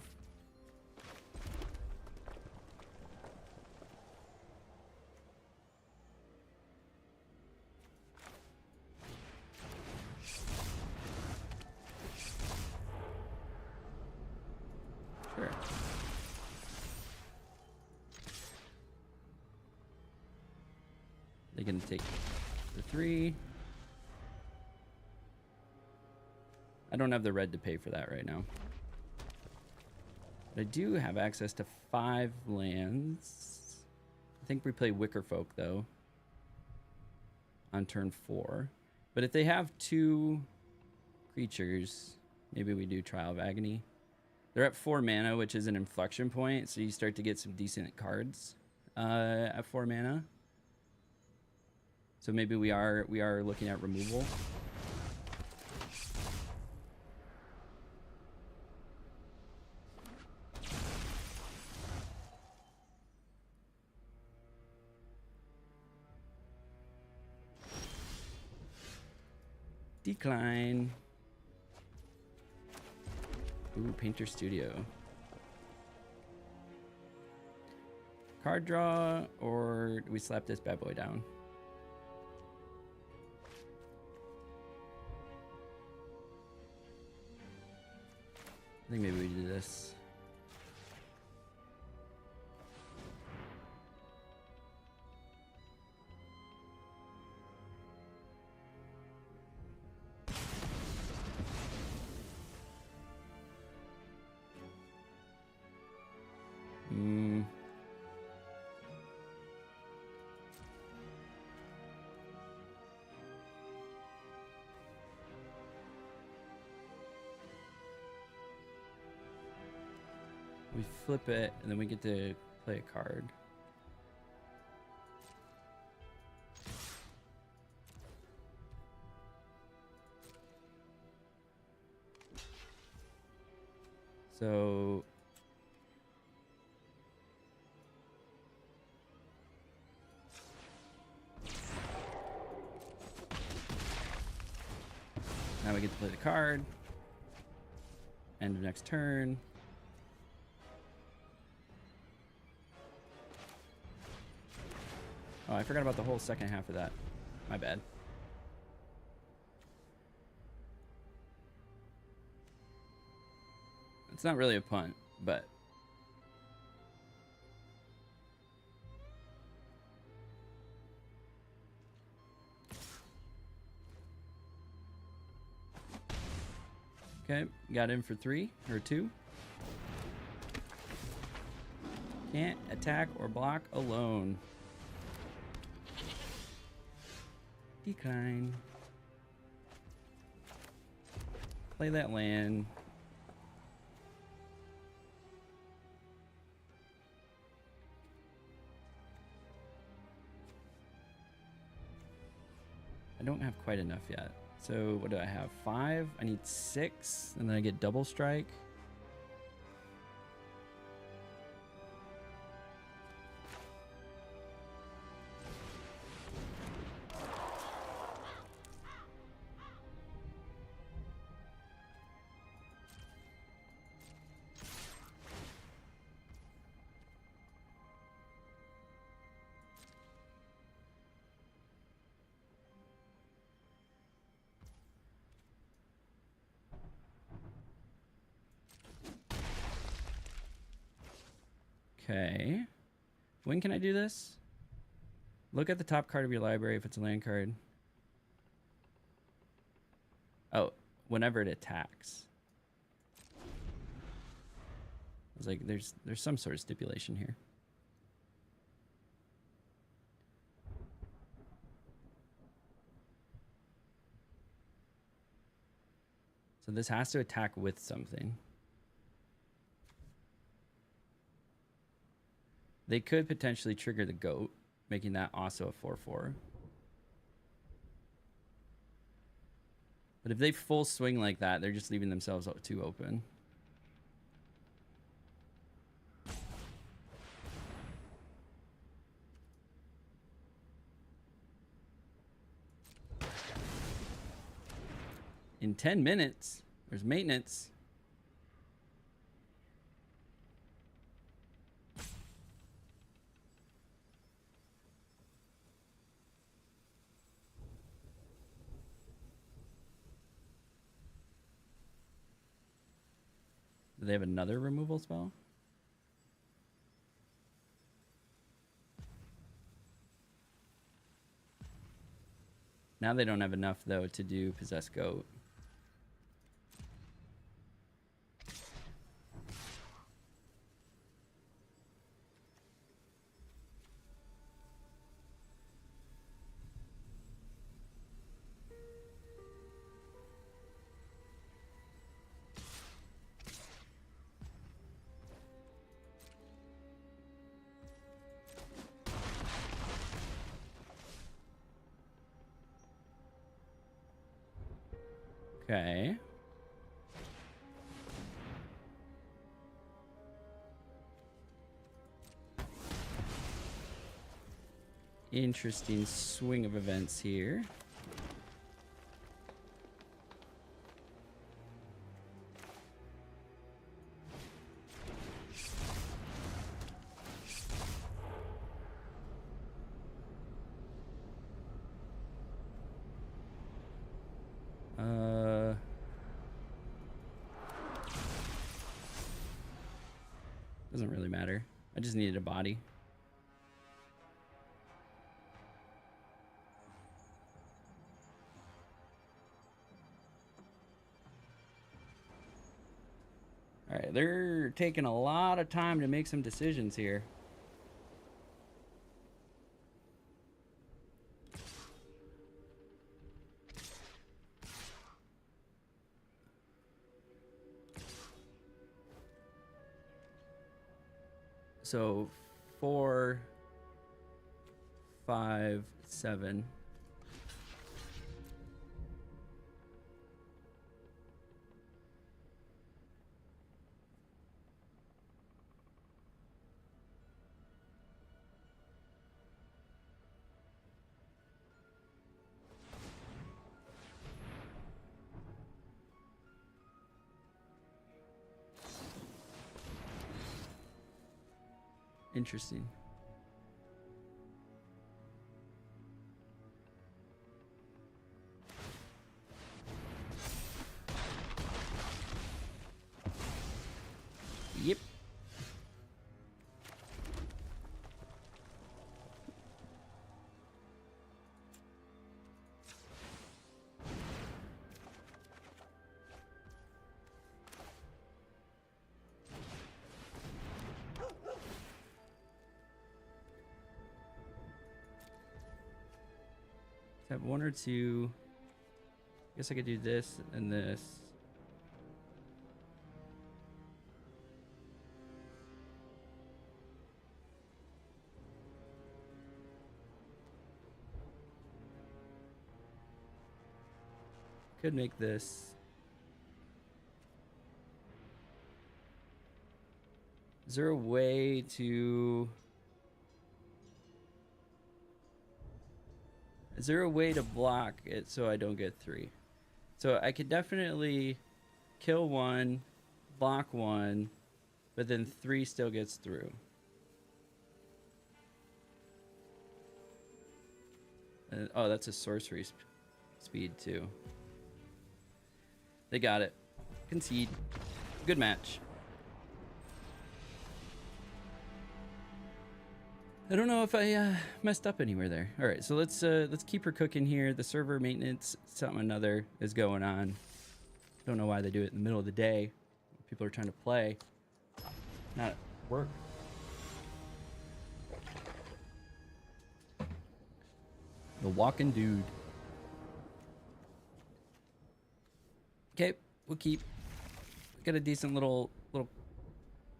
Sure. They're gonna take the 3. I don't have the red to pay for that right now. But I do have access to 5 lands. I think we play Wicker Folk though on turn 4. But if they have 2 creatures, maybe we do Trial of Agony. They're at 4 mana, which is an inflection point, so you start to get some decent cards at 4 mana. So maybe we are looking at removal. Decline. Ooh, Painter Studio. Card draw, or do we slap this bad boy down? I think maybe we do this. We flip it, and then we get to play a card. So now we get to play the card. End of next turn. Oh, I forgot about the whole second half of that. My bad. It's not really a punt, but... Okay, got in for 3 or 2. Can't attack or block alone. Decline. Play that land. I don't have quite enough yet. So what do I have? 5? I need 6, and then I get double strike. Okay. When can I do this? Look at the top card of your library if it's a land card. Oh, whenever it attacks. I was like, there's some sort of stipulation here. So this has to attack with something. They could potentially trigger the goat, making that also a 4/4. But if they full swing like that, they're just leaving themselves too open. In 10 minutes, there's maintenance. Do they have another removal spell? Now they don't have enough, though, to do Possess Goat. Okay. Interesting swing of events here. Doesn't really matter. I just needed a body. All right, they're taking a lot of time to make some decisions here. So 4, 5, 7. Interesting. Yep. Have one or two. I guess I could do this and this. Could make this. Is there a way to... Is there a way to block it so I don't get 3? So I could definitely kill 1, block 1, but then 3 still gets through. Oh, that's a sorcery speed too. They got it. Concede. Good match. I don't know if I messed up anywhere there. All right, so let's keep her cooking here. The server maintenance, something or another is going on. Don't know why they do it in the middle of the day. People are trying to play, not work. The walking dude. Okay, we'll keep. Got a decent little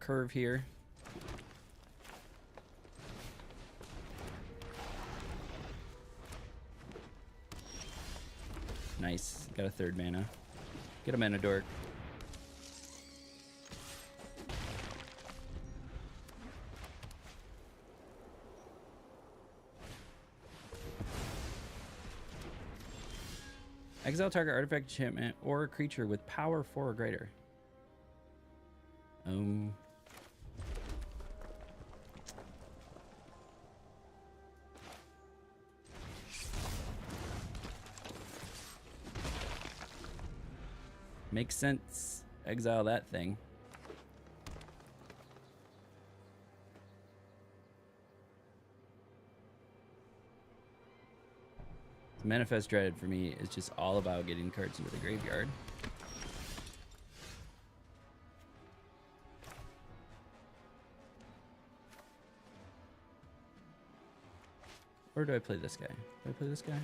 curve here. Nice. Got a third mana. Get a mana dork. Exile target artifact, enchantment, or creature with power 4 or greater. Makes sense. Exile that thing. Manifest Dread for me is just all about getting cards into the graveyard. Or do I play this guy? Do I play this guy?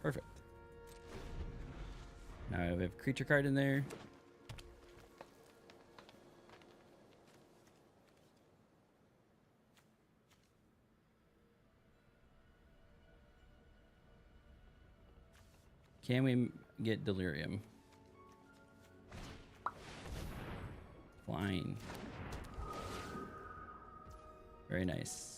Perfect. Now we have a creature card in there. Can we get Delirium? Flying. Very nice.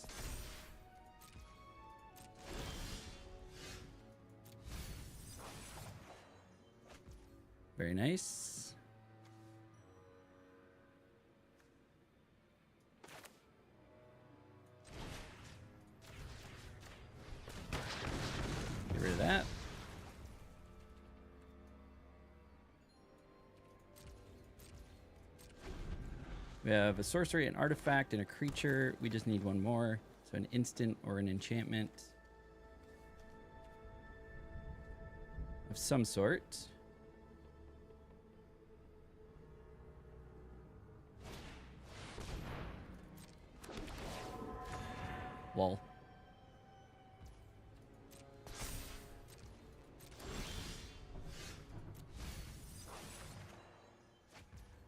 Very nice. Get rid of that. We have a sorcery, an artifact, and a creature. We just need one more. So an instant or an enchantment of some sort. Lol.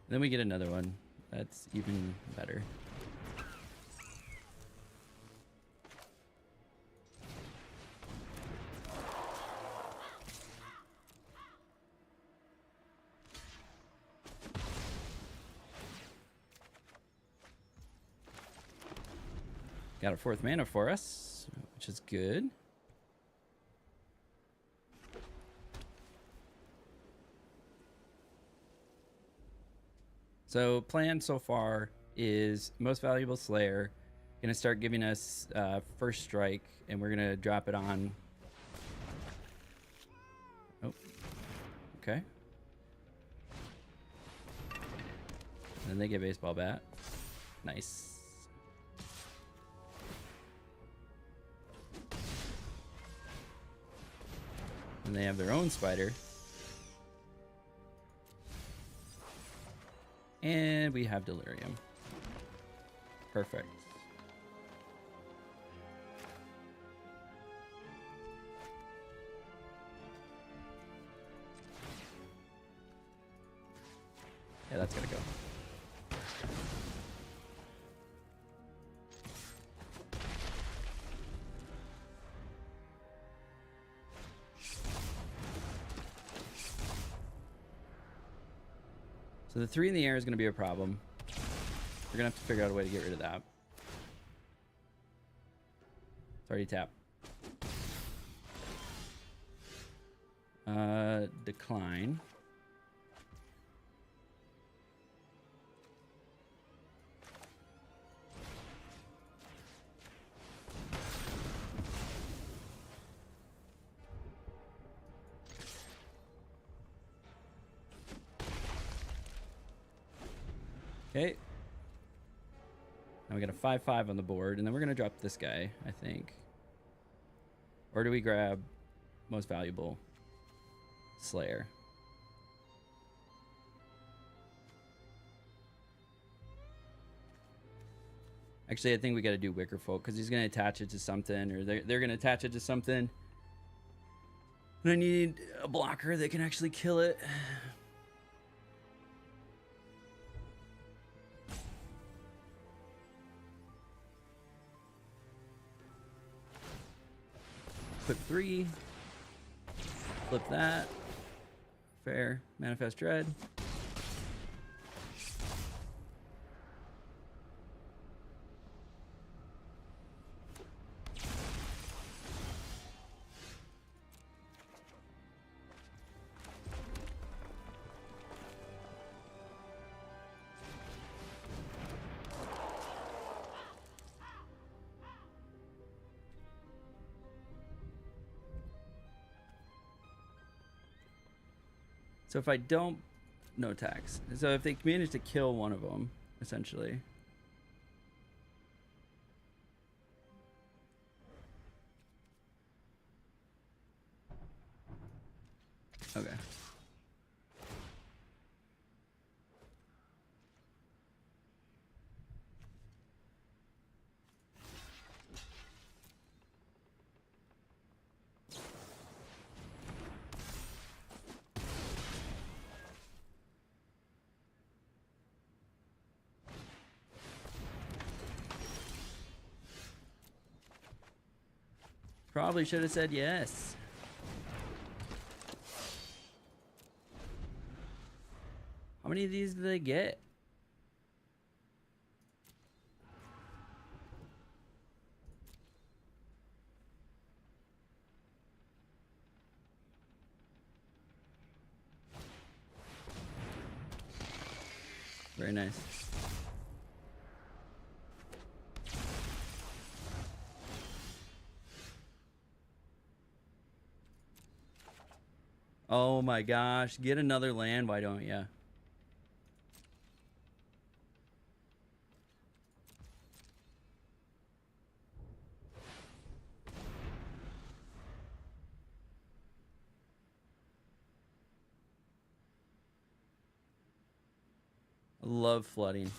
Then we get another one. That's even better. Got a 4th mana for us, which is good. So plan so far is most valuable Slayer. Gonna start giving us first strike, and we're gonna drop it on. Oh, okay. And then they get baseball bat. Nice. And they have their own spider. And we have Delirium. Perfect. Yeah, that's gonna go. So the 3 in the air is going to be a problem. We're going to have to figure out a way to get rid of that. It's already tapped. Decline. Okay. Now we got a 5/5 on the board, and then we're gonna drop this guy, I think. Or do we grab most valuable Slayer? Actually, I think we got to do Wicker Folk because he's gonna attach it to something, or they're gonna attach it to something. And I need a blocker that can actually kill it. Put 3. Flip that. Fair. Manifest Dread. So if I don't, no tax. So if they manage to kill one of them, essentially. Okay. Probably should have said yes. How many of these do they get? Very nice. Oh my gosh, get another land, why don't ya? I love flooding.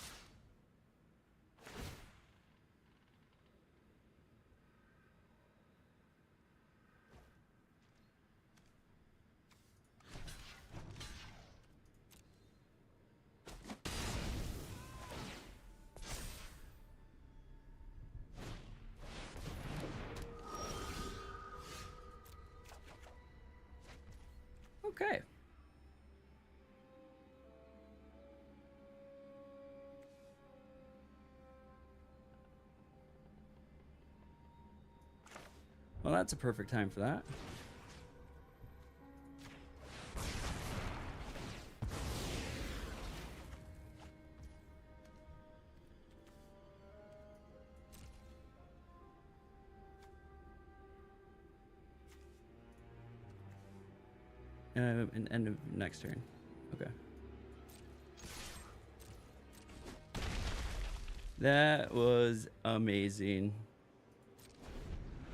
Okay. Well, that's a perfect time for that. And end of next turn. Okay. That was amazing.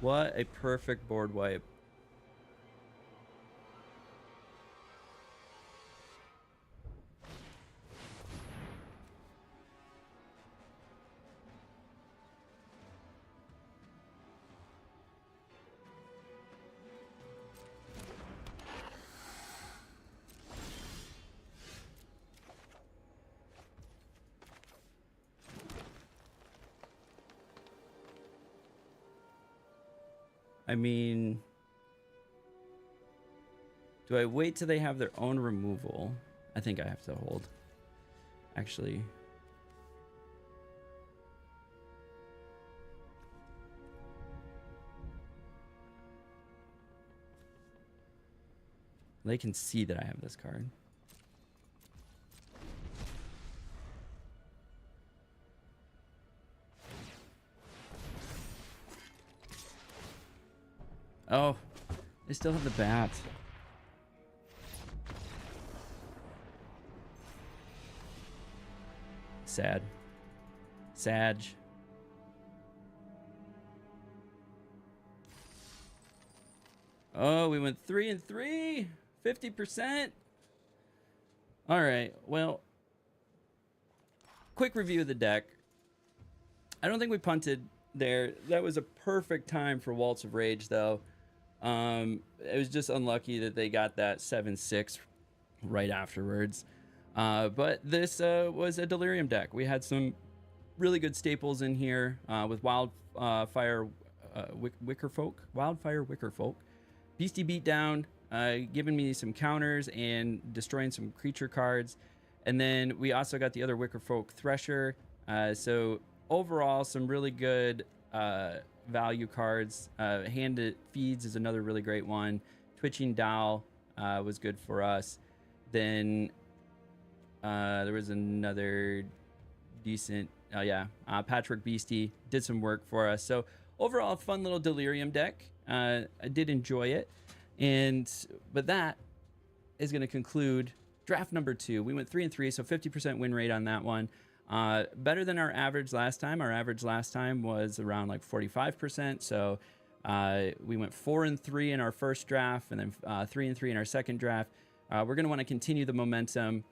What a perfect board wipe. I mean, do I wait till they have their own removal? I think I have to hold. Actually. They can see that I have this card. Oh, they still have the bat. Sad. Sag. Oh, we went 3 and 3. 50%. All right. Well, quick review of the deck. I don't think we punted there. That was a perfect time for Waltz of Rage, though. It was just unlucky that they got that 7-6 right afterwards. But this was a Delirium deck. We had some really good staples in here with Wildfire Wickerfolk, Beastie Beatdown, giving me some counters and destroying some creature cards. And then we also got the other Wickerfolk Thresher. So overall, some really good value cards. Hand It Feeds is another really great one. Twitching Doll was good for us. Then there was another decent, Patchwork Beastie did some work for us. So overall, fun little Delirium deck. I did enjoy it. But that is going to conclude draft number 2. We went 3 and 3, so 50% win rate on that one. Better than our average last time. Our average last time was around like 45%. So we went 4 and 3 in our first draft, and then 3 and 3 in our second draft. We're going to want to continue the momentum,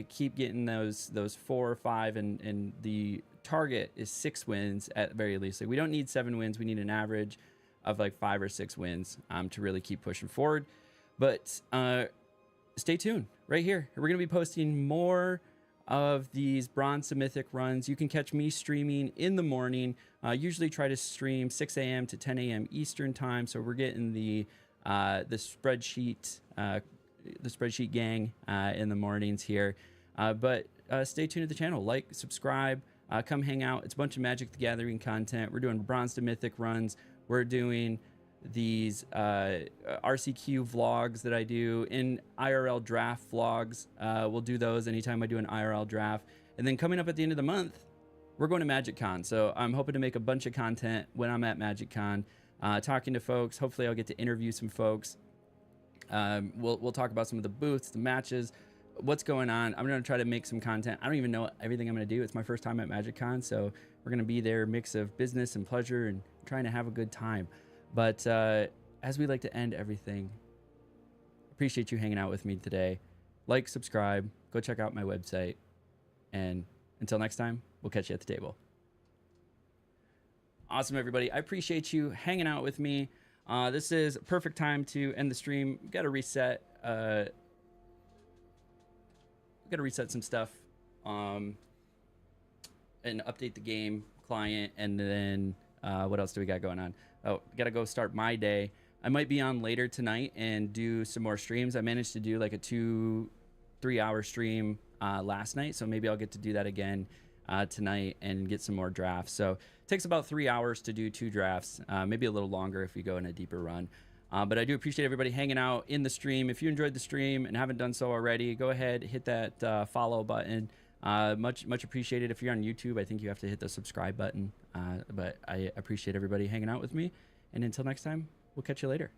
keep getting those 4 or 5, and the target is 6 wins at the very least. Like, we don't need 7 wins. We need an average of like 5 or 6 wins to really keep pushing forward. But stay tuned right here. We're going to be posting more of these Bronze to Mythic runs. You can catch me streaming in the morning. Usually try to stream 6 a.m. to 10 a.m. Eastern time. So we're getting the spreadsheet gang in the mornings here. But stay tuned to the channel. Like, subscribe, come hang out. It's a bunch of Magic the Gathering content. We're doing Bronze to Mythic runs. We're doing these RCQ vlogs that I do, in IRL draft vlogs. We'll do those anytime I do an IRL draft. And then coming up at the end of the month, we're going to MagicCon. So I'm hoping to make a bunch of content when I'm at MagicCon, talking to folks. Hopefully I'll get to interview some folks. We'll talk about some of the booths, the matches, what's going on. I'm going to try to make some content. I don't even know everything I'm going to do. It's my first time at MagicCon, so we're going to be there, mix of business and pleasure and trying to have a good time. But as we like to end everything, appreciate you hanging out with me today. Like, subscribe, go check out my website, and until next time, we'll catch you at the table. Awesome, everybody. I appreciate you hanging out with me. This is a perfect time to end the stream. Got to reset. Got to reset some stuff, and update the game client, and then what else do we got going on? Oh, got to go start my day. I might be on later tonight and do some more streams. I managed to do like a 2-3 hour stream last night, so maybe I'll get to do that again tonight and get some more drafts. So it takes about 3 hours to do 2 drafts, maybe a little longer if we go in a deeper run. But I do appreciate everybody hanging out in the stream. If you enjoyed the stream and haven't done so already, go ahead, hit that follow button. Much appreciated. If you're on YouTube, I think you have to hit the subscribe button. But I appreciate everybody hanging out with me. And until next time, we'll catch you later.